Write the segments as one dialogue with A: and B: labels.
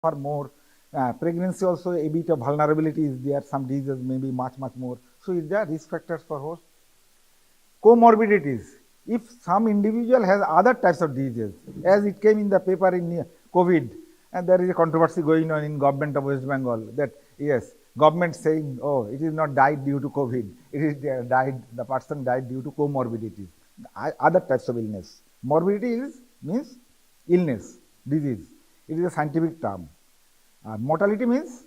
A: suffer more. Pregnancy also a bit of vulnerability is there. Some diseases may be much more. So is there risk factors for host? Comorbidities. If some individual has other types of diseases, as it came in the paper in COVID, and there is a controversy going on in government of West Bengal that yes, government saying, oh, it is not died due to COVID, it is the person died due to comorbidities, other types of illness. Morbidity means illness, disease. It is a scientific term. Mortality means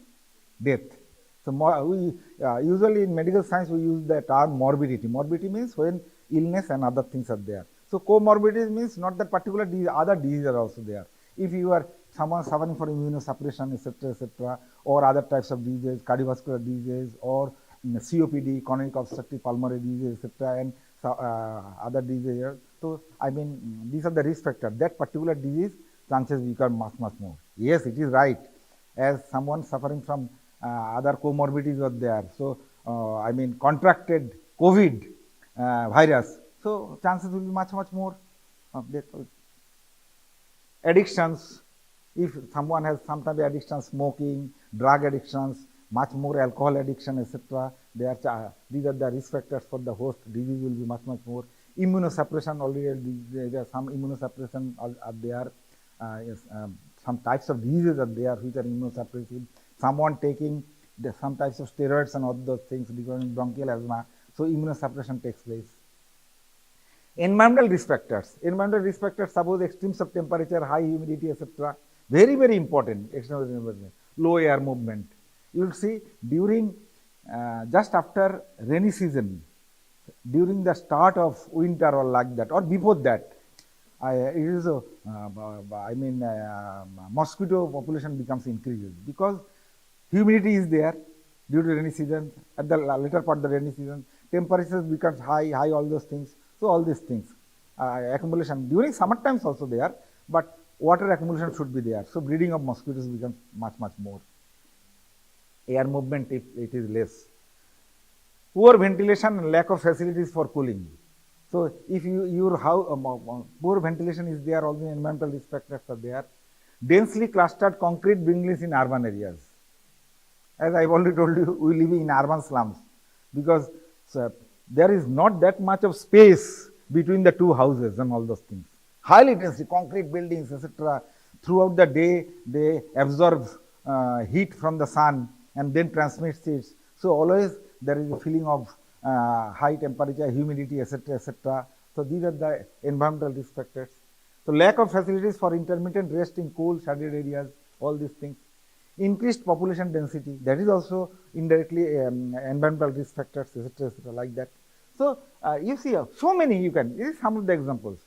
A: death. So we usually in medical science we use the term morbidity. Morbidity means when illness and other things are there. So comorbidity means not that particular disease, other diseases are also there. If you are someone suffering from immunosuppression, etc., or other types of diseases, cardiovascular disease, or COPD, chronic obstructive pulmonary disease, etc., and other diseases. So I mean, these are the risk factors. That particular disease chances become much more. Yes, it is right. As someone suffering from other comorbidities are there. So I mean, contracted COVID virus. So chances will be much more of death. Addictions. If someone has some type of addiction, smoking, drug addictions, much more alcohol addiction, etc., these are the risk factors for the host. Disease will be much more. Immunosuppression, already there are some immunosuppression are there. Yes, some types of diseases are there which are immunosuppressive. Someone taking some types of steroids and all those things because of bronchial asthma. So immunosuppression takes place. Environmental risk factors. Environmental risk factors, suppose extremes of temperature, high humidity, etc. Very important. Low air movement. You will see during just after rainy season, during the start of winter or like that, or before that, mosquito population becomes increases because humidity is there due to rainy season. At the later part of the rainy season, temperatures becomes high, all those things. So all these things, accumulation during summer times also there, but water accumulation should be there. So breeding of mosquitoes becomes much more. Air movement if it is less. Poor ventilation and lack of facilities for cooling. So if your house poor ventilation is there, all the environmental risk factors are there. Densely clustered concrete buildings in urban areas. As I've already told you, we live in urban slums because there is not that much of space between the two houses and all those things. Highly densely concrete buildings, etc. Throughout the day, they absorb heat from the sun and then transmits it. So always there is a feeling of high temperature, humidity, etc. So these are the environmental risk factors. So lack of facilities for intermittent rest in cool, shaded areas, all these things. Increased population density, that is also indirectly environmental risk factors, etc. like that. So you see so many this is some of the examples.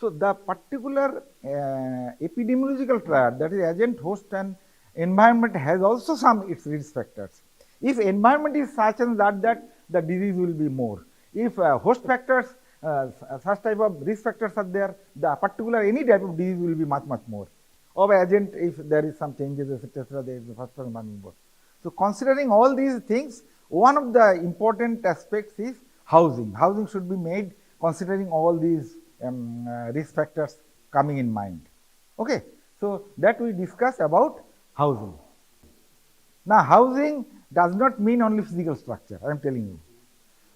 A: So the particular epidemiological triad, that is agent, host and environment, has also some its risk factors. If environment is such and that the disease will be more. If host factors, such type of risk factors are there, the particular any type of disease will be much more. Of agent, if there is some changes, etc., there is the first environment more. So considering all these things, one of the important aspects is housing. Housing should be made considering all these risk factors coming in mind. Okay, so that we discuss about housing. Now, housing does not mean only physical structure, I am telling you.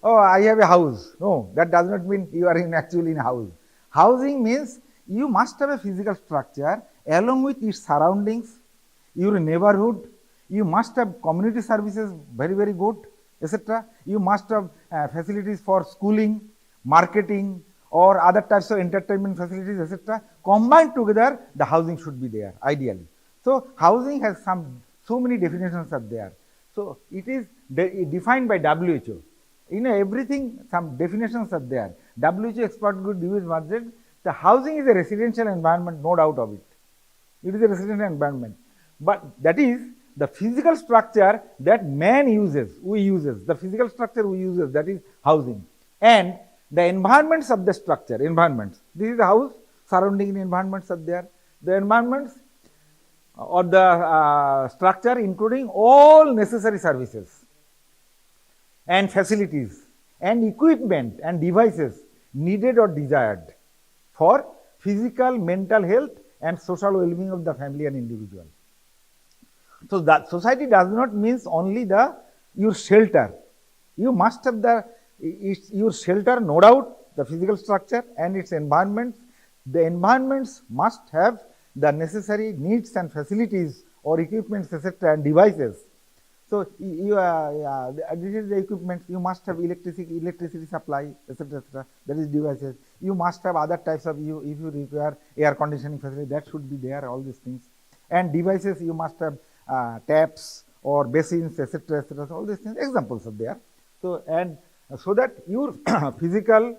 A: Oh, I have a house. No, that does not mean you are actually in a house. Housing means you must have a physical structure along with its surroundings, your neighborhood. You must have community services very good, etc. You must have facilities for schooling, marketing, or other types of entertainment facilities, etc. Combined together, the housing should be there, ideally. So housing has so many definitions are there. So it is defined by WHO. Everything, some definitions are there. WHO expert group division, the housing is a residential environment, no doubt of it. It is a residential environment. But that is the physical structure that man uses, the physical structure we uses, that is housing. And the environments of the structure, this is the house, surrounding environments are there. The environments or the structure including all necessary services and facilities and equipment and devices needed or desired for physical, mental health and social well-being of the family and individual. So that society does not means only the your shelter. You must have your shelter, no doubt, the physical structure and its environment. The environments must have the necessary needs and facilities or equipments, etc., and devices. So this is the equipment. You must have electricity supply, etc., etc. That is devices. You must have other types of if you require air conditioning facility, that should be there. All these things, and devices you must have taps or basins, etc., etc. All these things. Examples are there. So and so that your physical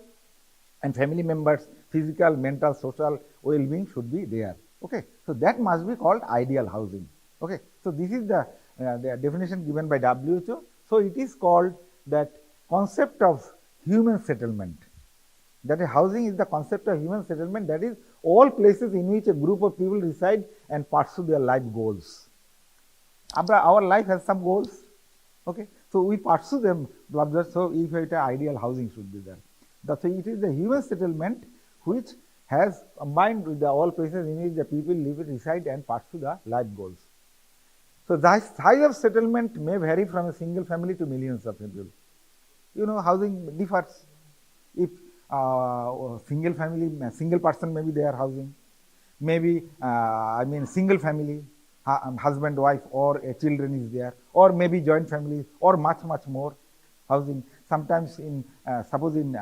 A: and family members, physical, mental, social well-being should be there. Okay, so that must be called ideal housing. Okay, so this is the definition given by WHO. So it is called that concept of human settlement. That housing is the concept of human settlement. That is all places in which a group of people reside and pursue their life goals. Our life has some goals. Okay, so we pursue them. So if it ideal housing should be there. So it is the human settlement which has combined with the all places in which the people live, reside, and pursue the life goals. So the size of settlement may vary from a single family to millions of people. You know, housing differs. If single family, single person may be there housing, maybe single family, husband, wife, or a children is there, or maybe joint families, or much more housing. Sometimes in suppose in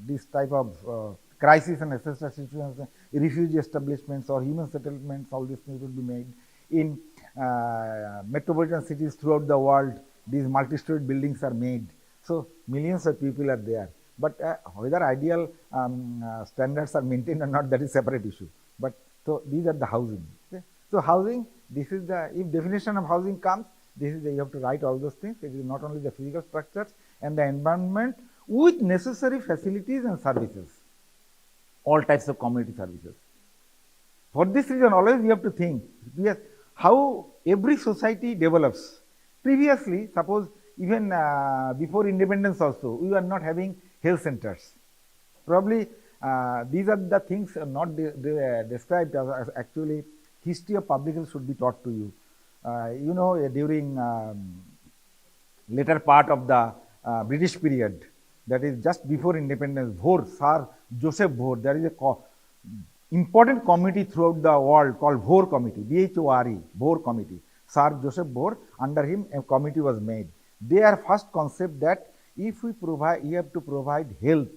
A: this type of crisis and etc. situations, refugee establishments or human settlements, all these things will be made. In metropolitan cities throughout the world, these multi-story buildings are made. So millions of people are there. But whether ideal standards are maintained or not, that is separate issue. But so these are the housing. Okay? So housing, this is the, if definition of housing comes, this is the, you have to write all those things. It is not only the physical structures and the environment with necessary facilities and services, all types of community services. For this reason, always we have to think how every society develops. Previously, suppose even before independence also, we were not having health centers. Probably these are the things not described as actually history of public health should be taught to you. You know, during later part of the British period, that is just before independence, Bhore, Sir Joseph Bhore, there is a important committee throughout the world called Bhore Committee, B-H-O-R-E, Bhore Committee. Sir Joseph Bhore, under him a committee was made. Their first concept that if we have to provide health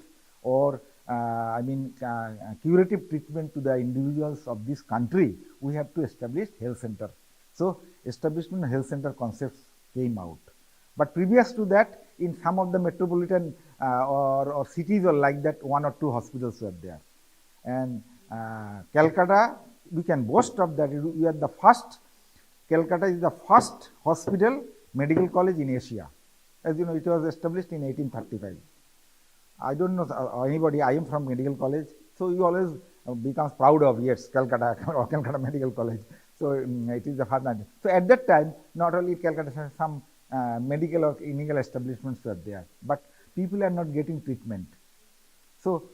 A: or curative treatment to the individuals of this country, we have to establish health center. So establishment of health center concepts came out. But previous to that, in some of the metropolitan or cities or like that, 1 or 2 hospitals were there. And Calcutta, we can boast of that. We are the first, Calcutta is the first hospital, medical college in Asia. As you know, it was established in 1835. I don't know anybody, I am from medical college, so you always becomes proud of, yes, Calcutta or Calcutta Medical College. So it is the first. So at that time, not only Calcutta, some medical or clinical establishments were there, but people are not getting treatment. So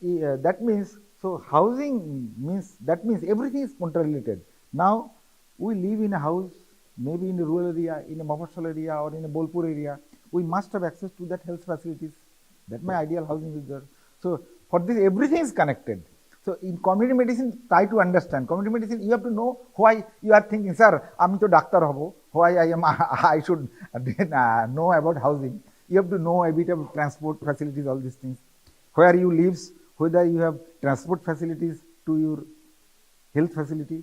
A: that means, so housing means, that means everything is interrelated. Now we live in a house, maybe in a rural area, in a Mofussil area or in a Bolpur area, we must have access to that health facilities. That my ideal housing is there. So for this, everything is connected. So in community medicine, try to understand. Community medicine, you have to know why you are thinking, sir, I'm to doctor hobo, why I should know about housing. You have to know a bit of transport facilities, all these things. Where you live, whether you have transport facilities to your health facility,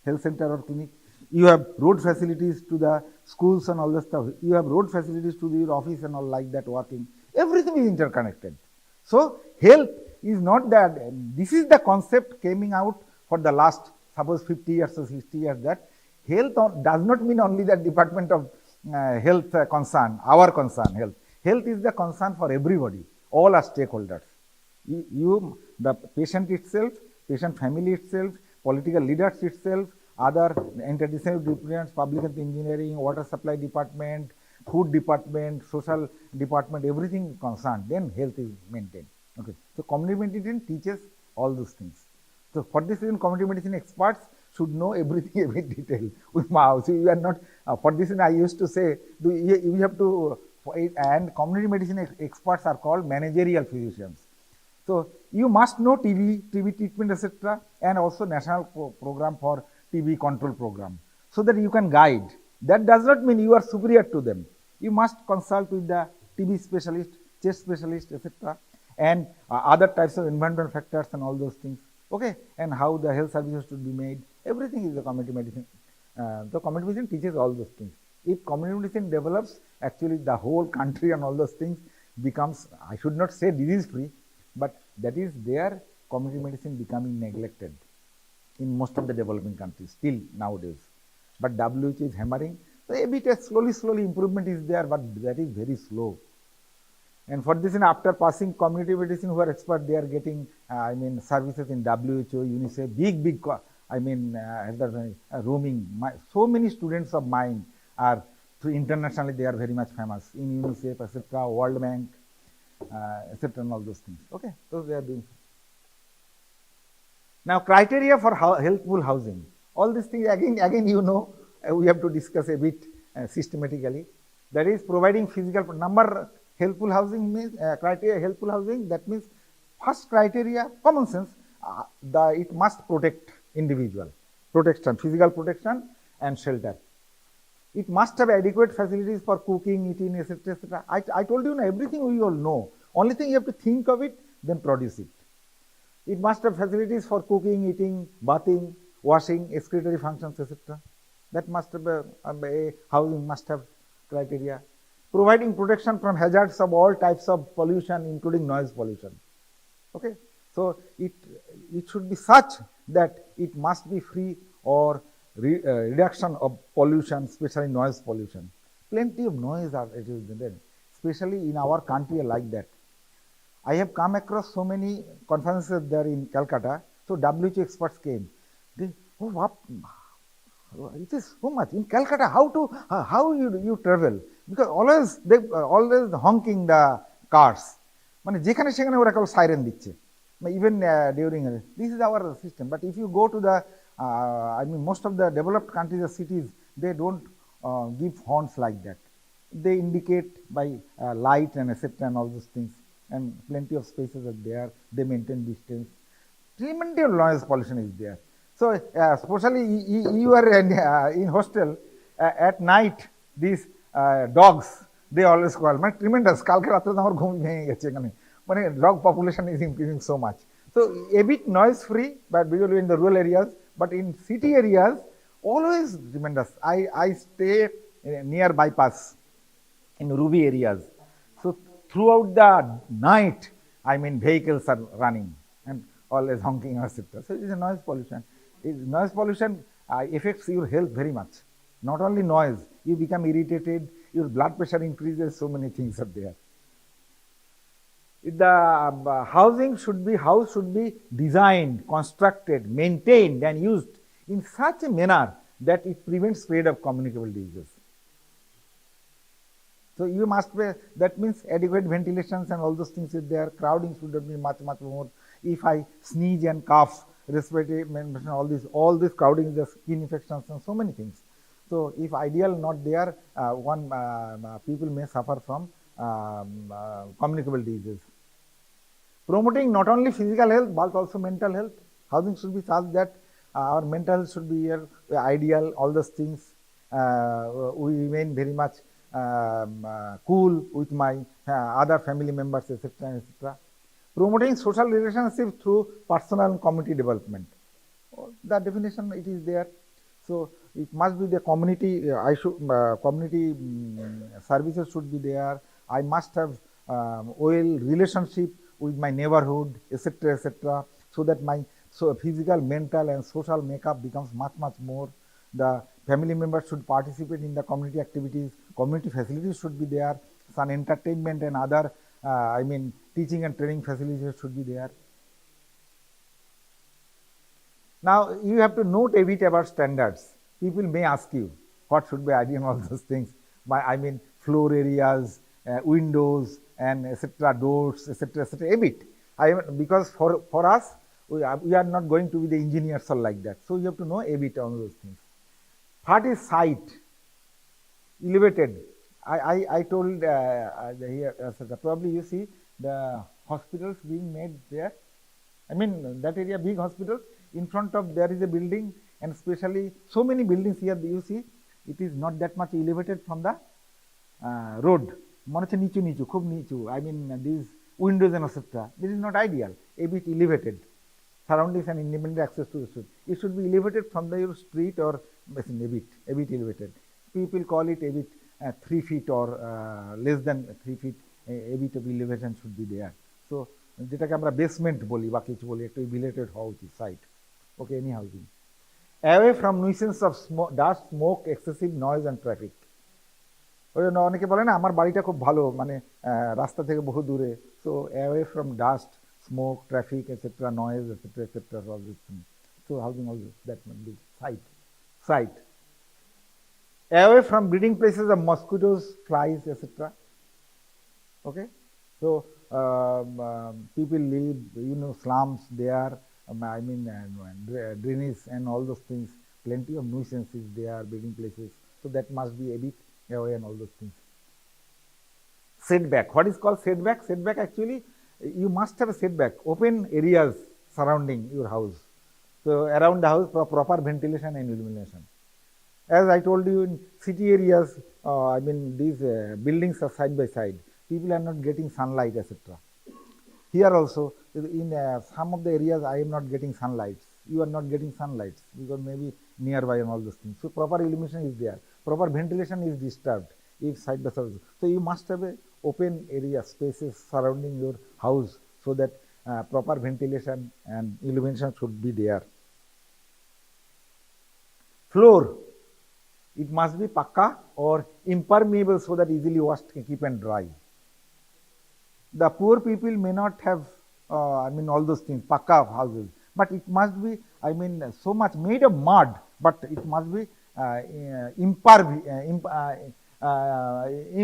A: health center or clinic. You have road facilities to the schools and all the stuff. You have road facilities to your office and all like that working. Everything is interconnected. So health is not that, this is the concept coming out for the last, suppose 50 years or 60 years, that health does not mean only the department of health concern, our concern, health. Health is the concern for everybody, all are stakeholders. You, the patient itself, patient family itself, political leaders itself, other interdisciplinary departments, public health engineering, water supply department, food department, social department, everything is concerned, then health is maintained. Okay. So community medicine teaches all those things. So for this reason, community medicine experts should know everything, every detail. So you are not, for this I used to say, you have to, and community medicine experts are called managerial physicians. So you must know TB treatment, etc., and also national program for TB control program, so that you can guide. That does not mean you are superior to them. You must consult with the TB specialist, chest specialist, etc., and other types of environmental factors and all those things. Okay, and how the health services should be made. Everything is the community medicine. The community medicine teaches all those things. If community medicine develops, actually the whole country and all those things becomes, I should not say disease free, but that is their community medicine becoming neglected in most of the developing countries still nowadays. But WHO is hammering. So a bit slowly improvement is there, but that is very slow. And for this, after passing community medicine who are expert, they are getting, services in WHO, UNICEF, big, roaming. So many students of mine are, internationally they are very much famous in UNICEF, etc., World Bank, etc., and all those things. Okay, so they are doing. Now, criteria for healthful housing. All these things, again, we have to discuss a bit systematically. That is providing physical number. Helpful housing means criteria. Helpful housing, that means first criteria, common sense. It must protect individual, protection, physical protection and shelter. It must have adequate facilities for cooking, eating, etc., etc. I told you everything we all know. Only thing you have to think of it, then produce it. It must have facilities for cooking, eating, bathing, washing, excretory functions, etc. That must have a housing must have criteria. Providing protection from hazards of all types of pollution, including noise pollution. Okay, so it should be such that it must be free or reduction of pollution, especially noise pollution. Plenty of noise it is there, especially in our country like that. I have come across so many conferences there in Calcutta. So WHO experts came. They, oh, what? It is so much in Calcutta. How you travel? Because always they always honking the cars. মানে যেখানে সেখানে ওরা কেবল siren দিচ্ছে. Even during this is our system. But if you go to the most of the developed countries or cities, they don't give horns like that. They indicate by light and etc. and all those things. And plenty of spaces are there. They maintain distance. Tremendous noise pollution is there. So especially you are in hostel at night. These dogs, they always call, tremendous. Kalke ratre amar ghum bhenge geche ekhane. Mane dog population is increasing so much. So a bit noise free, but usually in the rural areas, but in city areas, always tremendous. I stay near bypass in Ruby areas. So throughout the night, vehicles are running and always honking, etc. So it is a noise pollution. Noise pollution affects your health very much. Not only noise, you become irritated, your blood pressure increases, so many things are there. The house should be designed, constructed, maintained and used in such a manner that it prevents spread of communicable diseases. So you must be, that means adequate ventilations and all those things is there. Crowding should be much more. If I sneeze and cough, respiratory, all this crowding, the skin infections and so many things. So if ideal not there, people may suffer from communicable diseases. Promoting not only physical health but also mental health. Housing should be such that our mental health should be ideal. All those things. We remain very much cool with my other family members, etc., etc. Promoting social relationships through personal and community development. The definition it is there. So it must be the community. Community services should be there. I must have well relationship with my neighborhood, etc., etc., so that my physical, mental, and social makeup becomes much more. The family members should participate in the community activities. Community facilities should be there. Some entertainment and other, teaching and training facilities should be there. Now you have to note a bit about standards. People may ask you, what should be ideal, all those things. Floor areas, windows, and etc., doors, etc., etc. a bit. Because for us, we are not going to be the engineers or like that. So you have to know a bit on those things. What is site? Elevated. I told here, probably you see the hospitals being made there. I mean, that area, big hospitals, in front of there is a building, and especially so many buildings here, you see, it is not that much elevated from the road. মনে হচ্ছে নিচু নিচু, খুব নিচু. I mean, these windows and etc. This is not ideal. A bit elevated. Surroundings and independent access to the street. It should be elevated from the your street or a bit elevated. People call it a bit 3 feet or less than 3 feet. A bit of elevation should be there. So যেটাকে আমরা basement বলি বা কিছু বলি, একটু elevated হওয়া উচিত site. Okay, any housing. Away from nuisance of dust, smoke, excessive noise and traffic. ওই জন্য অনেকে বলে না আমার বাড়িটা খুব ভালো, মানে রাস্তা থেকে বহু দূরে. So away from dust, smoke, traffic, etc., noise, etc., all these things. So housing also that might be site. Away from breeding places of mosquitoes, flies, etc. Okay, so people live, slums there. I mean, drainage and all those things. Plenty of nuisances there, breeding places. So that must be a bit away and all those things. Setback. What is called setback? Setback actually, you must have a setback, open areas surrounding your house. So around the house, proper ventilation and illumination. As I told you, in city areas, I mean, these buildings are side by side. People are not getting sunlight, etc. Here also, in some of the areas, I am not getting sunlight. You are not getting sunlight because maybe nearby and all those things. So proper illumination is there. Proper ventilation is disturbed if side by side. So you must have a open area, spaces surrounding your house so that proper ventilation and illumination should be there. Floor. It must be pakka or impermeable so that easily washed, keep and dry. The poor people may not have, I mean, all those things, pakka houses, but it must be, I mean, so much made of mud, but it must be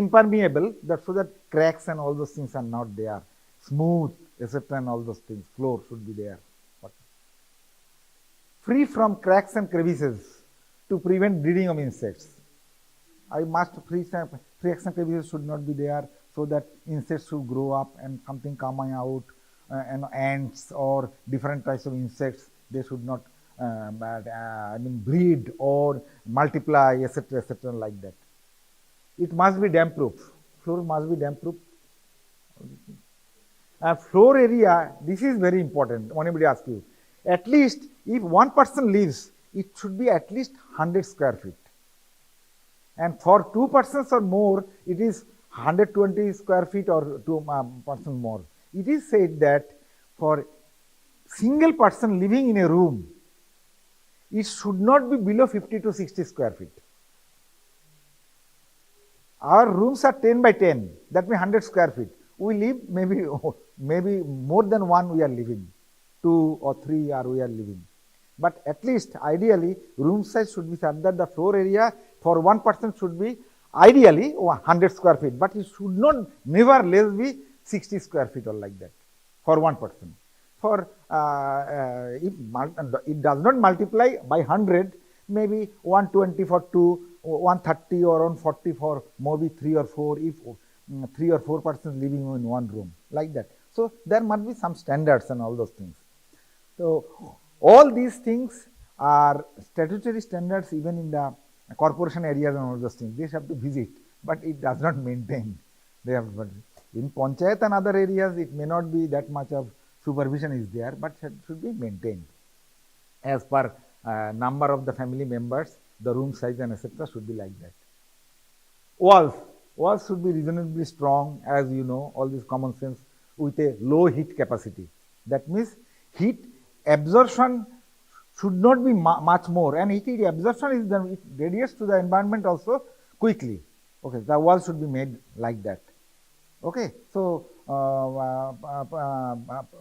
A: impermeable, that so that cracks and all those things are not there. Smooth, etc., and all those things. Floor should be there. Free from cracks and crevices to prevent breeding of insects. I must cracks and crevices should not be there so that insects should grow up and something coming out, and ants or different types of insects, they should not I mean, breed or multiply, etc., like that. It must be damp proof. Floor must be damp proof. Floor area, this is very important. When anybody asks you, at least if one person lives, it should be at least 100 square feet. And for 2 persons or more, it is 120 square feet or 2 persons more. It is said that for single person living in a room, it should not be below 50 to 60 square feet. Our rooms are 10 by 10, that means 100 square feet. We live maybe more than one we are living, 2 or 3 are we are living. But at least ideally room size should be such that the floor area for one person should be ideally 100 square feet, but it should not never less be 60 square feet or like that for one person. For if it does not multiply by 100, maybe 120 for 2, 130 or 140 for maybe 3 or 4, if 3 or 4 persons living in one room, like that. So there must be some standards and all those things. So all these things are statutory standards even in the corporation areas and all those things. They have to visit, but it does not maintain. They have, in Panchayat and other areas, it may not be that much of supervision is there, but it should be maintained. As per number of the family members, the room size and etc. should be like that. Walls should be reasonably strong, as you know, all this common sense, with a low heat capacity. That means heat absorption should not be much more, and heat absorption is then it radiates to the environment also quickly. Okay, the wall should be made like that. Okay, so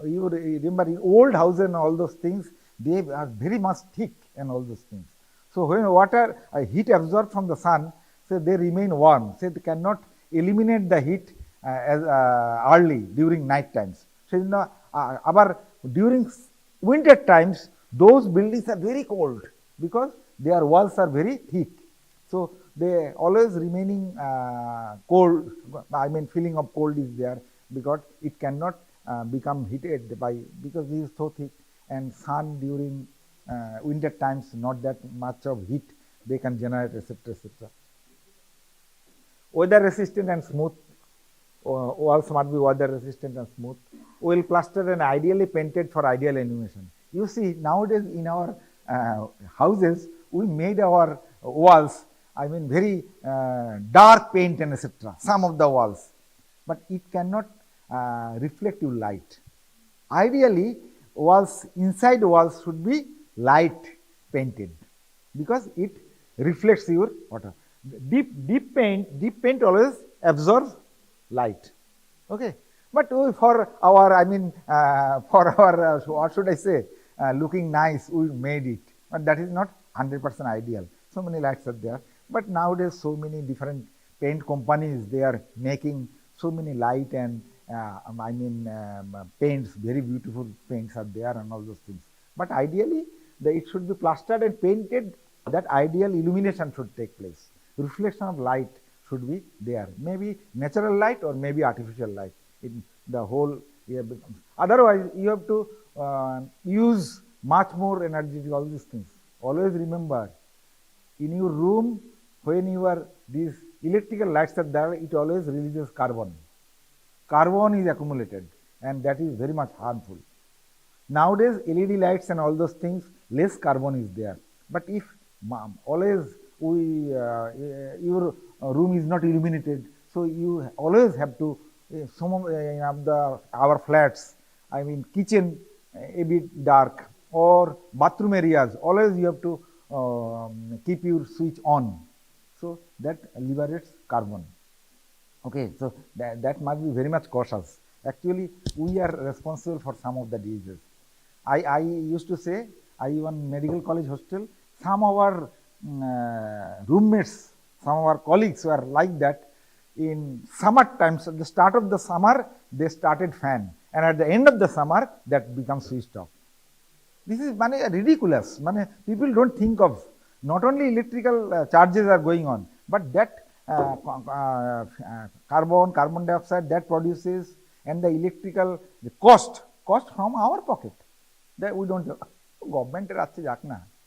A: you remember in old houses and all those things, they are very much thick and all those things. So when water heat absorbed from the sun, so they remain warm. So they cannot eliminate the heat as early during night times. So abar during winter times, those buildings are very cold because their walls are very thick. So they always remaining cold. I mean, feeling of cold is there because it cannot become heated by, because it is so thick, and sun during winter times not that much of heat they can generate, etc., etc. Weather resistant and smooth. Walls must be weather resistant and smooth. Well plastered and ideally painted for ideal illumination. You see, nowadays in our houses, we made our walls, I mean, very dark paint and etc. Some of the walls, but it cannot reflective light. Ideally, walls, inside walls should be light painted because it reflects your water. Deep paint always absorbs light. Okay, but for our, I mean, for our what should I say, looking nice, we made it, but that is not 100% ideal. So many lights are there, but nowadays so many different paint companies, they are making so many light and I mean paints, very beautiful paints are there and all those things. But ideally, it should be plastered and painted, that ideal illumination should take place. Reflection of light should be there. Maybe natural light or maybe artificial light. In the whole year becomes. Otherwise, you have to use much more energy to all these things. Always remember, in your room, when you are, these electrical lights are there, it always releases carbon. Carbon is accumulated and that is very much harmful. Nowadays, LED lights and all those things, less carbon is there. But if always your room is not illuminated, so you always have to, some of our flats, I mean kitchen a bit dark, or bathroom areas, always you have to keep your switch on. So that liberates carbon. Okay, so that must be very much cautious. Actually, we are responsible for some of the diseases. I used to say, I won medical college hostel, some of our roommates, some of our colleagues were like that. In summer times, at the start of the summer, they started fan, and at the end of the summer, that becomes switched off. This is ridiculous. People don't think of, not only electrical charges are going on, but that carbon dioxide that produces, and the electrical, the cost from our pocket. That we don't, government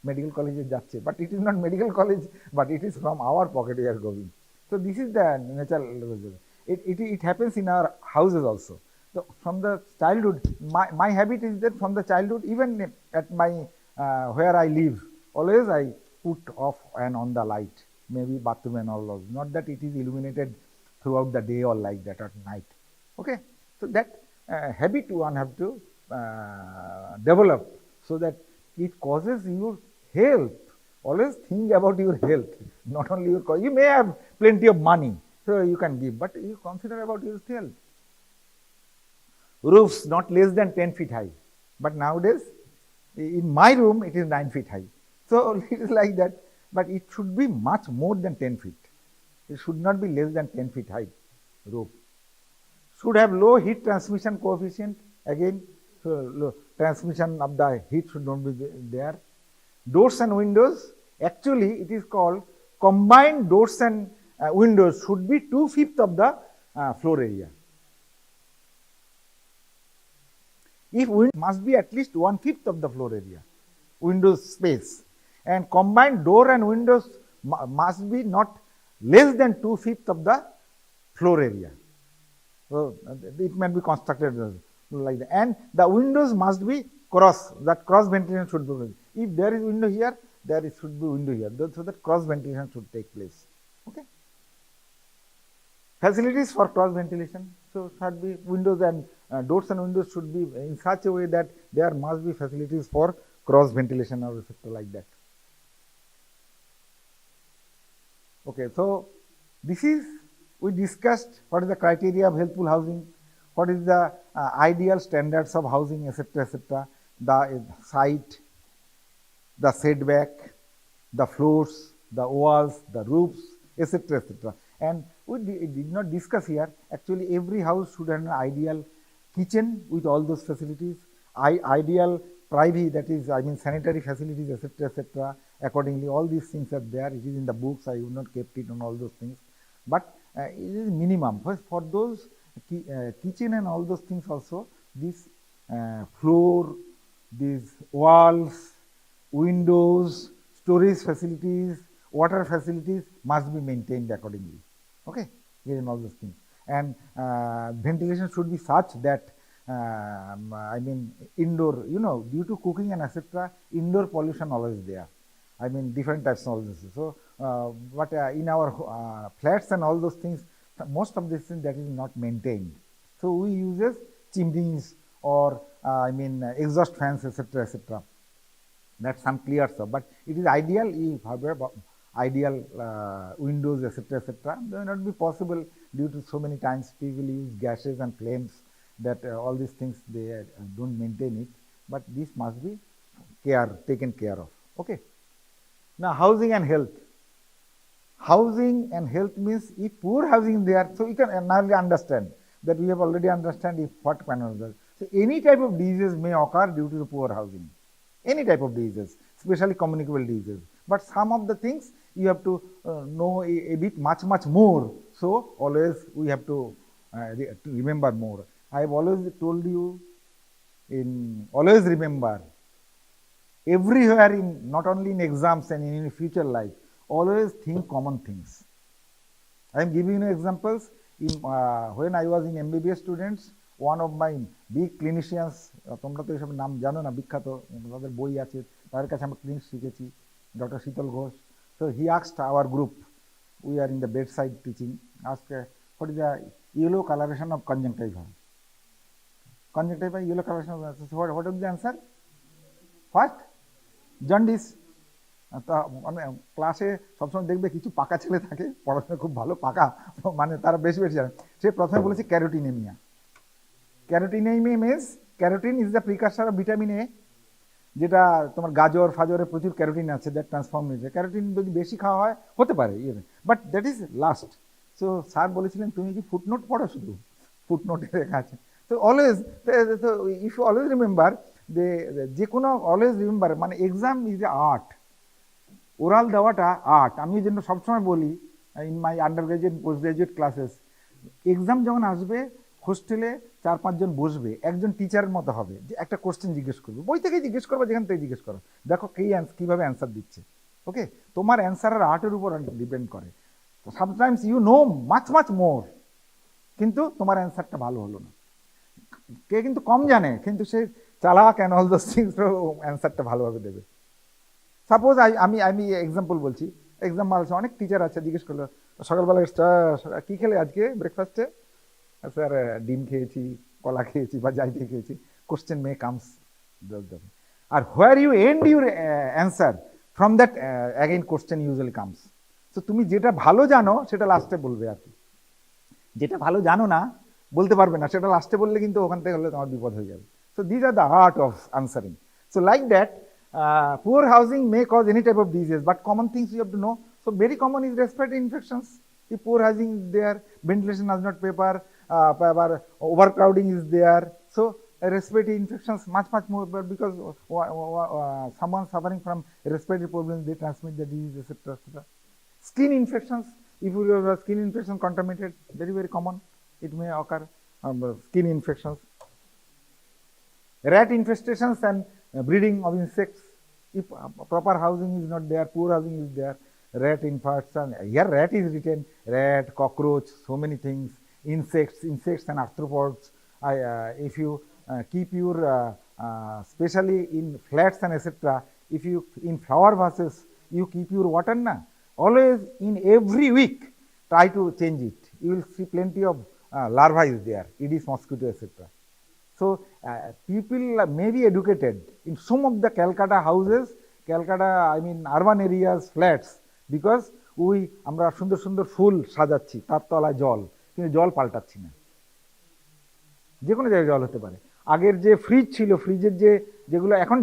A: medical college jaচ্ছে, but it is not medical college, but it is from our pocket we are going. So this is the natural. It happens in our houses also. So from the childhood, my habit is that from the childhood, even at my where I live, always I put off and on the light, maybe bathroom and all those. Not that it is illuminated throughout the day or like that at night. Okay, so that habit one have to develop, so that it causes your health. Always think about your health, not only your. You may have plenty of money, so you can give, but you consider about your health. Roofs not less than 10 feet high, but nowadays in my room it is 9 feet high. So it is like that, but it should be much more than 10 feet. It should not be less than 10 feet high roof. Should have low heat transmission coefficient. Again, so low transmission of the heat should not be there. Doors and windows, actually it is called combined doors and windows should be 2/5 of the floor area. If wind must be at least 1/5 of the floor area, windows space, and combined door and windows must be not less than 2/5 of the floor area. So it may be constructed like that, and the windows must be cross. That cross ventilation should be. If there is window here, there should be window here, so that cross ventilation should take place. Okay. Facilities for cross ventilation. So should be windows and doors and windows should be in such a way that there must be facilities for cross ventilation or etc. like that. Okay, so this is, we discussed what is the criteria of healthful housing, what is the ideal standards of housing, etc., etc., the site, the setback, the floors, the walls, the roofs, etc., etc. And we did not discuss here, actually every house should have an ideal kitchen with all those facilities, ideal privy, that is, I mean sanitary facilities, etc., etc. Accordingly, all these things are there. It is in the books. I would not kept it on all those things, but it is minimum. For those kitchen and all those things also, this floor, these walls, windows, storage facilities, water facilities must be maintained accordingly. Okay, in all those things, and ventilation should be such that I mean indoor, due to cooking and etc., indoor pollution always there. I mean different types of all this. So, but in our flats and all those things, most of this thing that is not maintained. So we uses chimneys or I mean exhaust fans, etc., etc. That's unclear, so but it is ideal if however ideal windows, etc., etc. May not be possible due to so many times people use gases and flames, that all these things they don't maintain it, but this must be taken care of. Okay. Now housing and health. Housing and health means if poor housing is there, so you can now understand that we have already understand if what panel. So any type of diseases may occur due to the poor housing. Any type of diseases, especially communicable diseases. But some of the things you have to know a bit much more. So always we have to remember more. I have always told you, always remember, everywhere, in not only in exams and in future life, always think common things. I am giving you examples. When I was in MBBS students, one of my big clinicians, তোমরা তো এসব নাম জানো না, বিখ্যাত তাদের বই আছে, তাদের কাছে আমরা ক্লিনিক শিখেছি, ডক্টর শীতল Ghosh. So he asked our group, we are in the bedside teaching, asked what is the yellow coloration of conjunctiva? Conjunctiva, yellow coloration of, so what is the answer? What? Jaundice. মানে ক্লাসে সবসময় দেখবে কিছু পাকা ছেলে থাকে, পড়াশোনা খুব ভালো পাকা, মানে তারা বেশি জানে। সে প্রথমে বলেছে carotenemia. Carotenemia means carotene is the precursor of vitamin A, যেটা তোমার গাজর ফাজরে প্রচুর ক্যারোটিন আছে, দ্যাট ট্রান্সফর্ম হয়েছে। ক্যারোটিন যদি বেশি খাওয়া হয় হতে পারে, but that is last. So sir বলেছিলেন তুমি কি ফুটনোট পড়ো, শুধু ফুটনোটে লেখা আছে। তো always, if you always remember, যে কোনো অলওয়েজ রিমেম্বার, মানে exam is a art, oral দেওয়াটা আর্ট। আমি এই জন্য সবসময় বলি in my undergraduate postgraduate classes, exam যখন আসবে হোস্টেলে 4-5 জন বসবে, একজন টিচারের মতো হবে, যে একটা কোশ্চেন জিজ্ঞেস করবে, বই থেকেই জিজ্ঞেস করবে, যেখান থেকে জিজ্ঞেস করো, দেখো কিভাবে অ্যান্সার দিচ্ছে। ওকে, তোমার অ্যান্সারের আর্টের উপর ডিপেন্ড করে। Sometimes you know much more, কিন্তু তোমার অ্যান্সারটা ভালো হলো না। কে কিন্তু কম জানে, কিন্তু সে চালাক অ্যান্ড অল দোজ থিংস, অ্যান্সারটা ভালোভাবে দেবে। সাপোজ আমি এক্সাম্পল বলছি, এক্সাম্পল আছে, অনেক টিচার আছে, জিজ্ঞেস করলো সকালবেলা কি খেলে আজকে ব্রেকফাস্টে, স্যার ডিম খেয়েছি, কলা খেয়েছি, বা যাই দিয়ে খেয়েছি। কোশ্চেন মে কামস, আর where you end your answer, from that again question usually comes. তো তুমি যেটা ভালো জানো সেটা লাস্টে বলবে, আর কি যেটা ভালো জানো না বলতে পারবে না, সেটা লাস্টে বললে কিন্তু ওখান থেকে হলে তোমার বিপদ হয়ে যাবে। So this are the art of answering. So like that, poor housing may cause any type of disease, but common things you have to know. So very common is respiratory infections. If poor housing is there, ventilation does not paper, overcrowding is there. So respiratory infections much more, but because someone suffering from respiratory problems, they transmit the disease, etc., etc. Skin infections, if you have skin infection contaminated, very common, it may occur, skin infections. Rat infestations and breeding of insects, if proper housing is not there, poor housing is there, rat infestation, here rat is written, rat, cockroach, so many things, insects and arthropods. If you keep your, especially in flats and etc., if you in flower vases you keep your water na, always in every week try to change it, you will see plenty of larvae is there, Aedes mosquito, etc. So people may be educated in some of the Calcutta houses, I mean urban areas, flats, because আমরা সুন্দর ফুল সাজাচ্ছি, তার তলায় জল, কিন্তু জল পাল্টাচ্ছি না। যে কোনো জায়গায় জল হতে পারে। আগের যে ফ্রিজ ছিল, ফ্রিজের যেগুলো এখন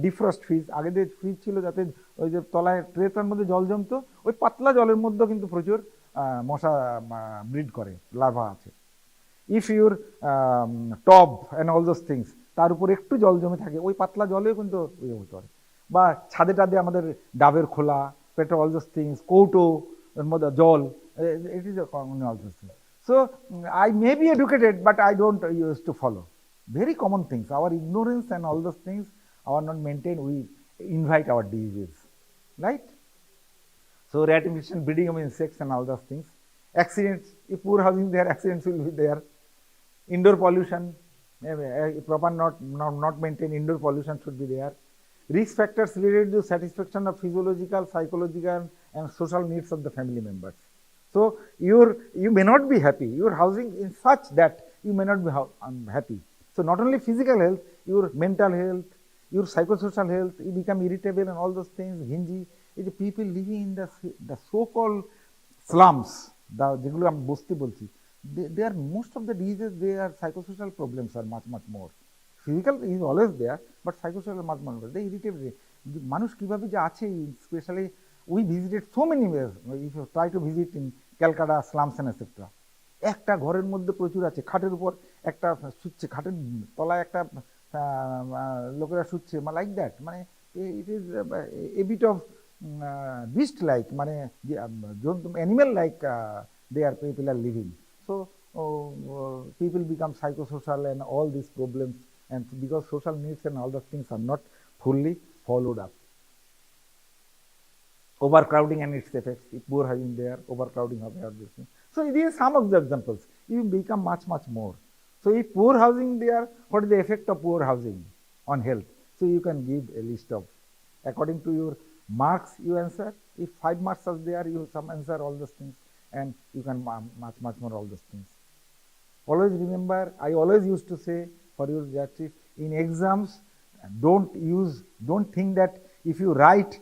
A: ডিফ্রস্ট ফ্রিজ, আগে যে ফ্রিজ ছিল যাতে ওই যে তলায় ট্রেটার মধ্যে জল জমতো, ওই পাতলা জলের মধ্যেও কিন্তু প্রচুর মশা ব্রিড করে, লার্ভা আছে। If your tub and all those things, তার উপর একটু জল জমে থাকে, ওই পাতলা জলেও কিন্তু ইয়ে হতে পারে। বা ছাদে টাদে আমাদের ডাবের খোলা, পেট্রোল, অল দোজ থিংস, কৌটো এর মধ্যে জল, it is common all those things. So I may be educated, but I don't used to follow. Very common things. Our ignorance and all those things are not maintained. We invite our diseases, right? So ratification, breeding of insects and all those things. Accidents, if poor housing there, accidents will be there. Indoor pollution, proper not maintained indoor pollution should be there. Risk factors related to satisfaction of physiological, psychological and social needs of the family members. So you may not be happy. Your housing is such that you may not be happy. So not only physical health, your mental health, your psychosocial health, you become irritable and all those things, hingy. The people living in the so-called slums, যেগুলো আমি বস্তি বলছি, they are most of the diseases, they are psychosocial problems are much more. Physical is always there, but psychosocial much more. They irritable. মানুষ কিভাবে যে আছে, specially we visited so many ways. If you try to visit in Calcutta slums and etc. একটা ঘরের মধ্যে প্রচুর আছে, খাটের উপর একটা শুচ্ছে, খাটের তলায় একটা লোকেরা শুচ্ছে, লাইক দ্যাট, মানে it is a bit of beast like, মানে animal like they are people are living. So people become psychosocial and all these problems, and because social needs and all those things are not fully followed up. Overcrowding and its effects, if poor housing there, overcrowding of this thing. So these are some of the examples. You become much more. So if poor housing there, what is the effect of poor housing on health? So you can give a list of, according to your marks you answer. If 5 marks are there, you some answer all those things, and you can much more all those things. Always remember, I always used to say for your justice, in exams, don't think that if you write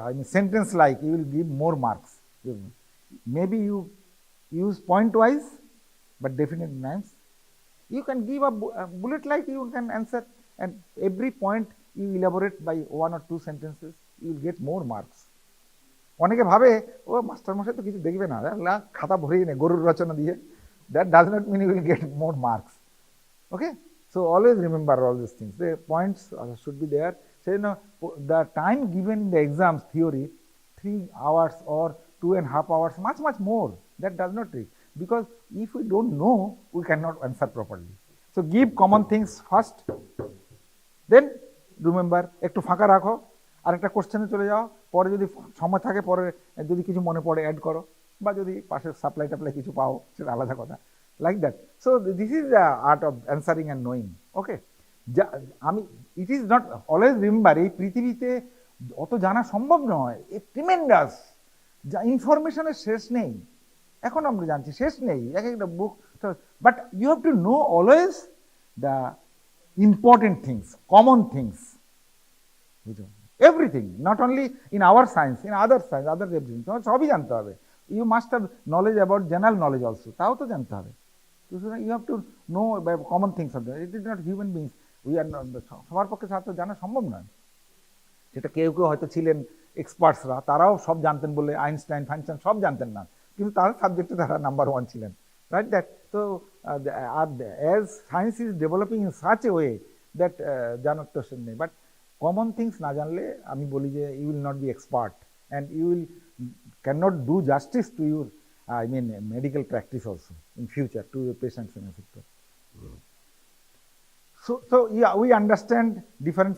A: I mean sentence like, you will give more marks. Maybe you use point wise, but definite names. You can give a bullet like, you can answer, and every point you elaborate by 1 or 2 sentences, you will get more marks. অনেকে ভাবে ও master মশাই তো কিছু দেখবে না, খাতা ভরিয়ে নেই গরুর রচনা দিয়ে, that does not mean you will get more marks. Okay, so always remember all these things. The points should be there. So the time given in the exams theory, 3 hours or 2.5 hours, much more. That does not take, because if we don't know, we cannot answer properly. So give common things first, then remember একটু ফাঁকা রাখো, আরেকটা কোশ্চেনে চলে যাও, পরে যদি সময় থাকে পরে যদি কিছু মনে পড়ে অ্যাড করো, বা যদি পাশের সাপ্লাই টাপ্লাই কিছু পাও সেটা আলাদা কথা, like that. So this is the art of answering and knowing. Okay, আমি it is not always remember, এই পৃথিবীতে অত জানা সম্ভব নয়, এ ট্রিমেন্ডাস, যা ইনফরমেশনের শেষ নেই, এখন আমরা জানছি শেষ নেই, এক একটা book, but you have to know always the important things, common things, বুঝো, everything, not only in our science, in other science, other everything, তোমার সবই জানতে হবে. You must have knowledge about general knowledge also, তাও তো জানতে হবে. You have to know common things of that. It is not human beings, we are সবার পক্ষে তো জানা সম্ভব নয়. সেটা কেউ হয়তো ছিলেন এক্সপার্টসরা, তারাও সব জানতেন বলে, আইনস্টাইন ফাইনস্টাইন সব জানতেন না, কিন্তু তার সাবজেক্টে তারা নাম্বার 1 ছিলেন, রাইট দ্যাট. তো as science is developing in such a way that জানার তো নেই, বাট কমন থিংস না জানলে আমি বলি যে you will not be expert, and you will cannot do justice to your medical practice also in future, to your patients and etc. So yeah, we understand different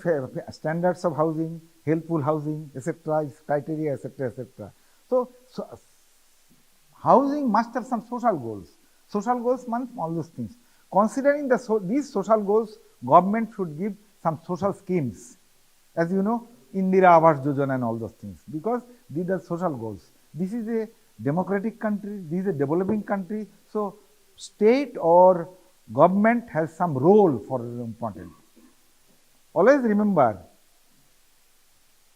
A: standards of housing, helpful housing, etc., criteria, etc. So housing must have some social goals. Social goals means all those things. Considering these social goals, government should give some social schemes, as you know, Indira Awas Yojana and all those things, because these are social goals. This is a democratic country, this is a developing country, so state or government has some role for important. Always remember,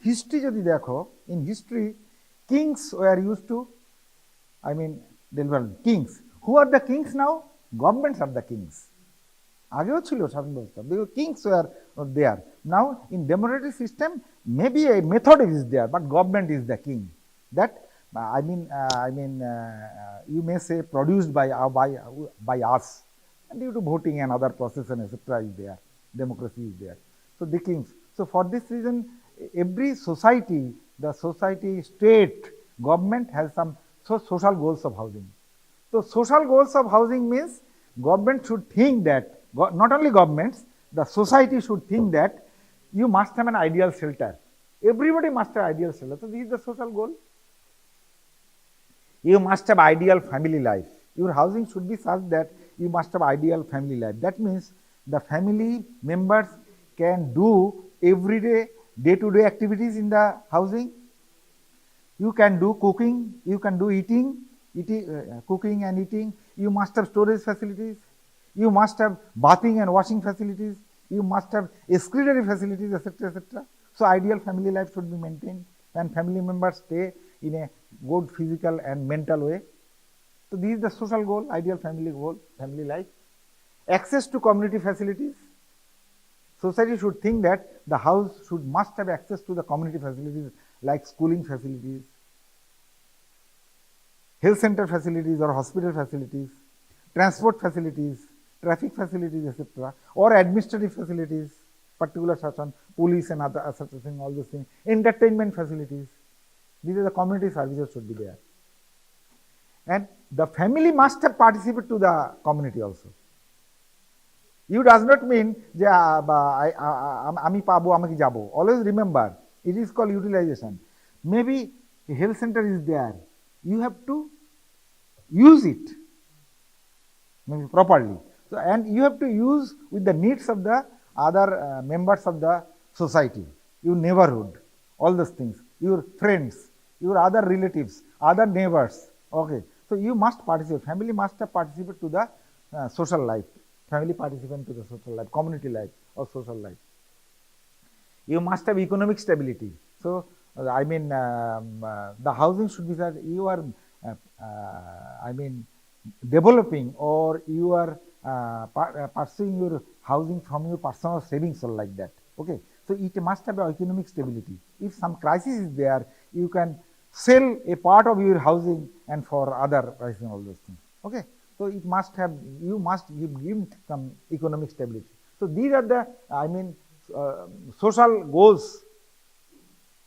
A: history যদি দেখো, in history kings were used to, deliver kings. Who are the kings now? Governments are the kings. আগেও ছিল স্বাধীন ব্যবস্থা, because kings were there. Now in democratic system, maybe a method is there, but government is the king. That you may say produced by us, and due to voting and other process and etc. is there. democracy is there. So the kings. So for this reason, every society, the society, state, government has some social goals of housing. So social goals of housing means government should think that, not only governments, the society should think that you must have an ideal shelter. Everybody must have ideal shelter. So this is the social goal. You must have ideal family life. Your housing should be such that you must have ideal family life. That means the family members can do everyday, day-to-day activities in the housing. You can do cooking, you can do cooking and eating. You must have storage facilities. You must have bathing and washing facilities. You must have excretory facilities, etc., etc. So ideal family life should be maintained, and family members stay in a good physical and mental way. So this is the social goal, ideal family goal, family life. Access to community facilities. Society should think that the house must have access to the community facilities like schooling facilities, health center facilities or hospital facilities, transport facilities, traffic facilities, etc., or administrative facilities, particular such on police and other such thing, all those things, entertainment facilities. These are the community services should be there. And the family must have participated to the community also. You does not mean je ami pabo amaki jabo. Always remember, it is called utilization. Maybe a health center is there. You have to use it maybe properly. So, and you have to use with the needs of the other members of the society, your neighborhood, all those things, your friends, your other relatives, other neighbors. Okay. So you must participate. Family must have participated to the social life. Family participant to the social life, community life or social life. You must have economic stability. So I mean, the housing should be that you are, developing, or you are pursuing your housing from your personal savings or like that. Okay. So it must have economic stability. If some crisis is there, you can sell a part of your housing and for other pricing, all those things. Okay. So it must have, you must give some economic stability. So these are the, social goals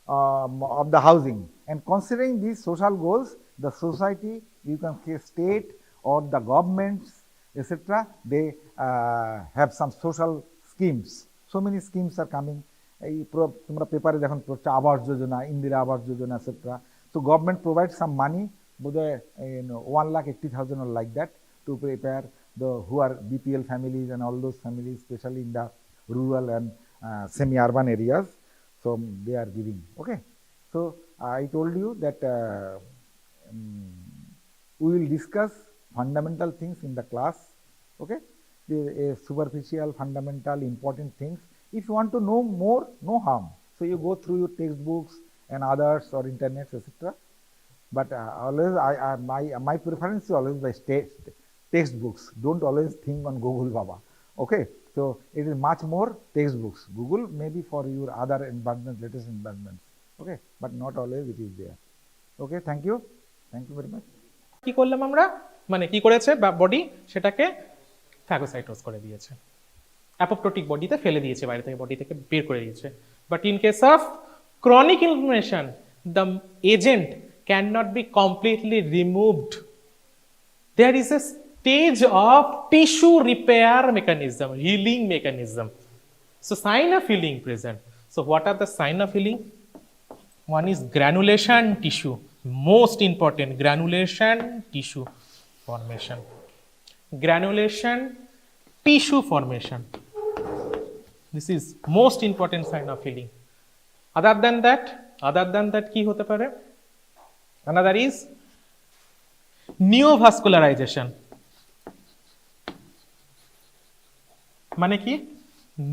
A: of the housing. And considering these social goals, the society, you can say state or the governments, etc., they have some social schemes. So many schemes are coming. তোমরা পেপারে যখন পড়ছো Awas Yojana, Indira Awas Yojana, etc. So government provides some money, বোধহয় 1,80,000 or like that, to prepare the who are BPL families and all those families, especially in the rural and semi-urban areas. So they are giving. Okay. So I told you that we will discuss fundamental things in the class. Okay. The superficial, fundamental, important things. If you want to know more, no harm. So you go through your textbooks and others or internet, etc. But always, my preference is always by textbooks. Don't always think on Google Baba. Okay. So it is much more textbooks. Google maybe for your other environment, latest environments. Okay. But not always it is there. Okay. Thank you. Thank you very much.
B: কি করলাম আমরা, মানে কি করেছে body, সেটাকে ফ্যাগোসাইটোজ করে দিয়েছে, অ্যাপোপ্টোটিক বডিতে ফেলে দিয়েছে, বাইরে থেকে বডি থেকে বের করে দিয়েছে। But in case of chronic inflammation, the agent can not be completely removed. There is a stage of tissue repair mechanism, healing mechanism. So sign of healing present. So what are the sign of healing? One is granulation tissue, most important, granulation tissue formation. Granulation tissue formation. This is most important sign of healing. Other than that ki hote pare? Another is neovascularization. মানে কি,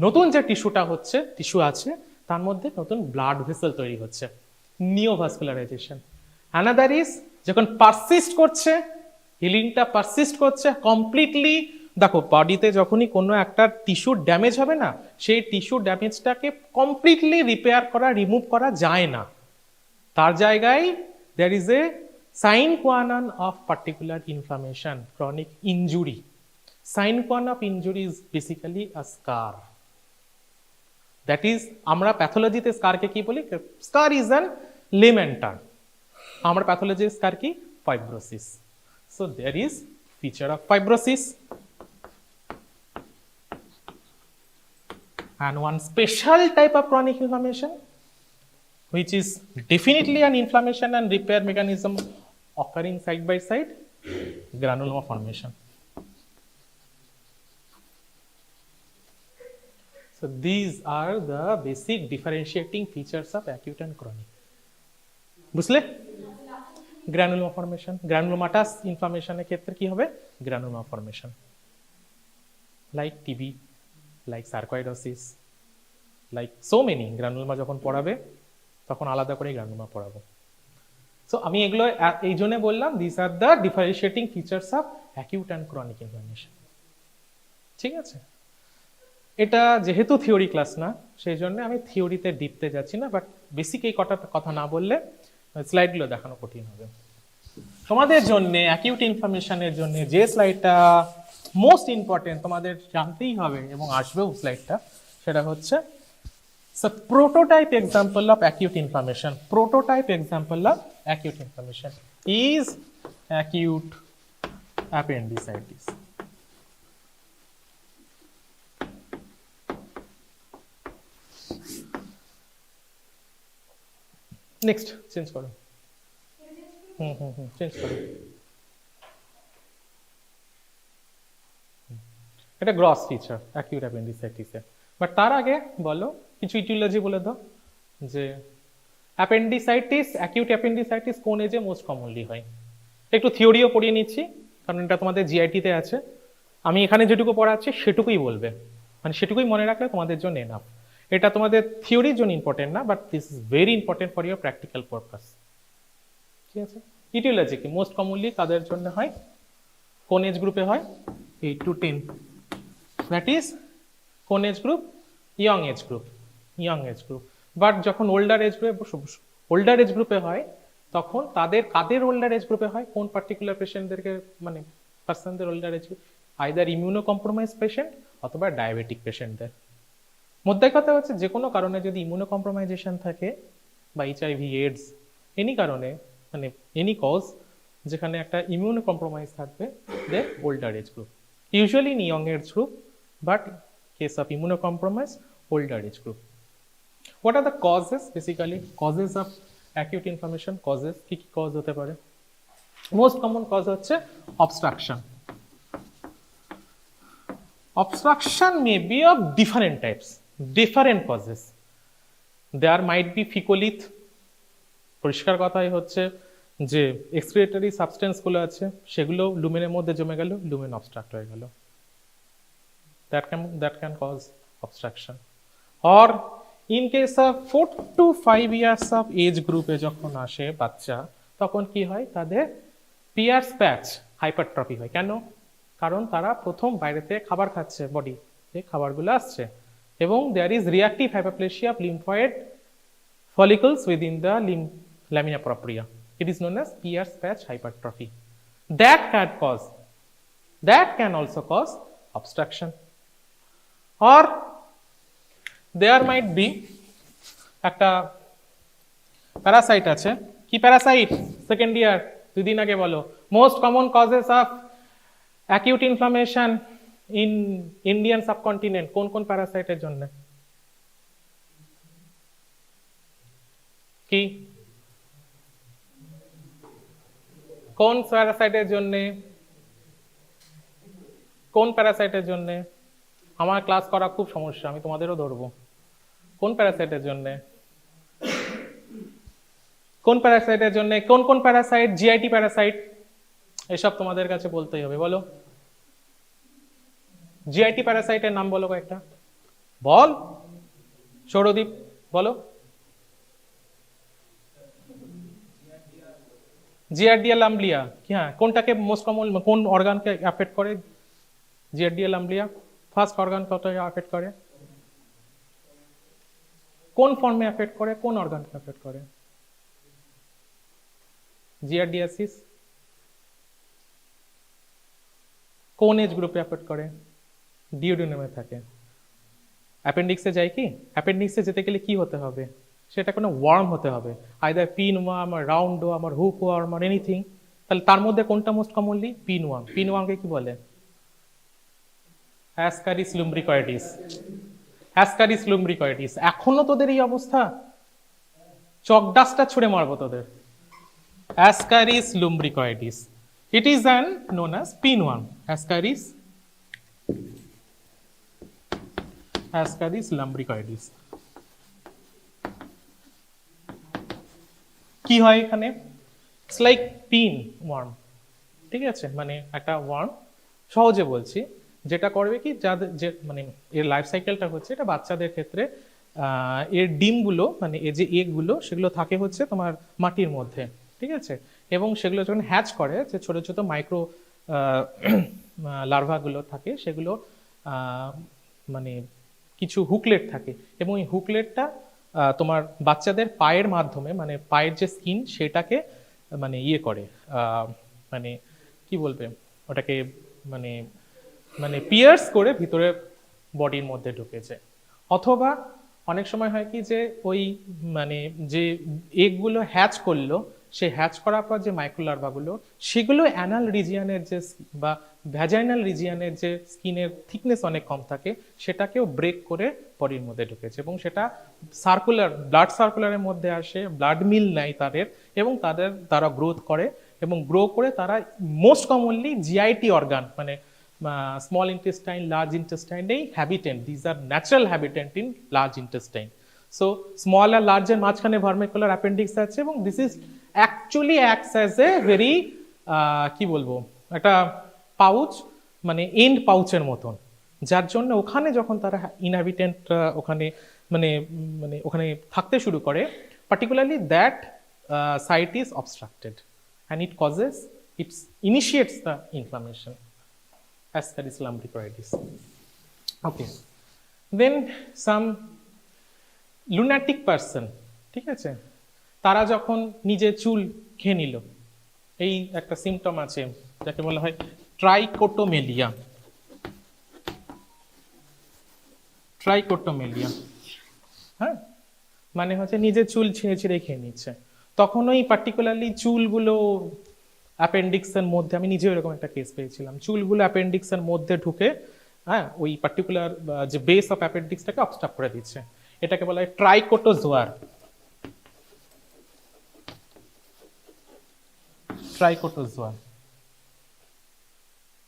B: নতুন যে টিস্যুটা হচ্ছে, tissue আছে, তার মধ্যে নতুন blood vessel তৈরি হচ্ছে, নিওভাস্কুলারাইজেশন। অ্যানাদার ইজ যখন পারসিস্ট করছে, হিলিংটা পারসিস্ট করছে কমপ্লিটলি। দেখো বডিতে যখনই কোনো একটা টিস্যুর ড্যামেজ হবে না, সেই টিস্যু ড্যামেজটাকে কমপ্লিটলি রিপেয়ার করা, রিমুভ করা যায় না। তার জায়গায় there is a sine qua non of particular inflammation, chronic injury. Sign one of injury is basically a scar. That is আমরা প্যাথোলজিতে স্কারকে কি বলি? Scar is an layman term. আমরা প্যাথোলজি স্কার কি? Fibrosis. So there is feature of fibrosis and one special type of chronic inflammation which is definitely an inflammation and repair mechanism occurring side by side, granuloma formation. So these are the basic differentiating features of acute and chronic. বুঝলে? Granuloma formation, granulomatous ইনফ্লামেশনের ক্ষেত্রে কি হবে? Granuloma formation, like TB, like sarcoidosis, like so many. Granuloma যখন পড়াবে তখন আলাদা করে granuloma পড়াবো। সো আমি এগুলো এই জন্য বললাম, this are the differentiating features of acute and chronic inflammation. ঠিক আছে, এটা যেহেতু থিওরি ক্লাস না, সেই জন্য আমি থিওরিতে ডিপতে যাচ্ছি না, বাট বেসিক এই কথা না বললে স্লাইডগুলো দেখানো কঠিন হবে তোমাদের জন্য। অ্যাকিউট ইনফ্লামেশনের জন্য যে স্লাইডটা মোস্ট ইম্পর্টেন্ট তোমাদের জানতেই হবে এবং আসবেও স্লাইডটা, সেটা হচ্ছে prototype example of acute inflammation. Prototype example of acute inflammation is acute appendicitis. Next, change करो। change करो। এটা গ্রস ফিচার অ্যাকিউট অ্যাপেন্ডিসাইটিসের। বাট তার আগে বলো কিছু ইটিওলজি বলে দাও, যে অ্যাপেন্ডিসাইটিস, অ্যাকিউট অ্যাপেন্ডিসাইটিস কোন এজে মোস্ট কমনলি হয়? একটু থিওরিও পড়িয়ে নিচ্ছি, কারণ এটা তোমাদের জিআইটিতে আছে। আমি এখানে যেটুকু পড়াচ্ছি সেটুকুই বলবে, মানে সেটুকুই মনে রাখলে তোমাদের জন্য এনাফ। এটা তোমাদের থিওরির জন্য ইম্পর্টেন্ট না, but this is very important for your practical purpose. ঠিক আছে, ইটিওলজি কি মোস্ট কমনলি কাদের জন্য হয়, কোন এজ গ্রুপে হয়? 8 to 10, দ্যাট ইজ কোন age group? Young age group, young age group. But যখন ওল্ডার এজ গ্রুপে, ওল্ডার এজ গ্রুপে হয়, তখন কাদের ওল্ডার এজ গ্রুপে হয়? কোন পার্টিকুলার পেশেন্টদেরকে, মানে পার্সনদের older age group? Either immuno compromise patient অথবা ডায়াবেটিক পেশেন্টদের। মধ্যে কথা হচ্ছে, যে কোনো কারণে যদি ইমিউনো কম্প্রোমাইজেশন থাকে বা এইচআইভি, এডস, এনি কারণে, মানে এনি কজ যেখানে একটা ইমিউনো কম্প্রোমাইজ থাকবে, they older age group, usually in young age group, but case of immunocompromised, older age group. What are the causes? Basically causes of acute inflammation, causes কি কি cause হতে পারে? Most common cause হচ্ছে obstruction. Obstruction may be of different types, different causes. There might be fecalith, পরিষ্কার কথাই হচ্ছে যে excretory substance গুলো আছে সেগুলো লুমেনের মধ্যে জমে গেল, লুমেন অবস্ট্রাক্ট হয়ে গেল, that can cause obstruction. Or in case of 4 to 5 years of age group এ যখন আসে বাচ্চা, তখন কি হয়? তাদের পিয়ার্স প্যাচ হাইপারট্রফি হয়। কেন? কারণ তারা প্রথম বাইরে থেকে খাবার খাচ্ছে, বডি এই খাবারগুলো আসছে, এবং there is reactive hyperplasia of lymphoid follicles within the lamina propria. It is known as Pierce patch hypertrophy. That can also cause obstruction. Or there might be একটা প্যারাসাইট আছে। কি প্যারাসাইট? সেকেন্ড ইয়ার 2 দিন আগে বলো। Most common causes of acute inflammation in Indian subcontinent, কোন কোন প্যারাসাইটের জন্য? কি কোন প্যারাসাইটের জন্য? কোন প্যারাসাইটের জন্য? আমার ক্লাস করা খুব সমস্যা, আমি তোমাদেরও ধরবো। কোন প্যারাসাইটের জন্য? কোন প্যারাসাইটের জন্য? কোন কোন প্যারাসাইট? জিআইটি প্যারাসাইট, এসব তোমাদের কাছে বলতেই হবে। বলো জিআইটি প্যারাসাইটের নাম বলো কয়েকটা, বল সৌরদীপ, বলো। জিআরডিএ লাম্বলিয়া, হ্যাঁ, কোনটাকে মোস্ট কমন, কোন অর্গানকে অ্যাফেক্ট করে? জিআরডিএ লাম্বলিয়া ফার্স্ট অর্গান কতটা অ্যাফেক্ট করে? কোন ফর্মে অ্যাফেক্ট করে? কোন অর্গানকে অ্যাফেক্ট করে? জিআরডিএসিস কোন এজ গ্রুপে অ্যাফেক্ট করে? ডিওডিনামে থাকে। অ্যাপেন্ডিক্সে যায় কি, অ্যাপেন্ডিক্সে যেতে গেলে কি হতে হবে, সেটা কোনো ওয়ার্ম হতে হবে, আইদার পিন ওয়ার্ম আর রাউন্ড ওয়ার্ম আর হুক ওয়ার্ম আর এনিথিং। তাহলে তার মধ্যে কোনটা most commonly? Pin worm. Pin ওয়ার্মকে কি বলে? Ascaris lumbricoides. Ascaris lumbricoides. এখনো তোদের এই অবস্থা? চক ডাস্টার ছুড়ে মারবো তোদের। Ascaris lumbricoides, it is an known as pinworm, Ascaris lumbricoides। কি হয় এখানে? ইটস লাইক পিন ওয়ার্ম, ঠিক আছে, মানে একটা ওয়ার্ম, সহজে বলছি, যেটা করবে কি, যাদের যে মানে এর লাইফ সাইকেলটা হচ্ছে, এটা বাচ্চাদের ক্ষেত্রে এর ডিমগুলো মানে এর যে এগগুলো সেগুলো থাকে হচ্ছে তোমার মাটির মধ্যে, ঠিক আছে, এবং সেগুলো যখন হ্যাচ করে, যে ছোট ছোট মাইক্রো লার্ভাগুলো থাকে, সেগুলো মানে কিছু হুকলেট থাকে, এবং এই হুকলেটটা তোমার বাচ্চাদের পায়ের মাধ্যমে, মানে পায়ের যে স্কিন সেটাকে মানে ইয়ে করে, মানে কি বলবে ওটাকে, মানে মানে পিয়ার্স করে ভিতরে বডির মধ্যে ঢুকেছে। অথবা অনেক সময় হয় কি যে ওই মানে যে এগগুলো হ্যাচ করলো, সে হ্যাচ করার পর যে মাইক্রোলার্ভাগুলো, সেগুলো অ্যানাল রিজিয়ানের যে বা ভ্যাজাইনাল রিজিয়ানের যে স্কিনের থিকনেস অনেক কম থাকে, সেটাকেও ব্রেক করে বডির মধ্যে ঢুকেছে, এবং সেটা সার্কুলার ব্লাড সার্কুলারের মধ্যে আসে, ব্লাড মিল নেয় তাদের, এবং তারা গ্রোথ করে, এবং গ্রো করে তারা মোস্ট কমনলি জিআইটি অর্গান মানে small intestine, large intestine এই habitant, these are natural habitant in large intestine. So small R large এর মাঝখানে vermicular appendix আছে, এবং this is actually acts as a very কি বলবো একটা পাউচ, মানে এন্ড পাউচের মতন, যার জন্য ওখানে যখন তারা ইনহ্যাবিটেন্ট ওখানে মানে মানে ওখানে থাকতে শুরু করে, particularly that site is obstructed and it initiates the inflammation. Ascaris lumbricoides. Okay. Then some lunatic person, ঠিক আছে, তারা যখন নিজে চুল খেয়ে নিল, এই একটা সিমটম আছে যাকে বলা হয় ট্রাইকোটোমেলিয়া। ট্রাইকোটোমেলিয়া, হ্যাঁ, মানে হচ্ছে নিজে চুল ছিঁড়ে ছিঁড়ে খেয়ে নিচ্ছে, তখন ওই পার্টিকুলারলি চুলগুলো অ্যাপেন্ডিক্সের মধ্যে, আমি নিজে এরকম একটা কেস পেয়েছিলাম, চুলগুলো অ্যাপেন্ডিক্সের মধ্যে ঢুকে, হ্যাঁ, ওই পার্টিকুলার যে বেস অফ অ্যাপেন্ডিক্সটাকে অবস্ট্রাক্ট করে দিচ্ছে, এটাকে বলা হয় ট্রাইকোটোজোয়ার। ট্রাইকোটোজোয়ার,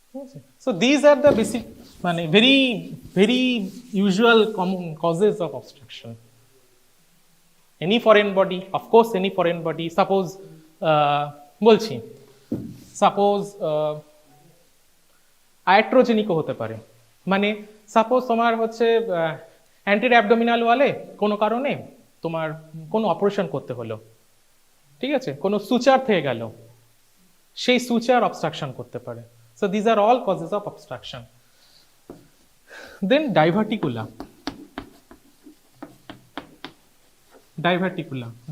B: ঠিক আছে। So these are the basic মানে very very usual common causes of obstruction. Any foreign body, of course any foreign body, suppose বলছি, সাপোজ আয়াট্রোজেনিকও হতে পারে, মানে সাপোজ তোমার হচ্ছে অ্যান্টির অ্যাবডোমিনাল ওয়ালে কোনো কারণে তোমার কোনো অপারেশন করতে হলো, ঠিক আছে, কোনো সুচার থেকে গেল, সেই সুচার অবস্ট্রাকশন করতে পারে। So these are all causes of obstruction. Then diverticula.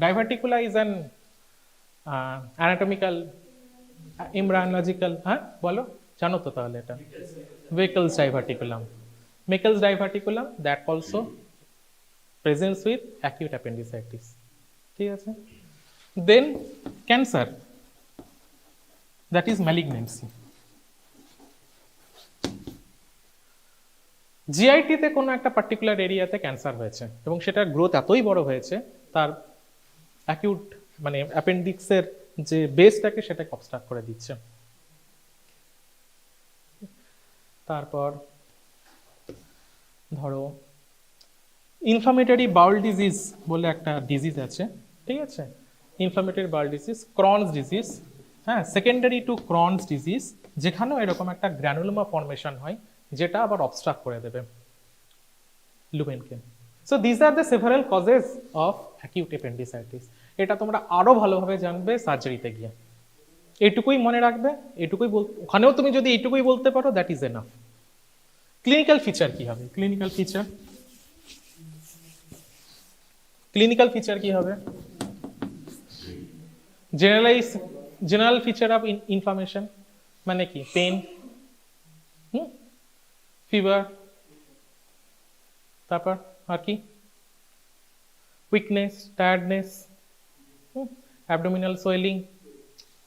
B: Diverticula is an anatomical embryological, হ্যাঁ বলো, জানো তো তাহলে এটা, Meckel's diverticulum. Meckel's diverticulum that also presents with acute appendicitis, ঠিক আছে। Then cancer, that is malignancy. জিআইটিতে কোনো একটা পার্টিকুলার এরিয়াতে ক্যান্সার হয়েছে, এবং সেটার গ্রোথ এতই বড় হয়েছে, তার অ্যাকিউট মানে অ্যাপেন্ডিক্সের যে বেসটাকে সেটাকে অবস্ট্রাক্ট করে দিচ্ছে। তারপর ধরো ইনফ্লামেটরি বাউল ডিজিজ বলে একটা ডিজিজ আছে, ঠিক আছে, inflammatory bowel disease, Crohn's disease, হ্যাঁ, সেকেন্ডারি টু ক্রনস ডিজিজ, যেখানেও এরকম একটা গ্র্যানুলোমা ফর্মেশন হয়, যেটা আবার অবস্ট্রাক্ট করে দেবে লুমেনকে। So this are the several causes of acute appendicitis. এটা তোমরা আরো ভালোভাবে জানবে সার্জারিতে গিয়ে, এটুকুই মনে রাখবে, এটুকুই ওখানেও তুমি যদি এইটুকুই বলতে পারো, that is enough. Clinical feature কি হবে? ক্লিনিক্যাল ফিচার কি হবে? জেনারেল ফিচার অফ ইনফ্লামেশন মানে কি? পেন, ফিভার, তারপর আর কি, উইকনেস, টায়ার্ডনেস, অ্যাবডোমিনাল সোয়েলিং,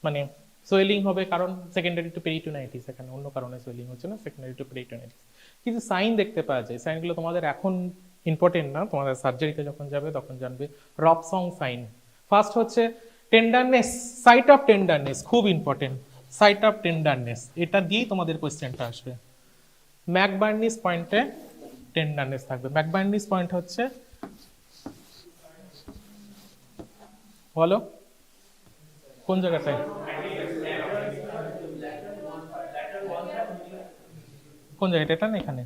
B: মানে সোয়েলিং হবে কারণ সেকেন্ডারি টু পেরিটোনাইটিস, এখানে অন্য কারণে সোয়েলিং হচ্ছে না, সেকেন্ডারি টু পেরিটোনাইটিস। কিছু সাইন দেখতে পাওয়া যায়, সাইনগুলো তোমাদের এখন ইম্পর্টেন্ট না, তোমাদের সার্জারিতে যখন যাবে তখন জানবে। রবসং সাইন, ফার্স্ট হচ্ছে টেন্ডারনেস, সাইট অফ টেন্ডারনেস, খুব ইম্পর্টেন্ট, সাইট অফ টেন্ডারনেস, এটা দিয়েই তোমাদের কোয়েশ্চেনটা আসবে। ম্যাকবার্নিস পয়েন্টে টেন্ডারনেস থাকবে। ম্যাকবার্নিস পয়েন্ট হচ্ছে, বলো কোন জায়গাটায়, কোন জায়গাটা, এটা না এখানে,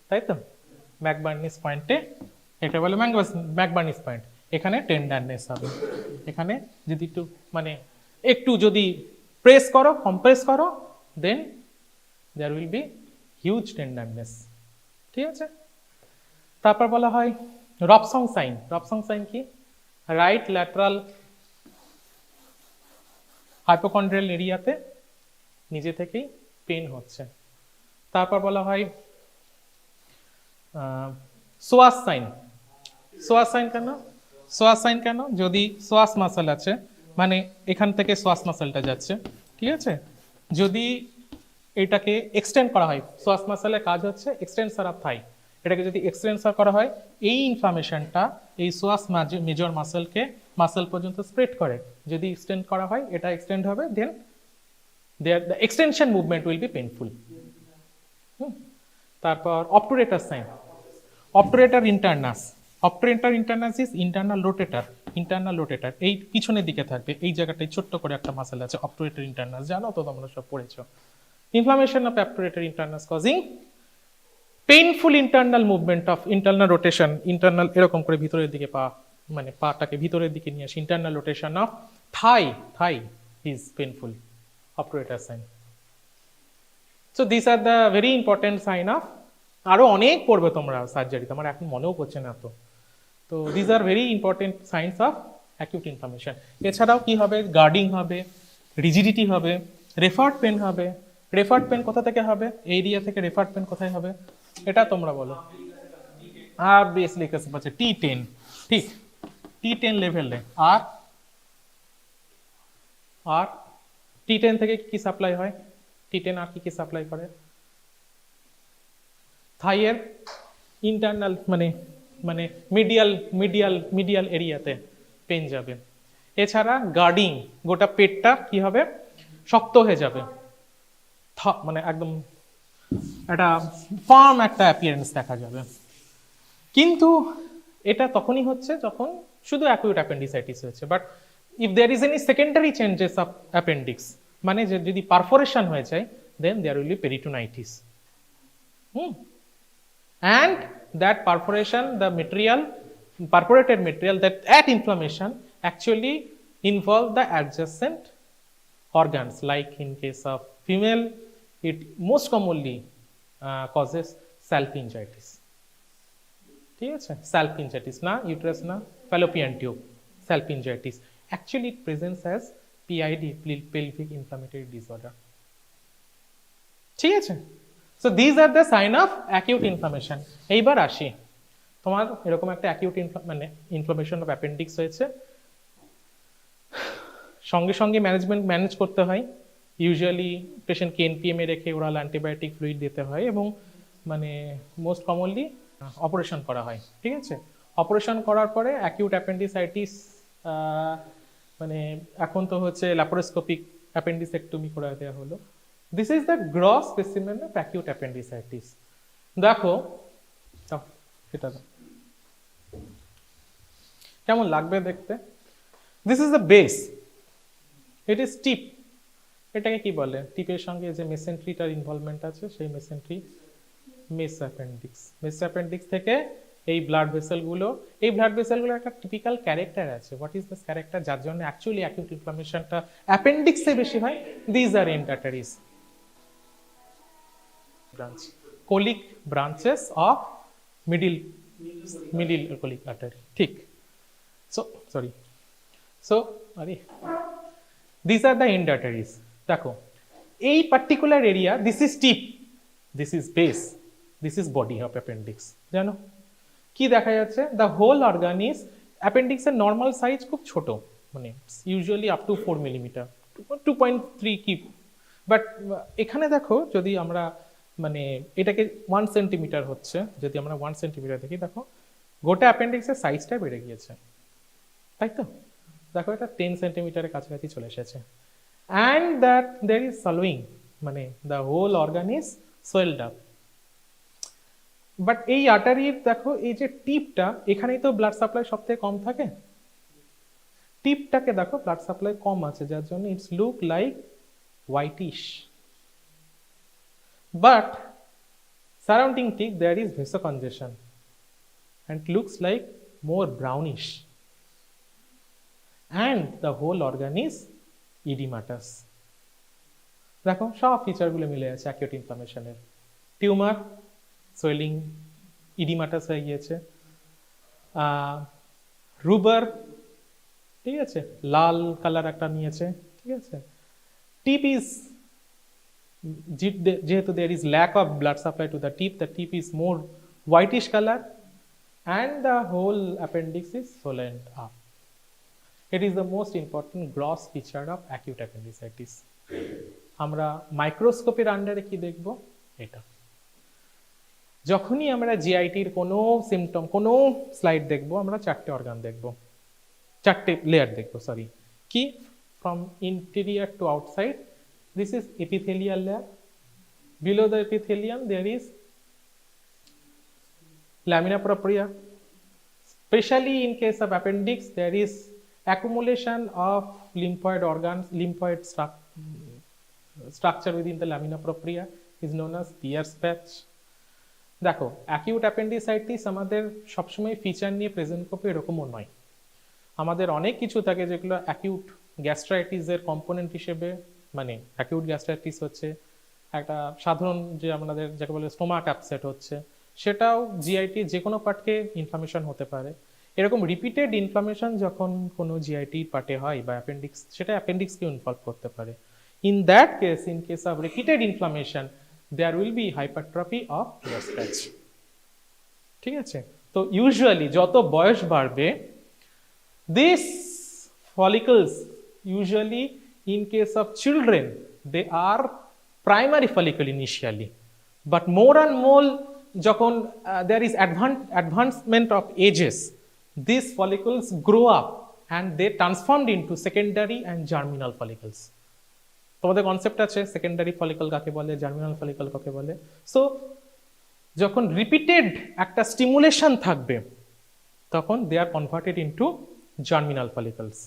B: তাই তো? ম্যাকবার্নিস পয়েন্টে, এটা বলে ম্যাকবার্নিস পয়েন্ট, এখানে টেন্ডারনেস হবে। এখানে যদি একটু মানে একটু যদি প্রেস করো, কম্প্রেস করো, then there will be huge tenderness, ঠিক আছে? তারপর বলা হয় রবসং সাইন। রবসং সাইন কি? রাইট ল্যাটারাল হাইপোকন্ড্রিয়াল এরিয়াতে নিজে থেকেই পেন হচ্ছে। তারপর বলা হয় সোয়াস সাইন। সোয়াস সাইন কেন? সোয়াস সাইন কেন? যদি সোয়াস মাসল আছে, মানে এখান থেকে সোয়াস মাসলটা যাচ্ছে, ঠিক আছে, যদি এটাকে এক্সটেন্ড করা হয়, সোয়াস মাসলের কাজ হচ্ছে এক্সটেনসর অফ থাই, এটাকে যদি এক্সটেনসর করা হয়, এই ইনফ্লামেশনটা এই সোয়াস মেজর মাসলকে মাসল পর্যন্ত স্প্রেড করে। যদি এক্সটেন্ড করা হয়, এটা এক্সটেন্ড হবে, দেন the extension movement will be painful. তারপর obturator sign, obturator internus. Obturator internus is internal rotator, internal rotator এই পিছনের দিকে থাকবে, এই জায়গাটায় ছোট্ট করে একটা মাসল আছে অবটুরেটর ইন্টারনাস, জানো তো তোমরা সব পড়েছো। Inflammation of obturator internus causing painful internal movement of internal rotation, internal এরকম করে ভিতরের দিকে পা, মানে পাটাকে ভিতরের দিকে নিয়ে আসে, internal rotation of Thai, Thai is painful, obturator sign. So these are the very important sign of, আরো অনেক পড়বে তোমরা সার্জারি, তোমার এখন মনেও পড়ছে না তো। তো these are very important signs of acute inflammation. এছাড়াও কি হবে? গার্ডিং হবে, রিজিডিটি হবে, রেফার্ড পেন হবে। রেফার্ড পেন কোথা থেকে হবে? এই এরিয়া থেকে রেফার্ড পেন কোথায় হবে? এটা তোমরা বলো। আর বেসিক আছে T10, ঠিক, T10 লেভেলে। আর T10 থেকে কি সাপ্লাই হয়? T10 আর কি সাপ্লাই করে? থাইয়ের ইন্টারনাল মানে মিডিয়াল এরিয়াতে পেন যাবে। এছাড়া গার্ডিং, গোটা পেটটা কি হবে? শক্ত হয়ে যাবে, মানে একদম একটা ফার্ম একটা অ্যাপিয়ারেন্স দেখা যাবে। কিন্তু এটা তখনই হচ্ছে যখন শুধু অ্যাকিউট অ্যাপেন্ডিসাইটিস হয়েছে। But if there is any secondary changes of appendix, মানে যদি পারফোরেশন হয়ে যায়, then there will be peritonitis. And that perforation, the material, perforated material, that inflammation actually involve the adjacent organs, like in case of female, it most commonly causes salpingitis. ঠিক আছে, salpingitis না uterus না fallopian tube, salpingitis. Actually it presents as PID, pelvic inflammatory disorder. ঠিক আছে, so these are the sign of acute inflammation. এইবার আসি, তোমার এরকম একটা acute inflammation of appendix হয়েছে, সঙ্গে সঙ্গে ম্যানেজ করতে হয়। ইউজুয়ালি পেশেন্টকে এনপিএম এ রেখে ওরাল অ্যান্টিবায়োটিক ফ্লুইড দিতে হয় এবং মানে মোস্ট কমনলি অপারেশন করা হয়। ঠিক আছে, অপারেশন করার পরে অ্যাকিউট অ্যাপেন্ডিসাইটিস, মানে এখন তো হচ্ছে ল্যাপারোস্কোপিক অ্যাপেন্ডিসেক্টমি করে দেওয়া হলো। This is the gross specimen of acute appendicitis. দেখো এটা কেমন লাগবে দেখতে। This is the base, it is tip. এটাকে কি বলে? টিপের সঙ্গে যে মেসেন্ট্রিটার ইনভলভমেন্ট আছে সেই mesentery, mesoappendix. Mesoappendix থেকে এই ব্লাড ভেসেলগুলো, এই ব্লাড ভেসেলগুলোর একটা টিপিক্যাল ক্যারেক্টার আছে। হোয়াট ইজ দিস ক্যারেক্টার যার জন্য অ্যাকচুয়ালি অ্যাকিউট ইনফ্লামেশনটা অ্যাপেন্ডিক্সে বেশি হয়? This are end arteries, branch, colic branches of middle colic artery. ঠিক, সো সরি, সো আরে this are the end arteries. দেখো এই particular area, this is tip, this is base. This is body of appendix. জানো কি দেখা যাচ্ছে? The whole organ is, অ্যাপেন্ডিক্সের normal size খুব ছোট, মানে ইউজুয়ালি আপ টু 4 মিলিমিটার, 2.3 কি, বাট এখানে দেখো যদি আমরা মানে এটাকে 1 সেন্টিমিটার হচ্ছে, যদি আমরা 1 সেন্টিমিটার দেখি, দেখো গোটা অ্যাপেন্ডিক্সের সাইজটা বেড়ে গিয়েছে, তাই তো? দেখো এটা 10 সেন্টিমিটারের কাছাকাছি চলে এসেছে। And that there is swelling, মানে the whole organ is swelled up. But এই আর্টারির দেখো এই যে টিপটা, এখানেই তো ব্লাড সাপ্লাই সব থেকে কম থাকে, টিপটাকে দেখো ব্লাড সাপ্লাই কম আছে, যার জন্য it's look like whitish, but surrounding tip there is vasocongestion and looks like more brownish, and the whole organ is edematous. দেখো সব ফিচারগুলো মিলে আছে অ্যাকিউট ইনফ্লামেশনের, টিউমার, সোয়েলিং, ইডিমাটাস হয়ে গিয়েছে, রুবার, ঠিক আছে, লাল কালার একটা নিয়েছে, ঠিক আছে, টিপ ইজ, যেহেতু there is lack of blood supply to the tip is more whitish color, and the whole appendix is swollen up. It is the most important gross feature of acute appendicitis. আমরা মাইক্রোস্কোপের আন্ডারে কি দেখব? এটা যখনই আমরা জিআইটির কোনো সিমটম, কোনো স্লাইড দেখব, আমরা চারটে অর্গান দেখব, চারটে লেয়ার দেখব, সরি, কি, from interior to outside, this is epithelial layer, below the epithelium there is lamina propria. Especially in case of appendix, there is accumulation of lymphoid organs, lymphoid structure within the lamina propria is known as Pierre's patch. দেখো acute appendicitis আমাদের সবসময় feature নিয়ে present করবে এরকমও নয়, আমাদের অনেক কিছু থাকে যেগুলো অ্যাকিউট গ্যাস্ট্রাইটিসের কম্পোনেন্ট হিসেবে, মানে অ্যাকিউট গ্যাস্ট্রাইটিস হচ্ছে একটা সাধারণ যে আমাদের যাকে বলে স্টোমাক আপসেট হচ্ছে, সেটাও জিআইটি যে কোনো পার্টকে ইনফ্লামেশন হতে পারে। এরকম রিপিটেড ইনফ্লামেশন যখন কোনো জিআইটি পার্টে হয় বা অ্যাপেন্ডিক্স, সেটা অ্যাপেন্ডিক্সকে ইনভলভ করতে পারে। In that case, in case of repeated inflammation, there will be hypertrophy of Peyer's patch, ঠিক আছে? তো ইউজুয়ালি যত বয়স বাড়বে, this follicles usually in case of children they are primary follicle initially, but more and more যখন there is advancement of ages, these follicles grow up and they transformed into secondary and germinal follicles. তোমাদের concept আছে secondary follicle কাকে বলে, germinal follicle কাকে বলে। So যখন repeated একটা stimulation থাকবে, তখন they are converted into germinal follicles.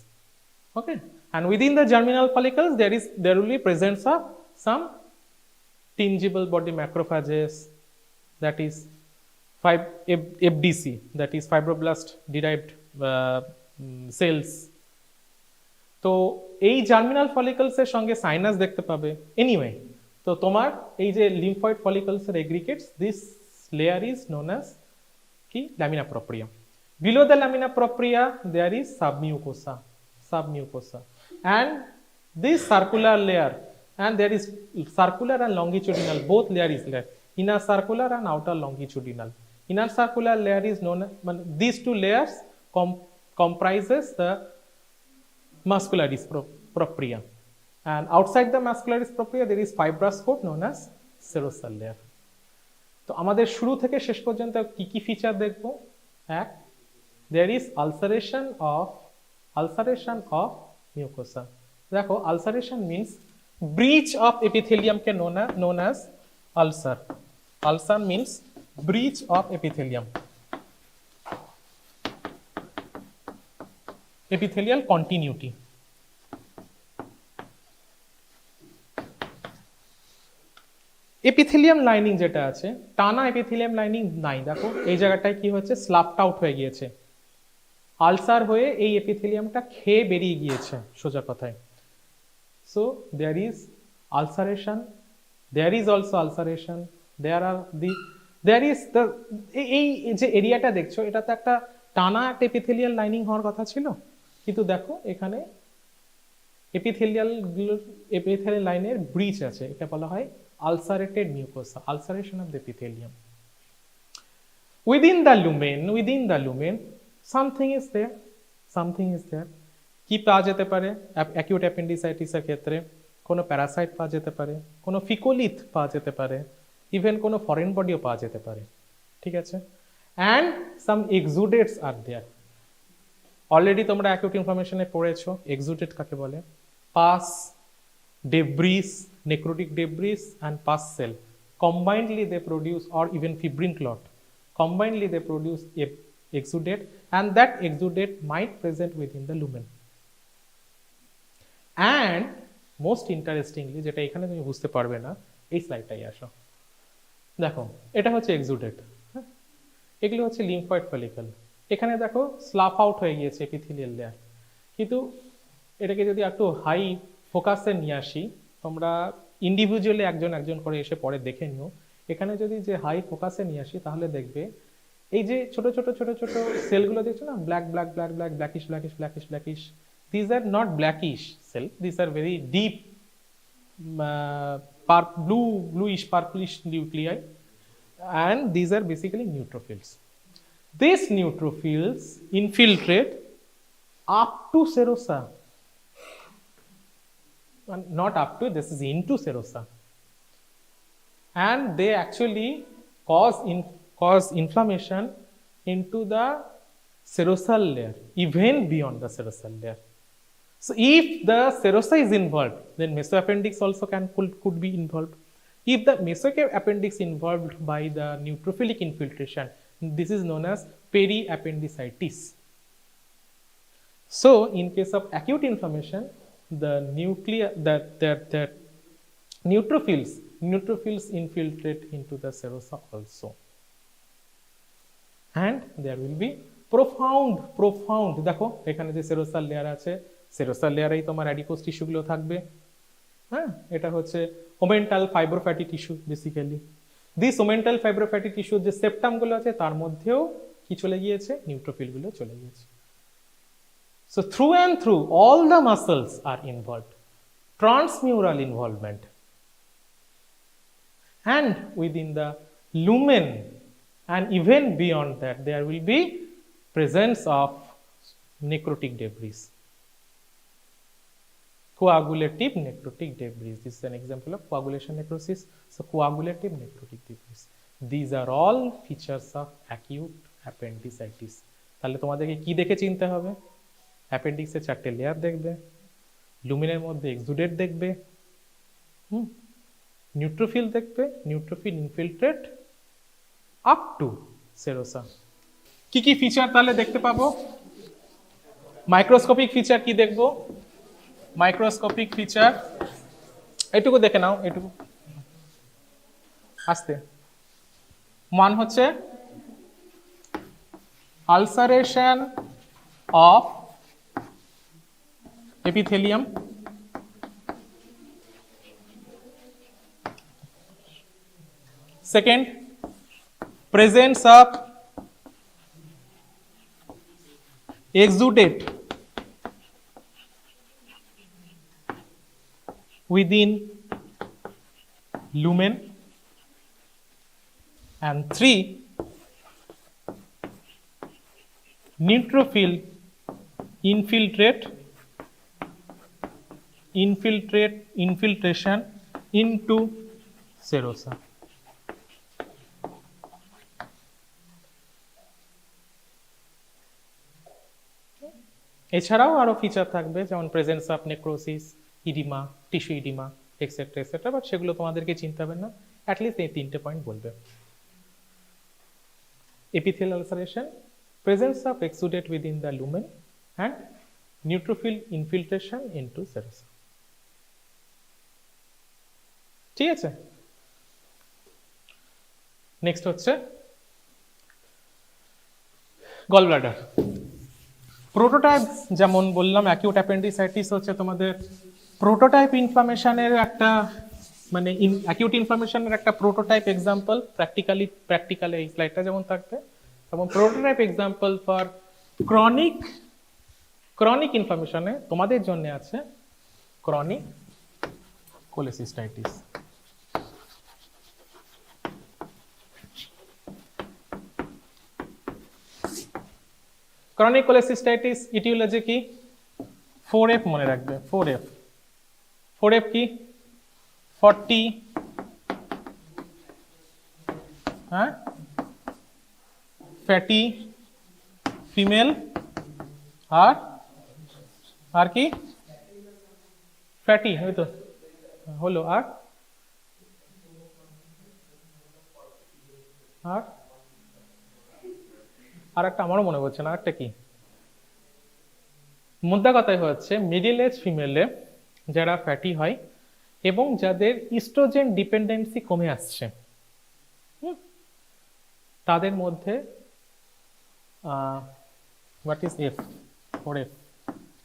B: Okay, and within the germinal follicles there will be presence of some tingible body macrophages, that is FDC, that is fibroblast derived cells. তো এই germinal follicles এর সঙ্গে sinus দেখতে পাবে। Anyway, তো তোমার এই যে লিম্ফয়েড ফলিকলস এর aggregates, this layer is known as কি, lamina propria. Below the lamina propria there is submucosa, and this circular layer, and there is circular and longitudinal, both layer is there, inner circular and outer longitudinal. Inner circular layer is known as, these two layers comprises the muscularis propria, and outside the muscularis propria there is fibrous coat known as serosal layer. তো আমাদের শুরু থেকে শেষ পর্যন্ত কি কি feature দেখব? এক, there is ulceration of mucosa. দেখো ulceration means breach of epithelium ke known as ulcer. Ulcer means breach of epithelium, epithelial continuity. Epithelium lining যেটা আছে, টানা এপিথেলিয়াম লাইনিং নাই, দেখো এই জায়গাটায় কি হচ্ছে, স্লাপড আউট হয়ে গিয়েছে, আলসার হয়ে এই এপিথেলিয়ামটা খেয়ে বেরিয়ে গিয়েছে সোজা কথায়। So there is ulceration, there is also ulceration, there is the, এই যে এরিয়াটা দেখছো, এটা তো একটা টানা একটা এপিথেলিয়াল লাইনিং হওয়ার কথা ছিল, কিন্তু দেখো এখানে এপিথেলিয়াল লাইনের ব্রিচ আছে, এটা বলা হয় ulcerated mucosa, ulceration of the epithelium. within the lumen something is there, কি পাওয়া যেতে পারে অ্যাকিউট অ্যাপেন্ডিসাইটিসের ক্ষেত্রে? কোনো প্যারাসাইট পাওয়া যেতে পারে, কোনো ফিকোলিথ পাওয়া যেতে পারে, ইভেন কোনো ফরেন বডিও পাওয়া যেতে পারে, ঠিক আছে? And some exudates are there. Already তোমরা অ্যাকিউট ইনফ্লামেশনে পড়েছো এক্সুডেট কাকে বলে। Pus, debris, necrotic debris and pus cell combinedly they produce, or even fibrin clot, combinedly they produce a exudate, and that exudate might present within the lumen. And most interestingly, যেটা এখানে তুমি বুঝতে পারবে না, এই স্লাইডটাই আসো, দেখো এটা হচ্ছে এক্সুডেট, এগুলো হচ্ছে লিম্ফয়েড ফলিকল। এখানে দেখো স্লাফ আউট হয়ে গিয়েছে এপিথেলিয়াল লেয়ার, কিন্তু এটাকে যদি একটু হাই ফোকাসে নিয়ে আসি, তোমরা ইন্ডিভিজুয়ালি একজন একজন করে এসে পরে দেখে নিও। এখানে যদি যে হাই ফোকাসে নিয়ে আসি তাহলে দেখবে এই যে ছোট ছোট ছোট ছোট সেলগুলো দেখছো না, black black black black blackish blackish blackish blackish, this are not blackish cell, this are very deep bluish purplish nuclei, and these are basically neutrophils. These neutrophils infiltrate up to serosa, not up to, this is into serosa, and they actually cause inflammation into the serosal layer, even beyond the serosal layer. So if the serosa is involved, then mesoappendix also could be involved. If the mesoappendix involved by the neutrophilic infiltration, this is known as periappendicitis. So in case of acute inflammation, the neutrophils infiltrate into the serosa also, and there will be profound দেখো এখানে যে সেরোসাল layer আছে, সেরোসাল লেয়ারেই তোমার adipose টিস্যুগুলো থাকবে। হ্যাঁ, এটা হচ্ছে omental fibrofatty tissue basically. This omental fibrofatty টিস্যুর যে সেপ্টামগুলো আছে তার মধ্যেও কি চলে গিয়েছে, নিউট্রোফিলগুলো চলে গিয়েছে। So through and through, all the muscles are involved, transmural involvement, and within the lumen and even beyond that there will be presence of necrotic debris, coagulative necrotic debris. This is an example of coagulation necrosis. So coagulative necrotic debris, these are all features of acute appendicitis. তাহলে তোমাদেরকে কি দেখে চিনতে হবে? অ্যাপেন্ডিক্সের 4টে layer দেখবে, লুমিনের মধ্যে exudate দেখবে, neutrophil দেখবে, neutrophil infiltrate up to serosa. কি কি ফিচার তাহলে দেখতে পাবো? মাইক্রোস্কোপিক ফিচার কি দেখবো? মাইক্রোস্কোপিক ফিচার এটুকু দেখে নাও, এটুকু আস্তে। মান হচ্ছে ulceration of epithelium, second, presence of exudate within lumen, and 3, neutrophil infiltration into serosa. এছাড়াও আরো ফিচার থাকবে, যেমন presence of necrosis, edema, tissue edema, etcetera etcetera, but সেগুলো তোমাদেরকে চিনতে হবে না, অ্যাটলিস্ট এই 3টে পয়েন্ট বলবে। epithelial ulceration, presence of exudate within the lumen, and neutrophil infiltration into serosa. ঠিক আছে, নেক্সট হচ্ছে গল ব্লাডার। প্রোটোটাইপ, যেমন বললাম অ্যাকিউট অ্যাপেন্ডিসাইটিস হচ্ছে তোমাদের প্রোটোটাইপ ইনফ্লামেশনের একটা, মানে অ্যাকিউট ইনফ্লামেশনের একটা প্রোটোটাইপ এক্সাম্পল। প্র্যাকটিক্যালি এই স্লাইডটা যেমন থাকবে, এবং প্রোটোটাইপ এক্সাম্পল ফর ক্রনিক ইনফ্লামেশনে তোমাদের জন্য আছে chronic cholecystitis. Chronic cholecystitis etiology কি? 4F মনে রাখবে, 4F। 4F কি? 40, হ্যাঁ, ফ্যাটি ফিমেল, আর কি ফ্যাটি, হয়তো হলো, আর আর একটা আমারও মনে পড়ছে না, একটা কি, মুদ্রা কথাই হচ্ছে মিডিল এজ ফিমেলে যারা ফ্যাটি হয় এবং যাদের ইস্ট্রোজেন ডিপেন্ডেন্সি কমে আসছে, তাদের মধ্যে হোয়াট ইজ এফ, 4F,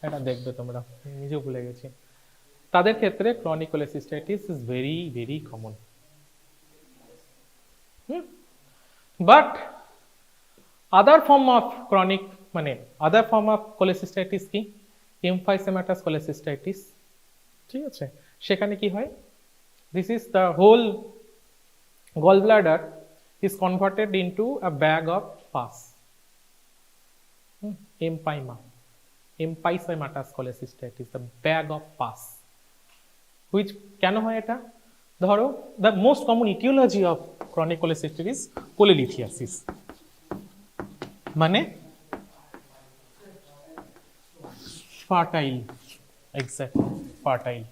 B: এটা দেখবে তোমরা, নিজেও ভুলে গেছি। তাদের ক্ষেত্রে chronic cholecystitis is very very common. But other form of chronic, মানে আদার ফর্ম অফ কোলেসিস্টাইটিস কি? এমফাইসেমাটাস কোলেসিস্টাইটিস, ঠিক আছে? সেখানে কি হয়? This is the whole gallbladder is converted into a bag of pus. Empysematous cholecystitis, the bag of pus. Which কেন হয় এটা? ধরো the most common etiology of chronic cholecystitis is polylithiasis, মানে fertile, exactly, fertile,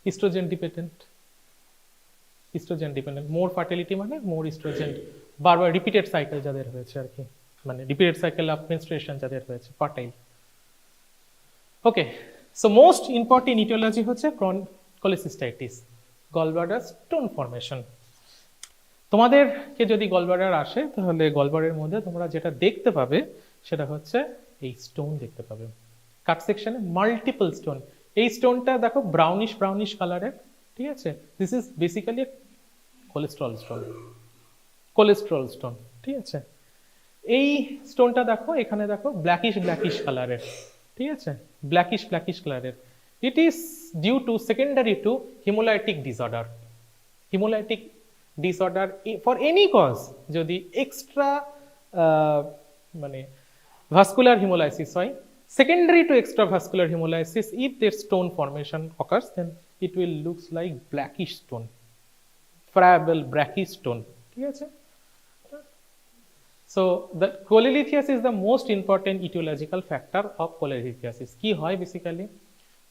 B: estrogen dependent, মোর fertility মানে মোর oestrogen, বারবার repeated cycle যাদের হয়েছে আর কি, মানে রিপিটেড সাইকেল অফ মেনস্ট্রুয়েশন যাদের হয়েছে, ফার্টাইল। ওকে, সো মোস্ট ইম্পর্টেন্ট ইটিওলজি হচ্ছে কোলেসিস্টাইটিস, গলব্লাডার স্টোন ফর্মেশন। তোমাদেরকে যদি গলব্লাডার আসে তাহলে গলব্লাডারের মধ্যে তোমরা যেটা দেখতে পাবে সেটা হচ্ছে এই স্টোন দেখতে পাবে, কাট সেকশনে মাল্টিপল স্টোন। এই স্টোনটা দেখো ব্রাউনিশ কালারের, ঠিক আছে? This is basically cholesterol stone, ঠিক আছে? এই স্টোনটা দেখো, এখানে দেখো ব্ল্যাকিশ কালারের, ঠিক আছে? ব্ল্যাকিশ কালারের। It is due to secondary to hemolytic disorder for any cause. যদি এক্সট্রা মানে ভাস্কুলার হিমোলাইসিস হয়, secondary to extravascular hemolysis, if their stone formation occurs, then it will looks like blackish stone, friable brackish stone, ঠিক আছে? So the cholelithiasis is the most important etiological factor of cholelithiasis. কি হয় basically,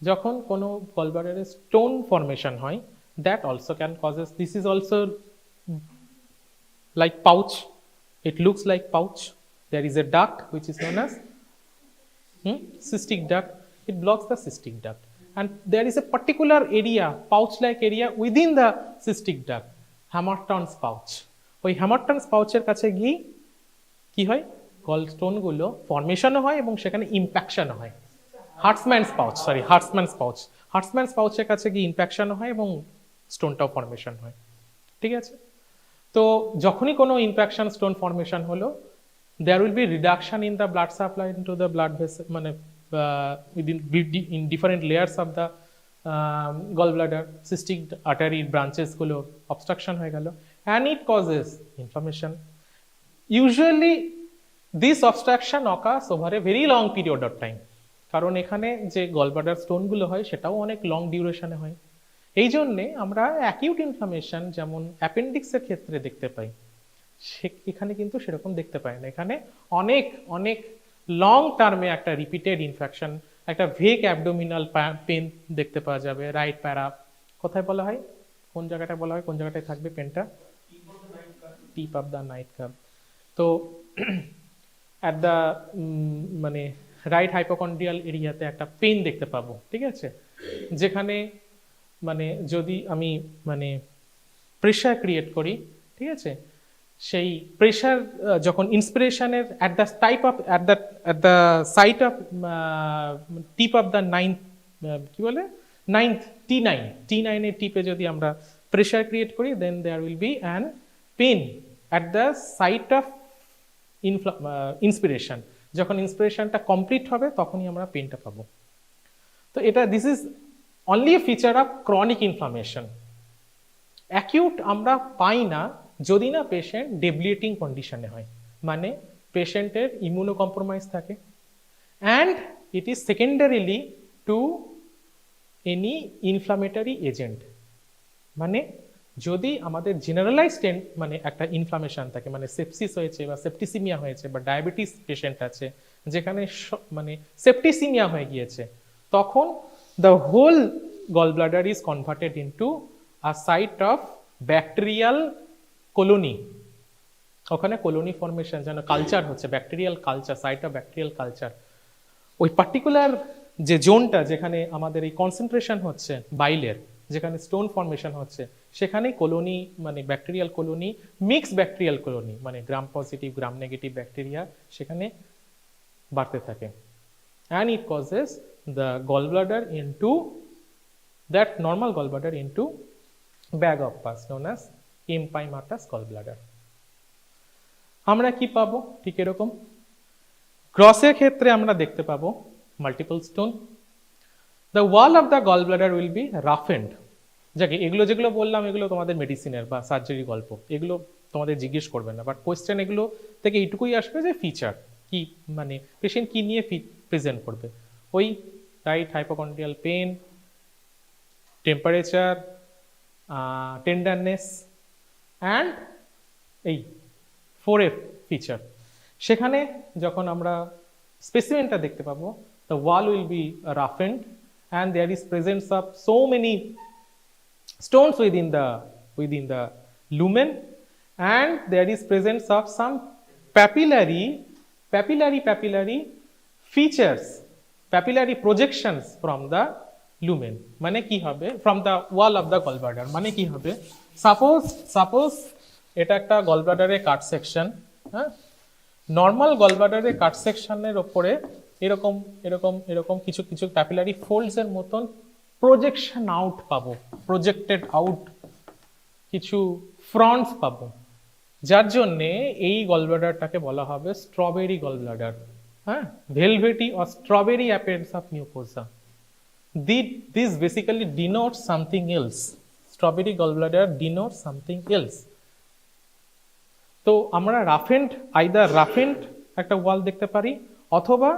B: যখন কোনো গলব্লাডারে stone formation হয়, that also can causes, this is also like pouch, it looks like pouch, there is a duct which is known as cystic duct, it blocks the cystic duct, and there is a particular area, pouch like area within the cystic duct, Hamarton's pouch. ওই Hamarton's pouchের কাছে গিয়ে কি হয়, gallstone গুলো ফর্মেশনও হয় এবং সেখানে ইম্প্যাকশনও হয়। হার্টসম্যানস পাউচের কাছে গিয়ে ইম্প্যাকশনও হয় এবং স্টোনটাও ফর্মেশন হয়, ঠিক আছে? তো যখনই কোনো ইম্প্যাকশন স্টোন ফর্মেশন হলো, there will be reduction in the blood supply into the blood vessel, মানে in different layers of the gallbladder, cystic artery branches গুলো obstruction হয়ে গেল, and it causes inflammation. Usually this obstruction occurs over a very long period of time, কারণ এখানে যে gallbladder stone গুলো হয় সেটাও অনেক লং ডিউরেশনে হয়। এই জন্যে আমরা অ্যাকিউট ইনফ্লামেশন যেমন অ্যাপেন্ডিক্সের ক্ষেত্রে দেখতে পাই, এখানে কিন্তু সেরকম দেখতে পাই না। এখানে অনেক লং টার্মে একটা রিপিটেড ইনফেকশন, একটা ভেক অ্যাবডোমিনাল পেন দেখতে পাওয়া যাবে। রাইট প্যারা কোথায় বলা হয়, কোন জায়গাটায় বলা হয়, কোন জায়গাটায় থাকবে পেনটা? টিপ অফ দ্য নাইট কাপ। তো অ্যাট দ্য মানে রাইট হাইপোকন্ড্রিয়াল এরিয়াতে একটা পেন দেখতে পাবো, ঠিক আছে? যেখানে মানে যদি আমি মানে প্রেশার ক্রিয়েট করি, ঠিক আছে, সেই প্রেশার যখন ইন্সপিরেশনের at the site of tip of the ninth, কি বলে, T9 এর টিপে যদি আমরা প্রেশার ক্রিয়েট করি, then there will be an pain at the site of inspiration. যখন ইন্সপিরেশনটা কমপ্লিট হবে তখনই আমরা পেনটা পাবো। তো এটা this is only a feature of chronic inflammation. Acute আমরা পাই না যদি না পেশেন্ট ডেবিলিয়েটিং কন্ডিশনে হয়, মানে পেশেন্টের ইমিউনো কম্প্রোমাইজ থাকে, and it is secondarily to any inflammatory agent. মানে যদি আমাদের জেনারেলাইজড মানে একটা ইনফ্লামেশন থাকে, মানে সেপসিস হয়েছে বা সেপ্টিসিমিয়া হয়েছে বা ডায়াবেটিস পেশেন্ট আছে যেখানে মানে সেপ্টিসিমিয়া হয়ে গিয়েছে, তখন the whole gallbladder is converted into a site of bacterial colony. ওখানে কলোনি ফর্মেশন যেন কালচার হচ্ছে, bacterial culture, site of bacterial culture. ওই পার্টিকুলার যে জোনটা যেখানে আমাদের এই কনসেন্ট্রেশন হচ্ছে বাইলের, যেখানে স্টোন ফর্মেশন হচ্ছে, সেখানে কলোনি মানে bacterial colony, mix bacterial colony মানে gram positive gram negative bacteria সেখানে বাড়তে থাকে, and it causes the gall bladder into that normal gall bladder into bag of pus known as empyematous gall bladder. আমরা কি পাবো ঠিক এরকম, ক্রসের ক্ষেত্রে আমরা দেখতে পাবো multiple stone. The wall of the gall bladder will be roughened. যাকে এগুলো যেগুলো বললাম এগুলো তোমাদের মেডিসিনের বা সার্জারি গল্প, এগুলো তোমাদের জিজ্ঞেস করবে না, বাট কোয়েশ্চেন এগুলো থেকে এইটুকুই আসবে যে ফিচার কি, মানে পেশেন্ট কি নিয়ে প্রেজেন্ট করবে, ওই right hypochondrial pain, temperature, tenderness and এই 4F ফিচার। সেখানে যখন আমরা স্পেসিমেনটা দেখতে পাবো, the wall will be roughened and there is presence of so many stones within the lumen, and there is presence of some papillary features, papillary projections from the lumen। মানে কি হবে, from the wall of the gallbladder, মানে কি হবে, suppose এটা একটা গলব্লাডারের cut section, হ্যাঁ, normal গলব্লাডারের কাট সেকশনের ওপরে এরকম এরকম এরকম কিছু কিছু প্যাপিলারি ফোল্ডস এর মতন প্রজেকশন আউট পাবো, প্রজেক্টেড আউট কিছু ফ্রন্টস পাবো, যার জন্যে এই গলব্লাডারটাকে বলা হবে স্ট্রবেরি গলব্লাডার, হ্যাঁ, velvety or strawberry appearance of mucosa. This basically denotes something else. Strawberry gallbladder denotes something else. তো আমরা আইদার রাফেন্ড একটা ওয়াল দেখতে পারি অথবা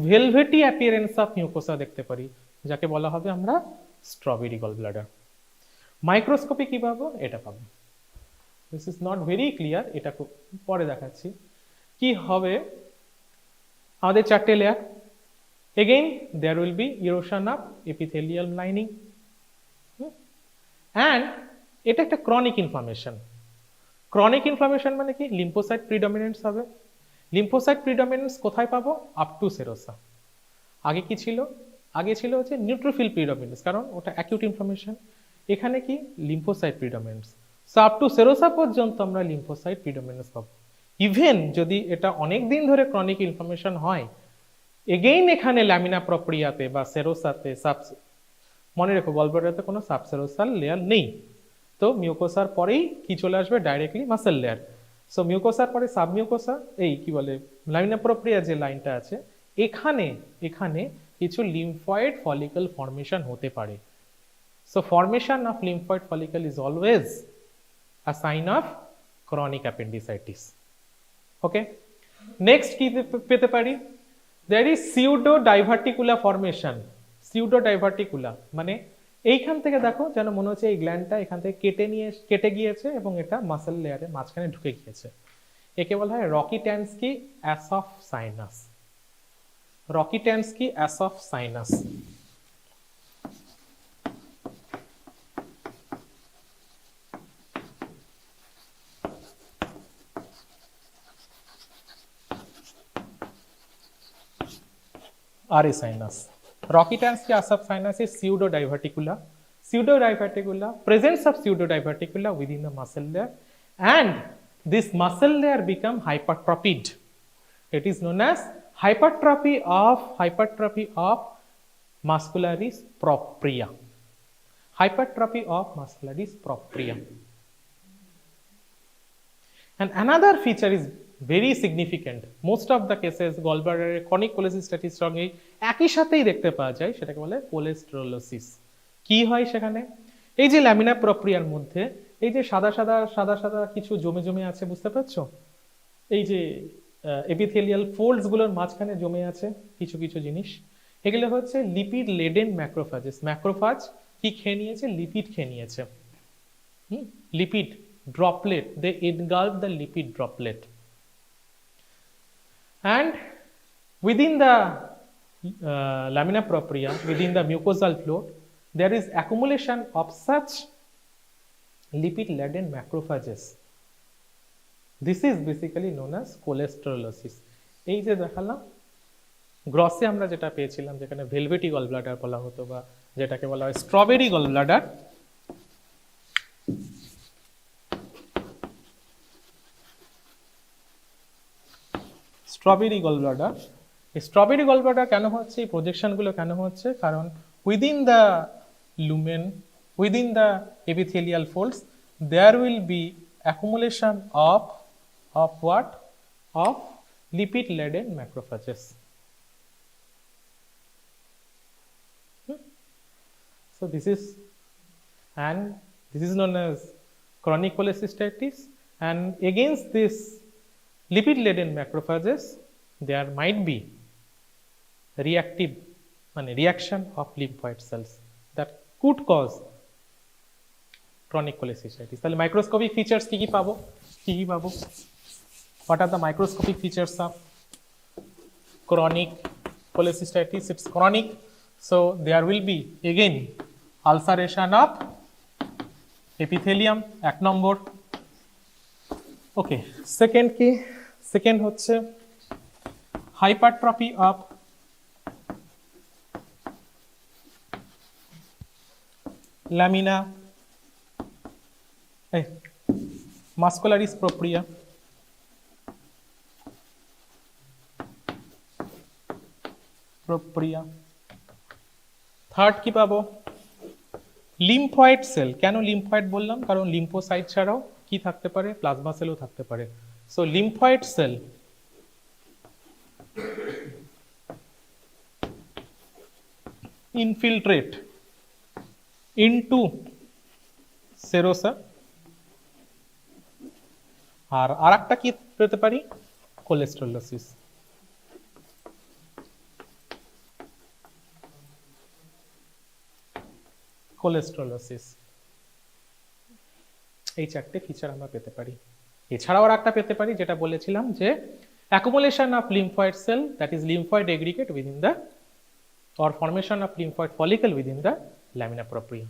B: ভেলভেটি অ্যাপিয়ারেন্স অফ মিউকোসা দেখতে পারি, যাকে বলা হবে আমরা স্ট্রবেরি গল ব্লাডার। মাইক্রোস্কোপে কি পাবো, এটা পাবো। This is not very clear, এটা খুব পরে দেখাচ্ছি। কি হবে, আমাদের 4টে layer, again there will be erosion of epithelial lining, and এটা একটা ক্রনিক ইনফ্লামেশন। ক্রনিক ইনফ্লামেশন মানে কি, লিম্ফোসাইট প্রিডমিনেন্স হবে। লিম্ফোসাইট প্রিডমিনেন্স কোথায় পাবো, আপ টু সেরোসা। আগে কি ছিল, আগে ছিল হচ্ছে নিউট্রোফিল প্রিডমিনেন্স, কারণ ওটা অ্যাকিউট ইনফ্লামেশন। এখানে কি lymphocyte predominance, so up to serosa পর্যন্ত আমরা লিম্ফোসাইট প্রিডমিনেন্স পাবো। ইভেন যদি এটা অনেক দিন ধরে ক্রনিক ইনফ্লামেশন হয়, এগেইন এখানে ল্যামিনা প্রপ্রিয়াতে বা সেরোসাতে মনে রেখো গলব্লাডারে কোনো সাবসেরোসাল লেয়ার নেই, তো মিউকোসার পরেই কি চলে আসবে, ডাইরেক্টলি মাসেল লেয়ার। সো মিউকোসার পরে সাবমিউকোসা, এই কি বলে লামিনা প্রপ্রিয়া যে লাইনটা আছে, এখানে কিছু লিম্ফয়েড ফলিকল ফর্মেশন হতে পারে। So formation of lymphoid follicle is always a sign of chronic appendicitis. Okay, next কি পেতে পারি, there is pseudo diverticula formation. Pseudo diverticula মানে এইখান থেকে দেখো যেন মনে হচ্ছে এই গ্ল্যান্ডটা এখান থেকে কেটে গিয়েছে এবং এটা মাসেল লেয়ারের মাঝখানে ঢুকে গিয়েছে। একে বলা হয় Rokitansky Aschoff sinus. Rokitansky Aschoff sinus. RA sinus. Rokitansky as of sinus is pseudodiverticula. Pseudodiverticula, presence of pseudodiverticula within the muscle layer, and this muscle layer become hypertrophied. It is known as hypertrophy of muscularis propria. Hypertrophy of muscularis propria. And another feature is very significant. Most of the cases gallbladder chronic cholecystitis সঙ্গে একই সাথেই দেখতে পাওয়া যায়, সেটাকে বলে কোলেস্টেরোলোসিস। কি হয় সেখানে, এই যে ল্যামিনা প্রপ্রিয়ার মধ্যে এই যে সাদা সাদা সাদা সাদা কিছু জমে জমে আছে, বুঝতে পারছো? এই যে এপিথেলিয়াল ফোল্ডস গুলোর মাঝখানে জমে আছে কিছু কিছু জিনিস, এগুলো হচ্ছে লিপিড লেডেন ম্যাক্রোফাজেস। ম্যাক্রোফাজ কি খেয়ে নিয়েছে? লিপিড খেয়ে নিয়েছে। Lipid droplet, they engulf the lipid droplet, and within the lamina propria, within the mucosal fluid, there is accumulation of such lipid laden macrophages. This is basically known as cholesterolosis. এই যে দেখালাম গ্রসে আমরা যেটা পেয়েছিলাম, যেখানে velvety gall bladder বলা হতো, বা যেটাকে বলা হয় strawberry gallbladder, strawberry gallbladder. এই স্ট্রবেরি গল ব্লাডার কেন হচ্ছে, এই প্রজেকশনগুলো কেন হচ্ছে? কারণ within the lumen, within the epithelial folds, there will be accumulation of what? Of lipid laden macrophages. So this is known as chronic cholecystitis, and against this lipid laden macrophages there might be reactive reaction of lymphoid cells that could cause chronic cholecystitis. তাহলে microscopic features কি কি পাবো? What are the microscopic features of chronic cholecystitis? It's chronic, so there will be again ulceration of epithelium, 1 number. Okay, second কি? Second হচ্ছে hypertrophy of lamina muscularis propria, third কি পাবো? Lymphoid sell. কেন lymphoid বললাম? কারণ lymphocyte ছাড়াও কি থাকতে পারে? প্লাজমা সেলও থাকতে পারে। So lymphoid cell infiltrate into serosa, আর আরেকটা কি পেতে পারি? কোলেস্টেরোলিসিস। এই চারটে ফিচার আমরা পেতে পারি। এছাড়াও আর একটা পেতে পারি, যেটা বলেছিলাম যে accumulation of lymphoid cell, that is lymphoid aggregate within the, or formation of lymphoid follicle within the lamina propria.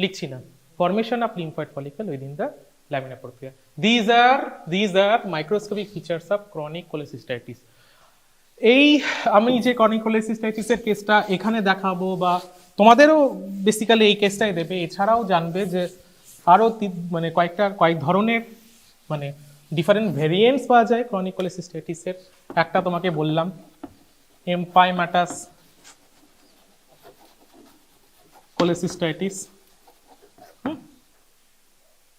B: লিখছি না, formation of lymphoid follicle within the lamina propria. These are microscopic features of chronic cholecystitis. এই আমি যে chronic cholecystitis এর কেসটা এখানে দেখাবো, বা তোমাদেরও বেসিক্যালি এই কেসটাই দেবে, এছাড়াও জানবে যে আরো কয়েক ধরনের ডিফারেন্ট ভেরিয়েন্টস পাওয়া যায় chronic cholecystitis এর। একটা তোমাকে বললাম এম্পাইমাটাস cholecystitis,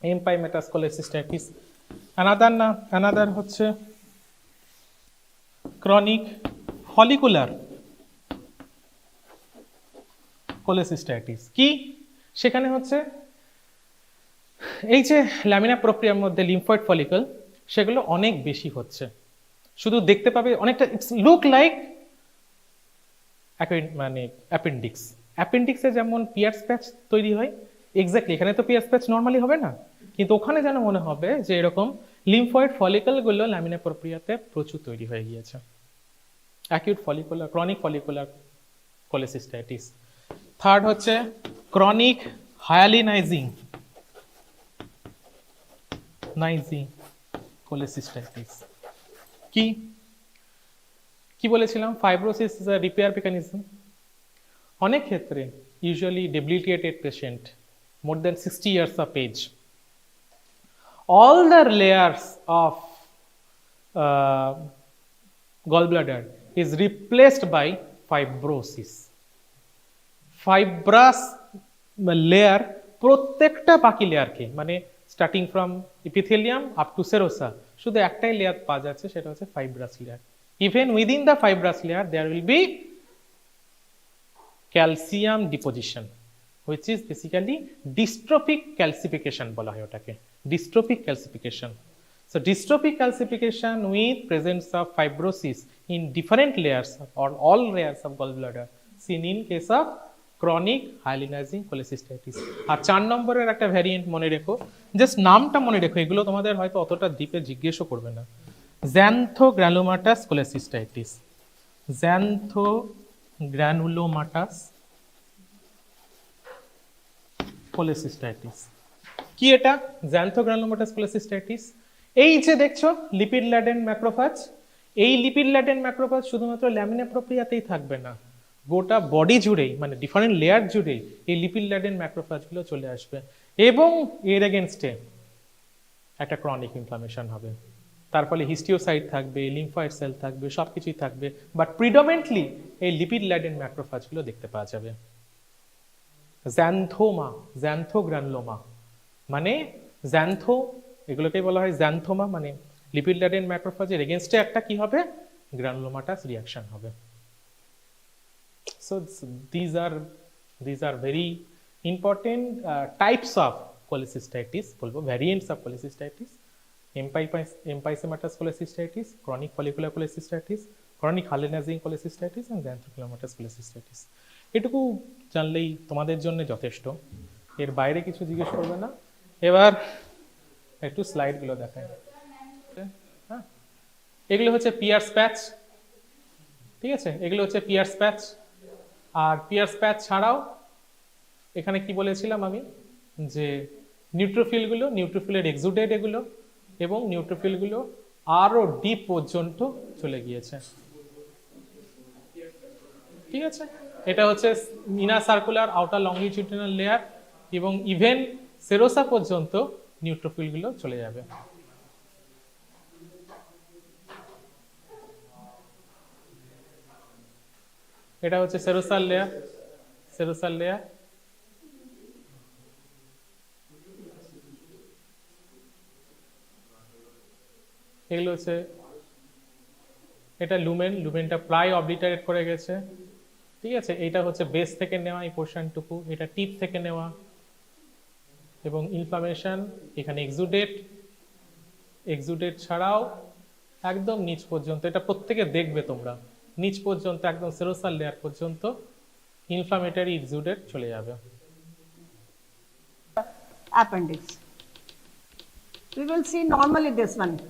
B: এম্পাইমাটাস cholecystitis। another হচ্ছে chronic follicular cholecystitis। কি? সেখানে হচ্ছে এই যে ল্যামিনা প্রোপ্রিয়ার মধ্যে লিম্ফয়েড ফলিকল, সেগুলো অনেক বেশি হচ্ছে। শুধু দেখতে পাবে অনেকটা ইটস লুক লাইক অ্যাপেন্ডিক্স। অ্যাপেন্ডিক্সে যেমন পিয়ার্স প্যাচ তৈরি হয়, এক্স্যাক্টলি এখানে তো পিয়ার্স প্যাচ নর্মালি হবে না, কিন্তু ওখানে যেন মনে হবে যে এরকম লিম্ফয়েড ফলিকলগুলো ল্যামিনা প্রোপ্রিয়াতে প্রচুর তৈরি হয়ে গিয়েছে। Acute follicular, chronic follicular cholecystitis. Third হচ্ছে ক্রনিক হায়ালিনাইজিং cholecystitis। কি কি বলেছিলাম? Fibrosis is a repair mechanism. অনেক ক্ষেত্রে usually debilitated patient more than 60 years of age, all the layers of gallbladder is replaced by fibrosis. Fibrous layer প্রত্যেকটা বাকি লেয়ারকে, starting from epithelium up to serosa, শুধু একটাই লেয়ার পাওয়া যাচ্ছে, সেটা হচ্ছে fibrous layer. Even within the fibrous layer there will be calcium deposition. which is basically dystrophic calcification বলা হয় ওটাকে, dystrophic calcification. So dystrophic calcification with presence of fibrosis in different layers or all layers of gallbladder seen in case of chronic hyalinosis cholecystitis. আর 4 নম্বরের একটা variant মনে রেখো, just নামটা মনে রেখো, এগুলো তোমাদের হয়তো অতটা ডিপে জিজ্ঞেসও করবে না। xanthogranulomatous cholecystitis, xanthogranulomatous cholecystitis কি এটা? xanthogranulomatous cholecystitis এই যে দেখছো লিপিড ল্যাডেন ম্যাক্রোফাজ, এই লিপিড ল্যাডেন ম্যাক্রোফাজ শুধুমাত্র ল্যামিনা প্রোপ্রিয়াতেই থাকবে না, গোটা বডি জুড়েই, মানে ডিফারেন্ট লেয়ার জুড়েই এই লিপিড ল্যাডেন ম্যাক্রোফাজগুলো চলে আসবে এবং এর এগেনস্টে একটা ক্রনিক ইনফ্লামেশন হবে। তার ফলে হিস্টিওসাইট থাকবে, লিম্ফয়েড সেল থাকবে, সব কিছুই থাকবে, বাট প্রিডমিনেন্টলি এই লিপিড ল্যাডেন ম্যাক্রোফাজগুলো দেখতে পাওয়া যাবে। জ্যান্থোমা, জ্যান্থোগ্রানুলোমা মানে জ্যান্থো, এগুলোকেই বলা হয় জ্যান্থোমা, মানে লিপিড ল্যাডেন ম্যাক্রোফাজের এগেনস্টে একটা কি হবে? গ্রানুলোমাটাস রিঅ্যাকশন হবে। So these are very important types of cholecystitis, বলবো variants of cholecystitis: empysematous cholecystitis, chronic follicular cholecystitis, chronic hyalinosis cholecystitis and xanthogranulomatous cholecystitis. এটুকু জানলেই তোমাদের জন্য যথেষ্ট, এর বাইরে কিছু জিজ্ঞেস করবে না। এবার একটু স্লাইডগুলো দেখাই। হ্যাঁ, এগুলো হচ্ছে পিয়ার্স প্যাচ, ঠিক আছে, এগুলো হচ্ছে পিয়ার্স প্যাচ। আর পিয়ার্স প্যাচ ছাড়াও এখানে কি বলেছিলাম আমি, যে নিউট্রোফিলগুলো, নিউট্রোফিলের এক্সুডেট এগুলো, এবং নিউট্রোফিলগুলো আরো ডিপ পর্যন্ত চলে গিয়েছে, ঠিক আছে। এটা হচ্ছে inner circular, outer longitudinal layer, এবং ইভেন সেরোসা পর্যন্ত নিউট্রোফিলগুলো চলে যাবে। এটা হচ্ছে সেরোসাল লেয়ার, সেরোসাল লেয়ার। এগুলো হচ্ছে, এটা লুমেন, লুমেনটা প্রায় অবলিটারেট করে গেছে, ঠিক আছে। এটা হচ্ছে বেস থেকে নেওয়া এই পোর্শনটুকু, এটা টিপ থেকে নেওয়া, এবং ইনফ্লামেশন এখানে এক্সুডেট, এক্সুডেট ছাড়াও একদম নিচ পর্যন্ত, এটা প্রত্যেকে দেখবে তোমরা, নিচ পর্যন্ত একদম সেরোসাল লেয়ার পর্যন্ত ইনফ্লামেটরি এক্সুডেট চলে যাবে।
C: Appendix. We will see normally this one.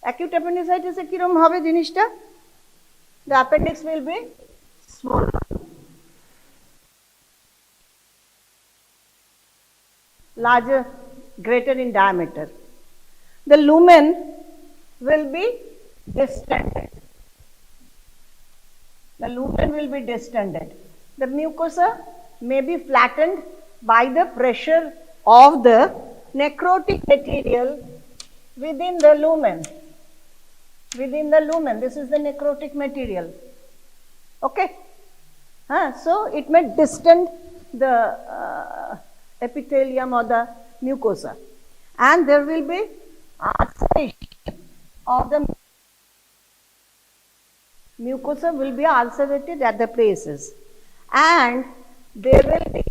C: Acute appendicitis এ কিরকম হবে জিনিসটা? The appendix will be swollen, larger, greater in diameter. The lumen will be distended. The lumen will be distended. The mucosa may be flattened by the pressure of the necrotic material within the lumen. Within the lumen, this is the necrotic material. Okay? So it may distend the epithelium or the mucosa, and there will be ulceration of the mucosa will be ulcerated at the places, and there will be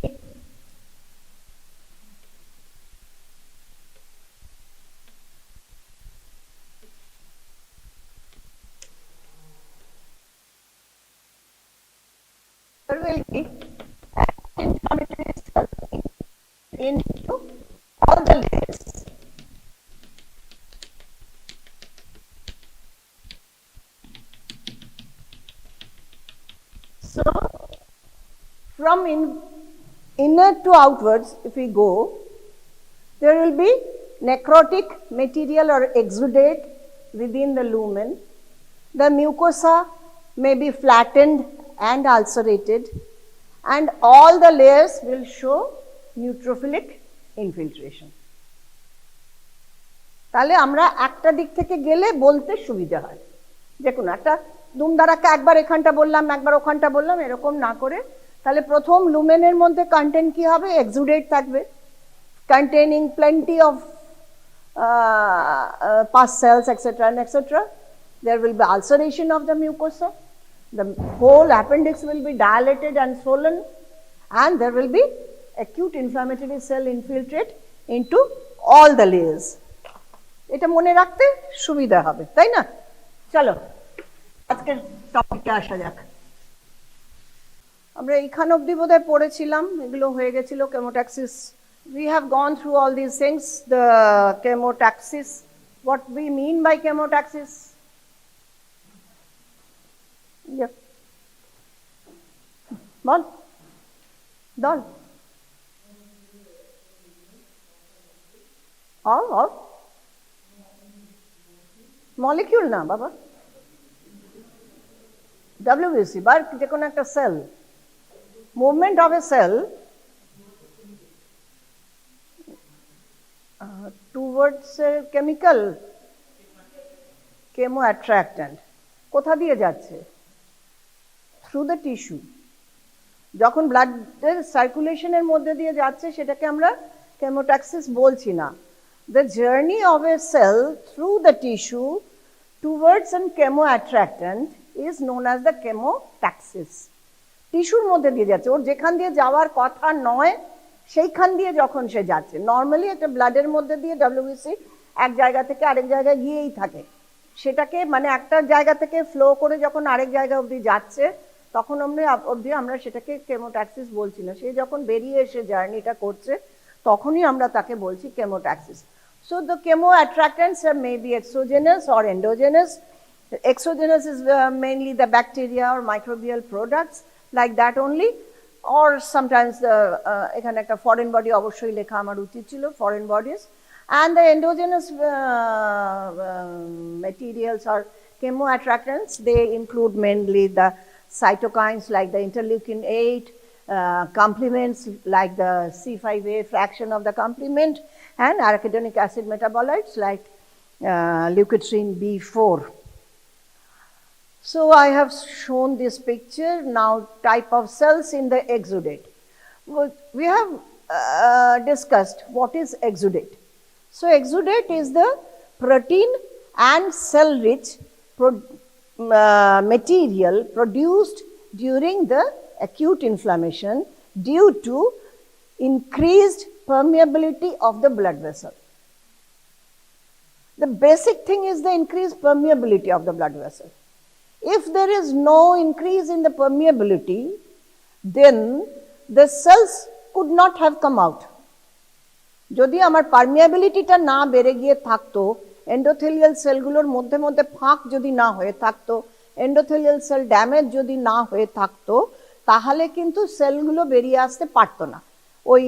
C: inflammatory swelling into all the layers. So, from inner to outwards, if we go, there will be necrotic material or exudate within the lumen. The mucosa may be flattened and ulcerated, and all the layers will show neutrophilic infiltration. তাহলে আমরা একটা দিক থেকে গেলে বলতে সুবিধা হয়, দেখুন একটা দুমদারাক্কা একবার এখানটা বললাম, একবার ওখানটা বললাম, এরকম না করে তাহলে প্রথম লুমেনের মধ্যে কন্টেন্ট কি হবে? এক্সুডেট থাকবে, containing plenty of pus cells, etc. and etc. There will be ulceration of the mucosa. The whole appendix will be dilated and swollen, and there will be acute inflammatory cell infiltrate into all the layers. এটা মনে রাখতে সুবিধা হবে, তাই না? চলো আজকের টপিকে আসা যাক। আমরা এইখান অবধি বোধহয় পড়েছিলাম, এগুলো হয়ে গেছিল chemotaxis. We have gone through all these things, the chemotaxis, what we mean by chemotaxis. Yeah. বল দল of molecule না বাবা, WBC বা যে কোনো একটা sell, movement of a cell towards a chemical chemoattractant. কোথা দিয়ে যাচ্ছে? through the tissue. যখন ব্লাডের সার্কুলেশনের মধ্যে দিয়ে যাচ্ছে সেটাকে আমরা chemotaxis বলছি না। The journey of a cell through the tissue towards a chemoattractant is known as the chemotaxis. টিস্যুর মধ্যে দিয়ে যাচ্ছে, ওর যেখান দিয়ে যাওয়ার কথা নয় সেইখান দিয়ে যখন সে যাচ্ছে। নর্মালি একটা ব্লাডের মধ্যে দিয়ে WBC এক জায়গা থেকে আরেক জায়গায় গিয়েই থাকে, সেটাকে মানে একটা জায়গা থেকে ফ্লো করে যখন আরেক জায়গা অবধি যাচ্ছে তখন আমরা সেটাকে chemotaxis বলছি না। সে যখন বেরিয়ে এসে জার্নিটা করছে তখনই আমরা তাকে বলছি chemotaxis. So the chemoattractants may be exogenous or endogenous. Exogenous is mainly the bacteria or microbial products like that only, or sometimes এখানে একটা foreign body অবশ্যই লেখা আমার উচিত ছিল, foreign bodies. And the endogenous materials or chemoattractants, they include mainly the cytokines like the interleukin 8, complements like the C5a fraction of the complement, and arachidonic acid metabolites like leukotriene B4. So I have shown this picture. Now type of cells in the exudate. We have discussed what is exudate. So exudate is the protein and cell rich material produced during the acute inflammation due to increased permeability of the blood vessel. The basic thing is the increased permeability of the blood vessel. If there is no increase in the permeability, then the cells could not have come out. যদি আমার পারমিয়াবিলিটিটা না বেড়ে গিয়ে থাকতো, endothelial সেলগুলোর মধ্যে মধ্যে ফাঁক যদি না হয়ে থাকতো, এন্ডোথেলিয়াল সেল ড্যামেজ যদি না হয়ে থাকতো, তাহলে কিন্তু সেলগুলো বেরিয়ে আসতে পারতো না, ওই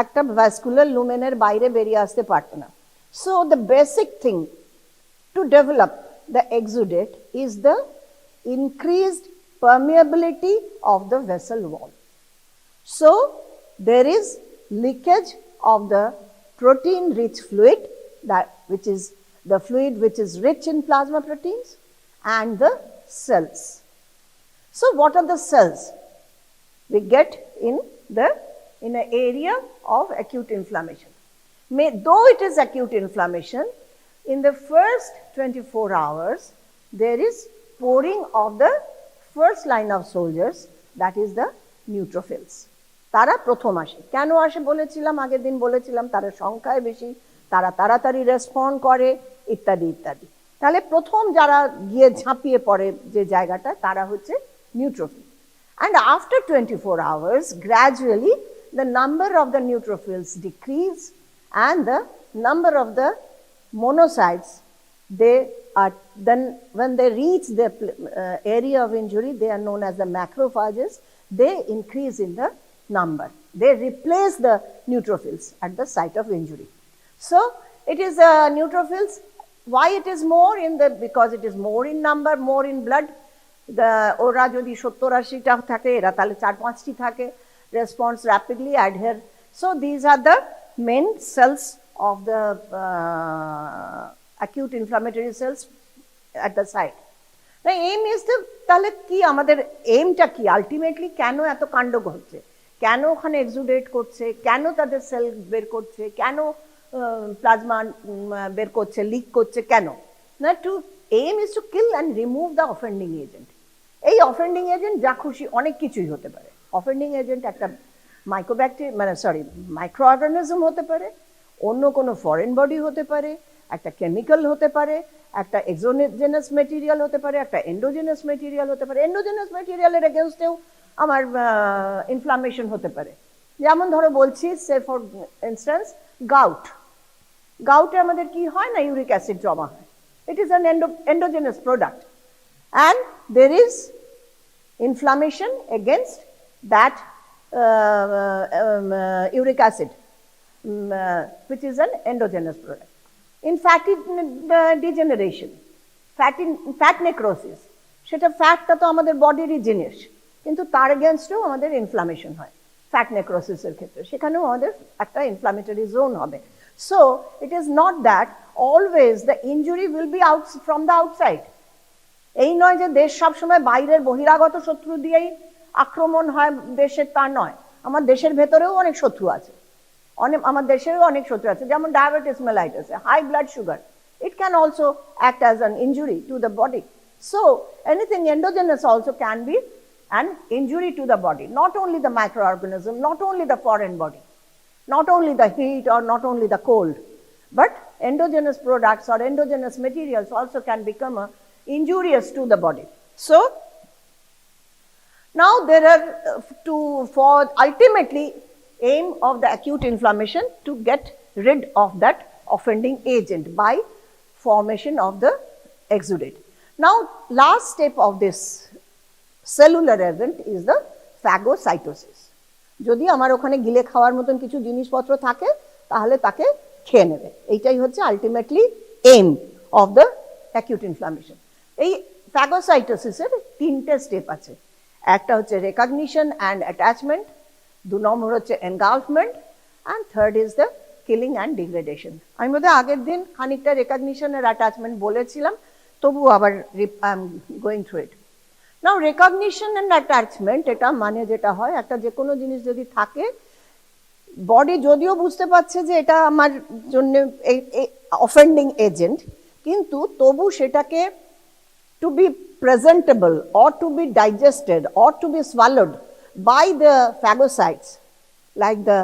C: একটা ভাস্কুলার লুমেনের বাইরে বেরিয়ে আসতে পারতো না। So the basic thing to develop the exudate is the increased permeability of the vessel wall. So there is leakage of the protein rich fluid, that which is the fluid which is rich in plasma proteins, and the cells. So what are the cells we get in an area of acute inflammation? Though it is acute inflammation, in the first 24 hours, there is pouring of the first line of soldiers, that is the neutrophils. তারা প্রথম আসে। কেন আসে বলেছিলাম, আগের দিন বলেছিলাম, তারা সংখ্যায় বেশি, তারা তাড়াতাড়ি রেসপন্ড করে, ইত্যাদি ইত্যাদি। তাহলে প্রথম যারা গিয়ে ঝাঁপিয়ে পড়ে যে জায়গাটা, তারা হচ্ছে neutrophil. And after 24 hours, gradually the number of the neutrophils decrease and the number of the monocytes, they are then when they reach the area of injury, they are known as the macrophages, they increase in the number, they replace the neutrophils at the site of injury. So it is neutrophils. Why it is more in the, because it is more in number, more in blood. The ওরা যদি 70-80টা থাকে, এরা তাহলে 4-5টি থাকে, response rapidly adhere. So these are the main cells of the acute inflammatory cells at the site. The aim is the, তাহলে কি আমাদের এইমটা কি, আলটিমেটলি কেন এত কাণ্ড ঘটছে, কেন ওখানে এক্সুডেট করছে, কেন তাদের সেল বের করছে, কেন প্লাজমা বের করছে, লিক করছে, কেন না? To aim is to kill and remove the offending agent. এই অফেন্ডিং এজেন্ট যা খুশি অনেক কিছুই হতে পারে। অফেন্ডিং এজেন্ট একটা মাইক্রো অর্গানিজম হতে পারে, অন্য কোনো ফরেন বডি হতে পারে, একটা কেমিক্যাল হতে পারে, একটা এক্সোজেনাস মেটেরিয়াল হতে পারে, একটা এন্ডোজেনাস মেটেরিয়াল হতে পারে। এন্ডোজেনাস মেটেরিয়ালের এগেনস্টেও আমার ইনফ্লামেশন হতে পারে। যেমন ধরো বলছি, সে ফর ইনস্ট্যান্স গাউটে আমাদের কি হয় না, ইউরিক অ্যাসিড জমা হয়। It is an endogenous product, and there is inflammation against that uric acid, which is an endogenous product. In fatty degeneration, fat necrosis, সেটা ফ্যাটটা তো আমাদের বডিরই জিনিস, কিন্তু তার এগেনস্টেও আমাদের ইনফ্লামেশন হয় ফ্যাট নেক্রোসিসের ক্ষেত্রে, সেখানেও আমাদের একটা ইনফ্লামেটরি জোন হবে। So it is not that always the injury will be out from the outside. এই নয় যে দেশ সবসময় বাইরের বহিরাগত শত্রু দিয়েই আক্রমণ হয় দেশের, তা নয়। আমার দেশের ভেতরেও অনেক শত্রু আছে, আমার দেশেরও অনেক শত্রু আছে। যেমন diabetes mellitus, high blood sugar, it can also act as an injury to the body. So anything endogenous also can be an injury to the body, not only the microorganism, not only the foreign body, not only the heat or not only the cold, but endogenous products or endogenous materials also can become injurious to the body. So now there are for ultimately aim of the acute inflammation to get rid of that offending agent by formation of the exudate. Now last step of this cellular event is the phagocytosis. যদি আমার ওখানে গিলে খাওয়ার মতন কিছু জিনিসপত্র থাকে তাহলে তাকে খেয়ে নেবে, এইটাই হচ্ছে ultimately aim of the acute inflammation. এই ফ্যাগোসাইটোসিসের তিনটে স্টেপ আছে, একটা হচ্ছে রেকগনিশন অ্যান্ড অ্যাটাচমেন্ট, 2 নম্বর হচ্ছে engulfment, and third is the killing and degradation. আমি বোধহয় আগের দিন খানিকটা রেকগনিশন আর অ্যাটাচমেন্ট বলেছিলাম, তবু আবার I am going through it. Now recognition and attachment, এটা মানে যেটা হয়, একটা যে কোনো জিনিস যদি থাকে, বডি যদিও বুঝতে পারছে যে এটা আমার জন্য অফেন্ডিং এজেন্ট, কিন্তু তবু সেটাকে to be presentable or to be digested or to be swallowed by the phagocytes like the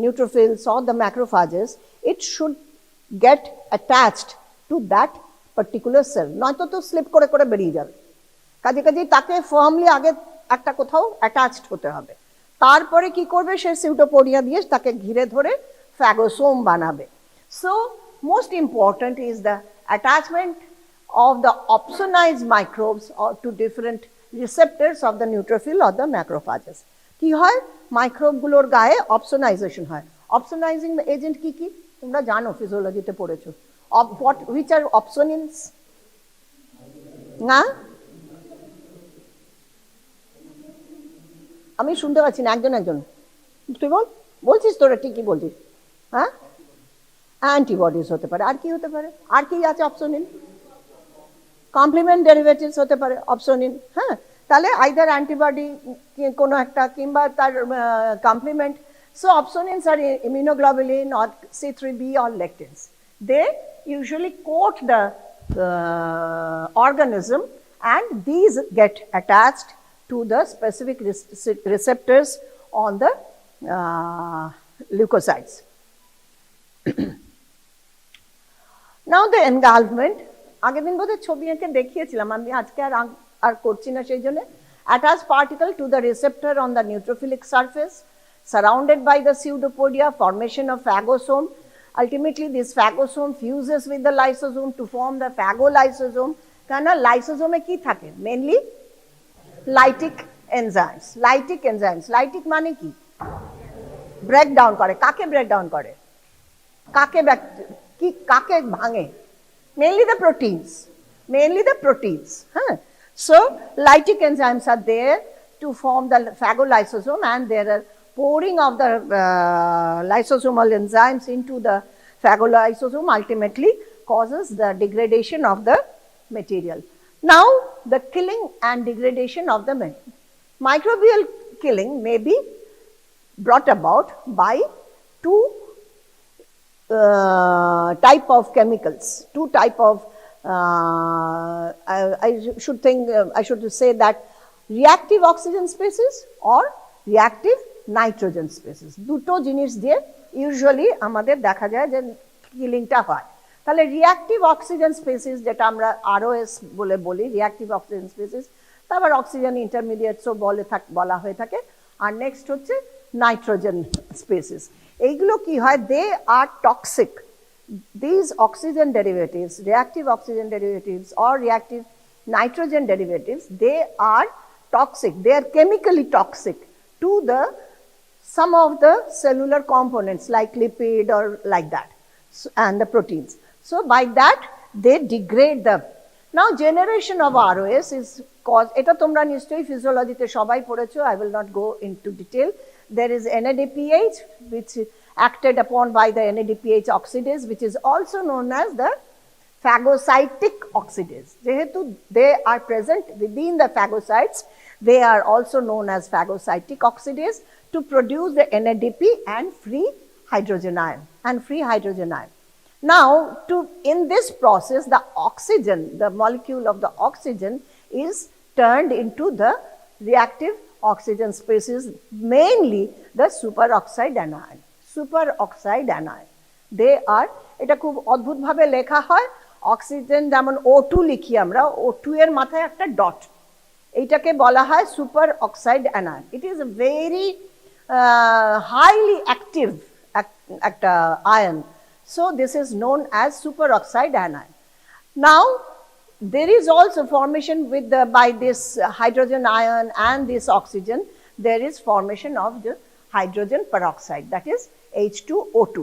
C: neutrophils or the macrophages, it should get attached to that particular cell, নয়তো তো স্লিপ করে করে বেরিয়ে যাবে। কাজেই তাকে ফার্মলি আগে একটা কোথাও অ্যাটাচড হতে হবে, তারপরে কি করবে, সে সিউটোপোডিয়া দিয়ে তাকে ঘিরে ধরে ফ্যাগোসোম বানাবে। So most important is the attachment of the opsonized microbes or to different receptors of the neutrophil or the macrophages. কি হয়, মাইক্রোব গুলোর গায়ে অপসোনাইজেশন হয়। অপসোনাইজিং এজেন্ট কি কি তোমরা জানো, ফিজিওলজিতে পড়েছো। which are opsonins? না, আমি শুনতে পাচ্ছি না, একজন তুই বলছিস, তোরা ঠিকই বলছিস। হ্যাঁ, অ্যান্টিবডিজ হতে পারে, আর কি হতে পারে, আর কি আছে অপসোনিন? কমপ্লিমেন্ট ডেরিভেটিভস হতে পারে অপসোনিন। হ্যাঁ, তাহলে আইদার অ্যান্টিবডি কোনো একটা কিংবা তার complement. So opsonins are immunoglobulin or C3b or lectins. They usually coat the organism, and these get attached to the specific receptors on the leukocytes. Now the engulfment, আগের দিন বোধহয় ছবি এঁকে দেখিয়েছিলাম, আমি আজকে আর করছি না সেই জন্য। Attach particle to the receptor on the neutrophilic surface, surrounded by the pseudopodia, formation of phagosome. Ultimately this phagosome fuses with the lysosome to form the phagolysosome. কেন লাইসোজোমে কি থাকে? Mainly lytic enzymes. লাইটিক মানে কি? Breakdown করে। কাকে breakdown করে? কাকে ভাঙে? Mainly the proteins. Huh? So lytic enzymes are there to form the phagolysosome, and there are pouring of the lysosomal enzymes into the phagolysosome ultimately causes the degradation of the material. Now the killing and degradation of the microbial killing may be brought about by two type of chemicals, two type of I should say that reactive oxygen species or reactive nitrogen species. দুটো জিনিস দিয়ে usually আমাদের দেখা যায় যে কিলিংটা হয়। তাহলে reactive oxygen species যেটা আমরা আরওএস বলে বলি, রিঅ্যাক্টিভ অক্সিজেন স্পেসিস, তারপর অক্সিজেন ইন্টারমিডিয়েটসও বলা হয়ে থাকে। আর নেক্সট হচ্ছে নাইট্রোজেন স্পেসিস। এইগুলো কি হয়, দে আর toxic. These oxygen derivatives, reactive oxygen derivatives or reactive nitrogen derivatives, they are toxic. They are chemically toxic to some of the cellular components like lipid or like that, and the proteins. So by that they degrade them. Now generation of ROS is caused, এটা তোমরা নিশ্চয়ই physiology-তে সবাই পড়েছো, I will not go into detail. There is NADPH which acted upon by the NADPH oxidase, which is also known as the phagocytic oxidase. যেহেতু they are present within the phagocytes, they are also known as phagocytic oxidase to produce the NADP and free hydrogen ion. Now, in this process, the oxygen, the molecule of the oxygen is turned into the reactive oxygen species, mainly the superoxide anion. They are, এটা খুব অদ্ভুত ভাবে লেখা হয়, oxygen যেমন O2 লিখি আমরা, O2 এর মাথায় একটা ডট, এইটাকে বলা হয় super oxide anion. It is very highly active একটা ion. So this is known as superoxide anion. Now there is also formation with by this hydrogen ion and this oxygen, there is formation of the hydrogen peroxide, that is H2O2.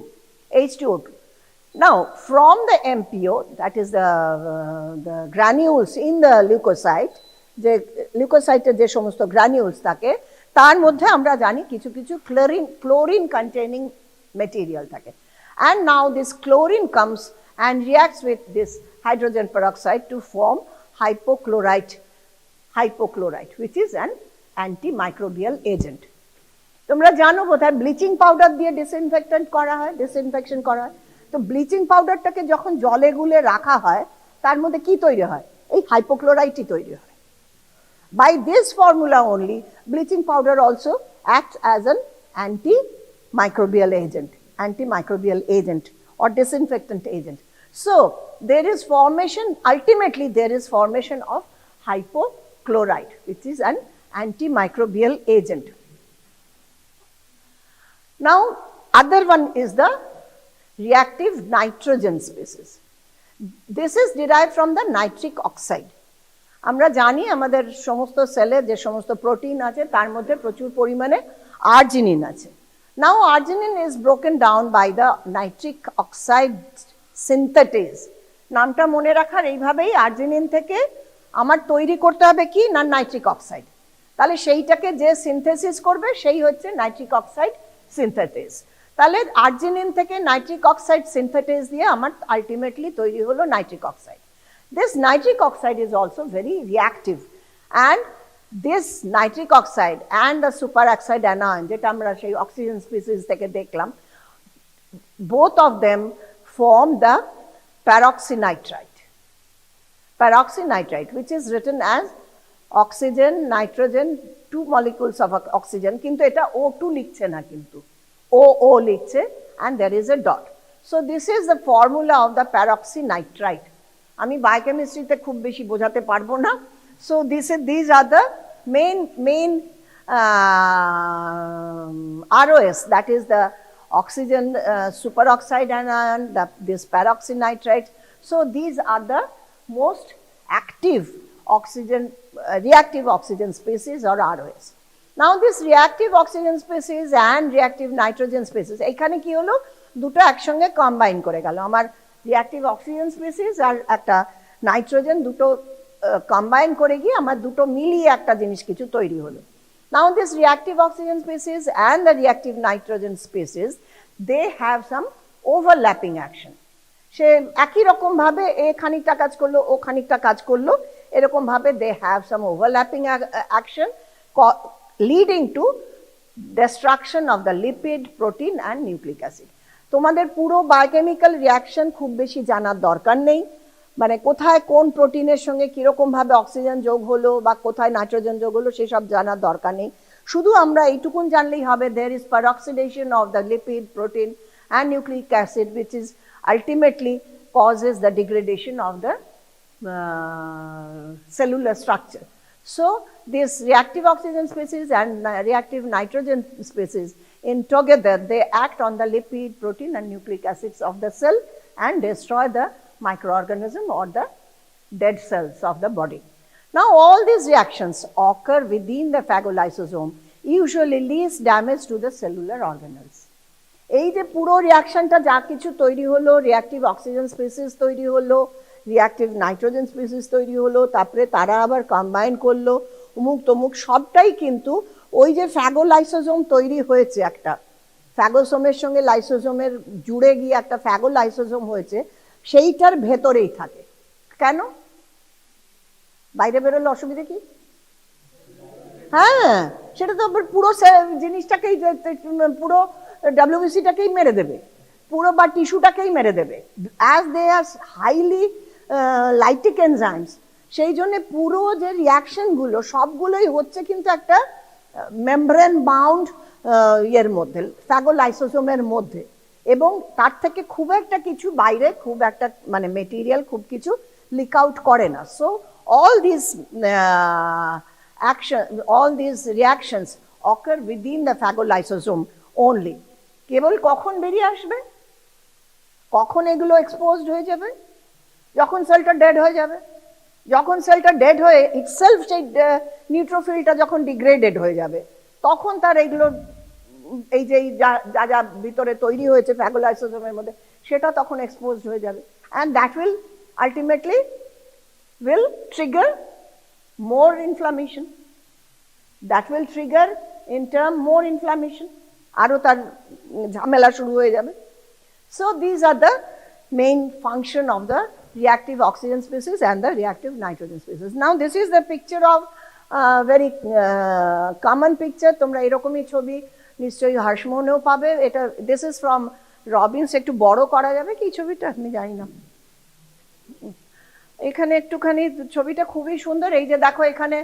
C: Now from the MPO, that is the granules in the leukocyte, যে লিউকোসাইটের যে সমস্ত গ্রানিউলস থাকে তার মধ্যে আমরা জানি কিছু কিছু ক্লোরিন containing material থাকে, and now this chlorine comes and reacts with this hydrogen peroxide to form hypochlorite, which is an antimicrobial agent. তোমরা জানো বোধহয় ব্লিচিং পাউডার দিয়ে ডিসইনফেকশন করা হয়। তো ব্লিচিং পাউডারটাকে যখন জলে গুলে রাখা হয় তার মধ্যে কি তৈরি হয়, এই হাইপোক্লোরাইটই তৈরি হয়। By this formula only, bleaching powder also acts as an antimicrobial agent or disinfectant agent. So there is formation, ultimately there is formation of hypochlorite, which is an antimicrobial agent. Now other one is the reactive nitrogen species. This is derived from the nitric oxide. আমরা জানি আমাদের সমস্ত সেলে যে সমস্ত protein আছে তার মধ্যে প্রচুর পরিমাণে আর্জিনিন আছে। Now arginine is broken down by the nitric oxide synthetase. নামটা মনে রাখার এইভাবেই, আর্জিনিন থেকে আমার তৈরি করতে হবে কি না নাইট্রিক অক্সাইড, তাহলে সেইটাকে যে সিনথেসিস করবে সেই হচ্ছে নাইট্রিক অক্সাইড সিনথেটেজ। তাহলে আর্জিনিন থেকে নাইট্রিক অক্সাইড সিনথেটেজ দিয়ে আমার আলটিমেটলি তৈরি হলো nitric oxide. This nitric oxide is also very reactive, and this nitric oxide and the superoxide anion, যেটা আমরা সেই অক্সিজেন স্পিসিস থেকে দেখলাম, both of them form the peroxynitrite, which is written as oxygen, nitrogen, two molecules of oxygen, কিন্তু এটা O2 লিখছে না, কিন্তু OO লিখছে, and there is a dot. So this is the formula of the peroxynitrite. আমি বায়োকেমিস্ট্রিতে খুব বেশি বোঝাতে পারবো না। So these are the main ROS, that is the oxygen superoxide anion, this peroxynitrite. So these are the most active oxygen reactive oxygen species or ROS. Now this reactive oxygen species and reactive nitrogen species, এখানে কি হলো, দুটো একসঙ্গে combine করে গেল। আমার reactive oxygen species আর একটা nitrogen দুটো কম্বাইন করে গিয়ে আমার দুটো মিলিয়ে একটা জিনিস কিছু তৈরি হলো। Now this reactive oxygen species and the reactive nitrogen species, they have some overlapping action. সে একই রকম ভাবে এ খানিকটা কাজ করলো, ও খানিকটা কাজ করলো, এরকম ভাবে they have some overlapping action leading to destruction of the lipid, protein and nucleic acid. তোমাদের পুরো বায়োকেমিক্যাল রিঅ্যাকশন খুব বেশি জানার দরকার নেই। মানে কোথায় কোন প্রোটিনের সঙ্গে কিরকম ভাবে অক্সিজেন যোগ হলো বা কোথায় নাইট্রোজেন যোগ হলো সেসব জানার দরকার নেই, শুধু আমরা এইটুকুন জানলেই হবে there is peroxidation of the lipid, protein and nucleic acid which is ultimately causes the degradation of the cellular structure. So this reactive oxygen species and reactive nitrogen species in together they act on the lipid, protein and nucleic acids of the cell and destroy the microorganism or the dead cells of the body. Now all these reactions occur within the phagolysosome, usually least damage to the cellular organelles. এই যে পুরো রিয়াকশনটা যা কিছু তৈরি হলো, reactive oxygen species তৈরি হলো, রিয়াক্টিভ নাইট্রোজেন স্পিসিস তৈরি হলো, তারপরে তারা আবার কম্বাইন করলো অমুক তমুক, সবটাই কিন্তু ওই যে ফ্যাগোলাইসোজোম তৈরি হয়েছে, একটা ফ্যাগোসোমের সঙ্গে লাইসোজোমের জুড়ে গিয়ে একটা ফ্যাগোলাইসোজোম হয়েছে, সেইটার ভেতরেই থাকে। কেন বাইরে বেরোলে অসুবিধা কি? হ্যাঁ, সেটা তো পুরো জিনিসটাকেই, পুরো ডাব্লিউবিসিটাকেই মেরে দেবে, পুরো বা টিস্যুটাকেই মেরে দেবে, as they are highly lytic enzymes. সেই জন্য পুরো যে রিয়াকশনগুলো সবগুলোই হচ্ছে কিন্তু একটা মেমব্রেন বাউন্ড ইয়ের মধ্যে, ফ্যাগোলাইসোসোমের মধ্যে, এবং তার থেকে খুব একটা কিছু বাইরে, খুব একটা মানে মেটেরিয়াল খুব কিছু লিক আউট করে না। So all these all these reactions occur within the phagolysosome only. কেবল কখন বেরিয়ে আসবে, কখন এগুলো এক্সপোজড হয়ে যাবে? যখন সেলটা ডেড হয়ে যাবে। যখন সেলটা ডেড হয়ে ইটসেলফ সেই নিউট্রোফিলটা যখন ডিগ্রেডেড হয়ে যাবে, তখন তার এইগুলো এই যে যা যা ভিতরে তৈরি হয়েছে ফ্যাগোলাইসোসোমের মধ্যে সেটা তখন এক্সপোজড হয়ে যাবে, and that will ultimately will trigger more inflammation. That will trigger in turn more inflammation. আরো তার ঝামেলা শুরু হয়ে যাবে। So these are the main function of the reactive oxygen species and the reactive nitrogen species. Now this is the picture of very common picture. তোমরা এরকমই ছবি নিশ্চয়ই হার্শমোনেও পাবে। এটা this is from রবিনস। একটু বড় করা যাবে কি ছবিটা? আমি জানি না, এখানে একটুখানি ছবিটা খুবই সুন্দর। এই যে দেখো এখানে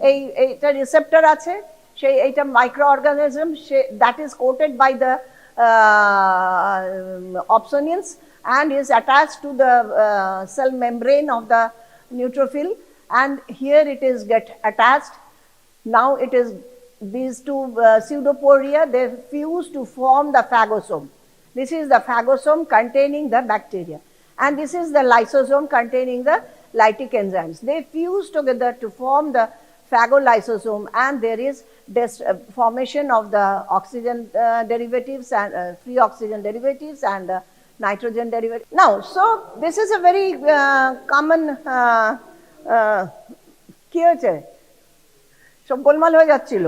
C: এইটা রিসেপ্টর আছে, সেই এইটা microorganism, that is coated by the opsonians and is attached to the cell membrane of the neutrophil, and here it is get attached. Now it is these two pseudoporia, they fuse to form the phagosome. This is the phagosome containing the bacteria, and this is the lysosome containing the lytic enzymes. They fuse together to form the phagolysosome, and there is formation of the oxygen derivatives and free oxygen derivatives and nitrogen derivatives. Now, so this is a very common কি হয়েছে সব গোলমাল হয়ে যাচ্ছিল।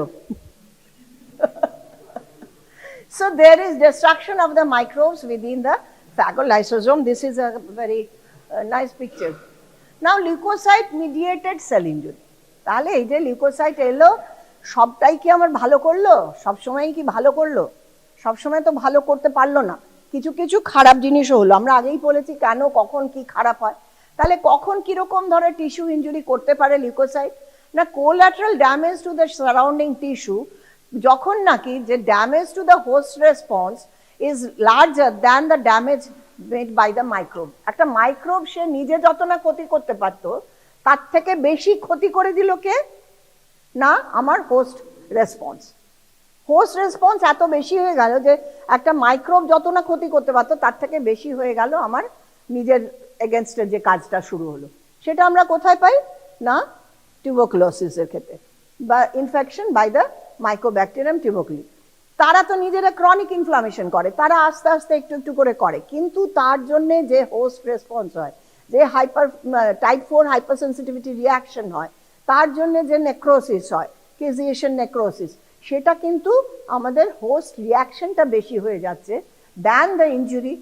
C: So there is destruction of the microbes within the phagolysosome. This is a very nice picture. Now leukocyte mediated cell injury. তাহলে এই যে leucocyte এলো, সবটাই কি আমার ভালো করলো? সবসময় কি ভালো করলো? সবসময় তো ভালো করতে পারলো না, কিছু কিছু খারাপ জিনিসও হলো। আমরা আগেই বলেছি কেন, কখন কি খারাপ হয়। তাহলে কখন কিরকম ধরে টিস্যু ইনজুরি করতে পারে লিউকোসাইট? না, collateral damage to the surrounding tissue, যখন নাকি যে damage to the host response is larger than the damage made by the microbe. একটা মাইক্রোব সে নিজে যত না ক্ষতি করতে পারতো, তার থেকে বেশি ক্ষতি করে দিল কে? না, আমার হোস্ট রেসপন্স। হোস্ট রেসপন্স এত বেশি হয়ে গেল যে একটা মাইক্রোব যত না ক্ষতি করতে পারতো, তার থেকে বেশি হয়ে গেল আমার নিজের এগেনস্টে যে কাজটা শুরু হলো। সেটা আমরা কোথায় পাই? না, টিউবারকুলোসিসের ক্ষেত্রে, বা ইনফেকশন বাই দ্য মাইক্রোব্যাকটেরিয়াম টিউবারকুলি। তারা তো নিজেরা ক্রনিক ইনফ্লামেশন করে, তারা আস্তে আস্তে একটু একটু করে করে, কিন্তু তার জন্য যে হোস্ট রেসপন্স হয়, যে টাইপ 4 হাইপার সেন্সিটিভিটি রিয়াকশন হয়, তার জন্য যে নেক্রোসিস হয়, কেজিয়েশন নেক্রোসিস, সেটা কিন্তু আমাদের হোস্ট রিয়াকশনটা বেশি হয়ে যাচ্ছে than the injury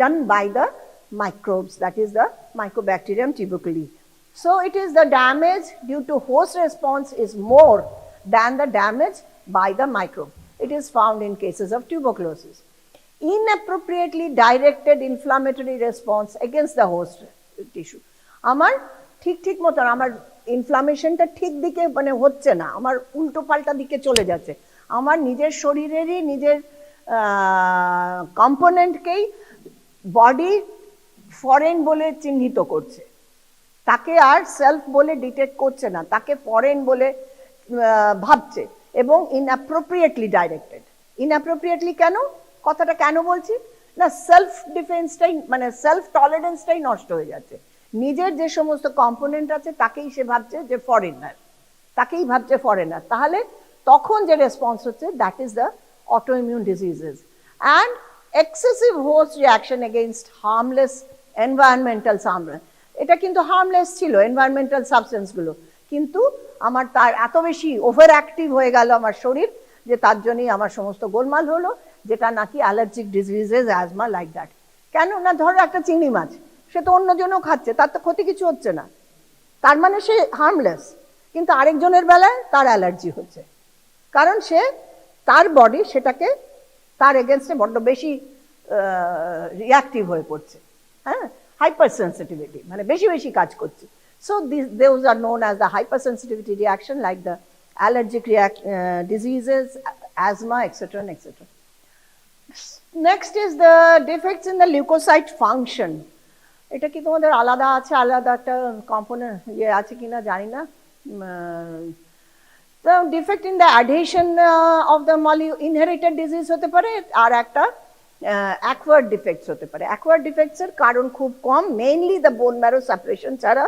C: done by the microbes, that is the Mycobacterium tuberculosis. So it is the damage due to host response is more than the damage by the microbe. It is found in cases of tuberculosis. Inappropriately directed inflammatory response against the host tissue. আমার ঠিক ঠিক মতন আমার ইনফ্লামেশনটা ঠিক দিকে মানে হচ্ছে না, আমার উল্টো পাল্টা দিকে চলে যাচ্ছে। আমার নিজের শরীরেরই নিজের কম্পোনেন্টকেই বডি ফরেন বলে চিহ্নিত করছে, তাকে আর সেলফ বলে ডিটেক্ট করছে না, তাকে ফরেন বলে ভাবছে এবং ইনঅ্যাপ্রোপ্রিয়েটলি ডাইরেক্টেড। ইনঅ্যাপ্রোপ্রিয়েটলি কেন, কথাটা কেন বলছি না, সেলফ ডিফেন্সটাই মানে সেলফ টলারেন্সটাই নষ্ট হয়ে যাচ্ছে। নিজের যে সমস্ত কম্পোনেন্ট আছে তাকেই সে ভাবছে যে ফরেনার, তাকেই ভাবছে ফরেনার। তাহলে তখন যে রেসপন্স হচ্ছে that is the autoimmune diseases and excessive host reaction against harmless environmental substance। এটা কিন্তু হার্মলেস ছিল এনভায়রনমেন্টাল সাবস্টেন্স গুলো, কিন্তু আমার তার এত বেশি ওভার অ্যাক্টিভ হয়ে গেল আমার শরীর যে তার জন্যই আমার সমস্ত গোলমাল হলো, যেটা নাকি allergic diseases, asthma, like that. কেন না, ধরো একটা চিংড়ি মাছ, সে তো অন্যজনও খাচ্ছে, তার তো ক্ষতি কিছু হচ্ছে না, তার মানে সে হার্মলেস, কিন্তু আরেকজনের বেলায় তার অ্যালার্জি হচ্ছে, কারণ সে তার বডি সেটাকে তার এগেনস্টে বড্ড বেশি রিয়াক্টিভ হয়ে পড়ছে, হ্যাঁ, হাইপার সেন্সিটিভিটি মানে বেশি বেশি কাজ করছে। So those are known as the hypersensitivity reaction, like the allergic diseases, asthma, etc. etc. Next is the defects in the leukocyte function. এটা কি তোমাদের আলাদা আছে, আলাদা একটা কম্পোনেন্ট ইয়ে আছে কিনা জানি না। The defect in the adhesion of the molecule, inherited disease হতে পারে, আর একটা acquired defects হতে পারে। acquired defects এর কারণ খুব কম, mainly the bone marrow suppression ছাড়া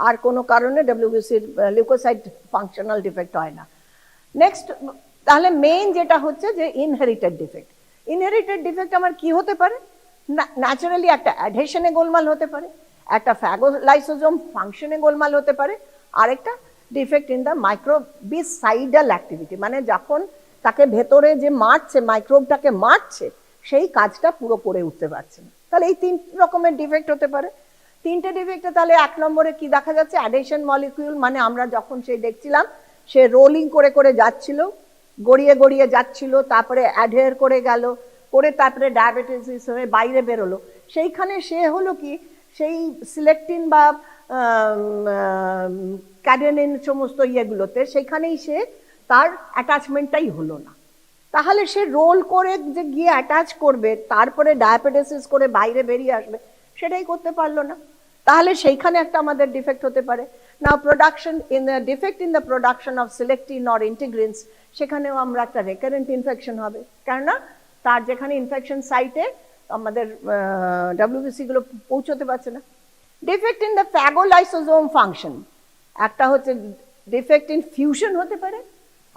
C: আর কোনো কারণে WBC লিউকোসাইট ফাংশনাল ডিফেক্ট হয় না। নেক্সট, তাহলে মেইন যেটা হচ্ছে যে ইনহেরিটেড ডিফেক্ট। ইনহেরিটেড ডিফেক্ট আমার কি হতে পারে, ন্যাচারালি একটা অ্যাডহেশনে গোলমাল হতে পারে, একটা ফ্যাগোলাইসোজোম ফাংশনে গোলমাল হতে পারে, আরেকটা ডিফেক্ট ইন দ্য মাইক্রোবিসাইডাল অ্যাক্টিভিটি, মানে যখন তাকে ভেতরে যে মারছে, মাইক্রোবটাকে মারছে, সেই কাজটা পুরো করে উঠতে পারছে না। তাহলে এই 3 রকমের ডিফেক্ট হতে পারে। 3টে ডিফেক্টে তাহলে 1 নম্বরে কি দেখা যাচ্ছে, অ্যাডহেশন মলিকিউল, মানে আমরা যখন সেই দেখছিলাম সে রোলিং করে করে যাচ্ছিল, গড়িয়ে গড়িয়ে যাচ্ছিল, তারপরে অ্যাডহেয়ার করে গেল, করে তারপরে ডায়াবেটিস হয়ে বাইরে বেরোলো, সেইখানে সে হলো কি, সেই সিলেক্টিন বা ক্যাডেনিন সমস্ত ইয়েগুলোতে সেইখানেই সে তার অ্যাটাচমেন্টটাই হলো না। তাহলে সে রোল করে যে গিয়ে অ্যাটাচ করবে, তারপরে ডায়াবেটিস করে বাইরে বেরিয়ে আসবে, সেটাই করতে পারলো না। তাহলে সেইখানে একটা আমাদের ডিফেক্ট হতে পারে। Now production in the defect in the production of selectin or integrins, সেখানেও আমরা একটা রেকারেন্ট ইনফেকশন হবে, কেননা তার যেখানে ইনফেকশন সাইটে আমাদের WBC গুলো পৌঁছতে পারছে না। ডিফেক্ট ইন দ্য ফ্যাগোলাইসোজোম ফাংশন, একটা হচ্ছে ডিফেক্ট ইন ফিউশন হতে পারে,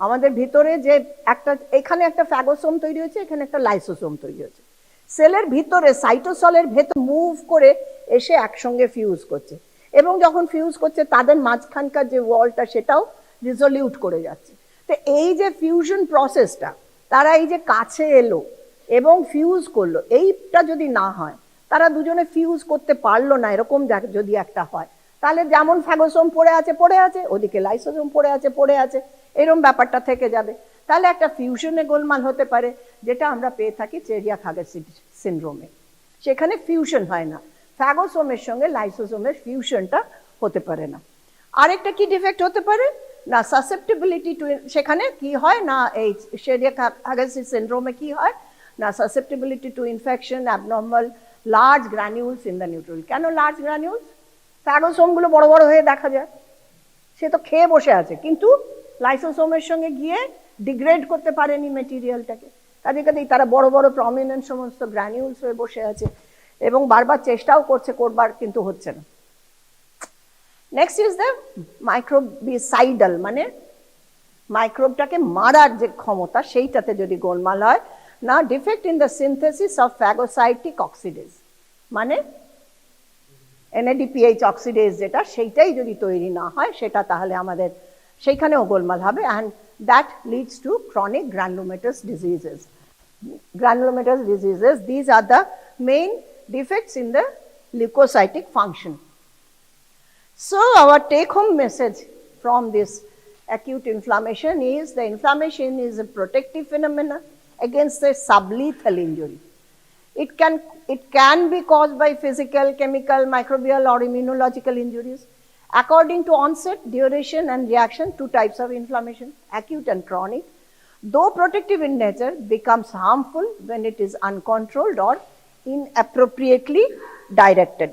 C: আমাদের ভিতরে যে একটা এখানে একটা ফ্যাগোসোম তৈরি হচ্ছে, এখানে একটা লাইসোসোম তৈরি হচ্ছে, সেলের ভিতরে সাইটোসলের ভেতর মুভ করে এসে একসঙ্গে ফিউজ করছে, এবং যখন ফিউজ করছে তাদের মাঝখানকার যে ওয়ালটা সেটাও রিজলিউট করে যাচ্ছে। তো এই যে ফিউশন প্রসেসটা, তারা এই যে কাছে এলো এবং ফিউজ করলো, এইটা যদি না হয়, তারা দুজনে ফিউজ করতে পারলো না, এরকম যদি একটা হয়, তাহলে যেমন ফ্যাগোসোম পড়ে আছে, ওদিকে লাইসোসোম পড়ে আছে, এরকম ব্যাপারটা থেকে যাবে। তাহলে একটা ফিউশনে গোলমাল হতে পারে, যেটা আমরা পেয়ে থাকি চেরিয়া-খাগের সিনড্রোমে। সেখানে ফিউশন হয় না, ফ্যাগোসোমের সঙ্গে লাইসোসোমের ফিউশনটা হতে পারে না। আরেকটা কি ডিফেক্ট হতে পারে না, সাসেপ্টিবিলিটি টু, সেখানে কি হয় না, এই চেরিয়া-খাগের সিনড্রোমে কি হয় না, susceptibility to infection, abnormal large granules in the neutral. কেন লার্জ গ্র্যানিউলস? ফ্যাগোসোমগুলো বড় বড় হয়ে দেখা যায়, সে তো খেয়ে বসে আছে, কিন্তু লাইসোসোমের সঙ্গে গিয়ে ডিগ্রেড করতে পারেনি মেটেরিয়ালটাকে, কাজেই তারা বড় বড় প্রমিনেন্ট সমস্ত গ্র্যানিউলস হয়ে বসে আছে, এবং বারবার চেষ্টাও করছে করবার, কিন্তু হচ্ছে না। নেক্সট ইজ দ্য মাইক্রোবিসাইডাল, মানে মাইক্রোবটাকে মারার যে ক্ষমতা, সেইটাতে যদি গোলমাল হয় না, defect in the synthesis of phagocytic oxidase, মানে NADPH অক্সিডেজ যেটা, সেইটাই যদি তৈরি না হয় সেটা, তাহলে আমাদের সেইখানেও গোলমাল হবে, and that leads to chronic granulomatous diseases. Granulomatous diseases, these are the main defects in the leukocytic function. So our take-home message from this acute inflammation is, the inflammation is a protective phenomena against the sublethal injury. It can be caused by physical, chemical, microbial or immunological injuries. According to onset, duration and reaction, two types of inflammation, acute and chronic. Though protective in nature, becomes harmful when it is uncontrolled or inappropriately directed.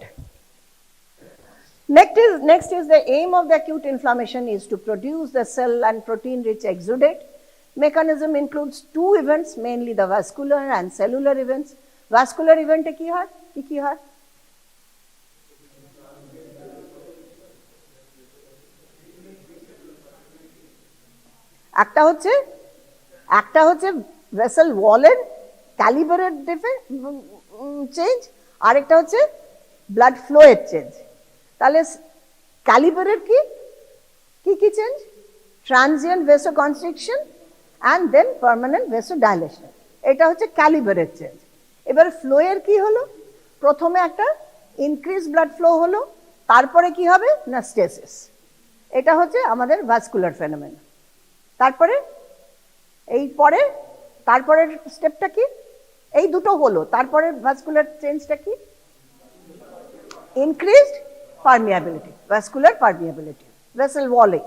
C: Next is the aim of the acute inflammation is to produce the cell and protein rich exudate. Mechanism includes two events, mainly the vascular and cellular events. Vascular event কি হয়? কি হয়? একটা হচ্ছে vessel ওয়ালের ক্যালিবারের change, আরেকটা হচ্ছে blood flow এর চেঞ্জ। তাহলে ক্যালিবারের কি change? Transient vasoconstriction and then permanent vasodilation, এটা হচ্ছে ক্যালিবারের চেঞ্জ। এবার ফ্লো এর কি হলো? প্রথমে একটা ইনক্রিজ ব্লাড ফ্লো হলো, তারপরে কি হবে না স্টেসিস। এটা হচ্ছে আমাদের ভাস্কুলার ফেনোমেনা। তারপরে স্টেপটা কি? এই দুটো হলো, তারপরে ভাস্কুলার চেঞ্জটা কি? Increased permeability, vascular permeability, vessel walling.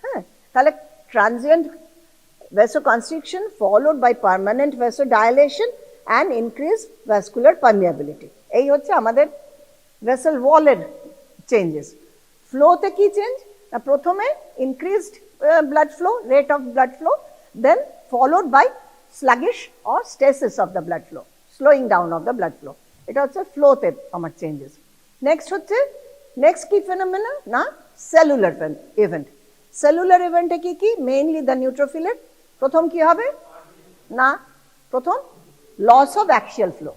C: হ্যাঁ, তাহলে transient vasoconstriction followed by permanent vasodilation and increased vascular permeability. এই হচ্ছে আমাদের ভেসেল ওয়ালের চেঞ্জেস। ফ্লোতে কি চেঞ্জ? প্রথমে increased blood flow, rate of blood flow, then followed by sluggish or stasis of the blood flow, slowing down of the blood flow. এটা হচ্ছে ফ্লোতে আমার চেঞ্জেস। নেক্সট কি ফেনোমেনা না সেলুলার ইভেন্ট। সেলুলার ইভেন্টে কি মেইনলি দ্য নিউট্রোফিলের প্রথম কি হবে না প্রথম লস অফ অ্যাক্সিয়াল ফ্লো,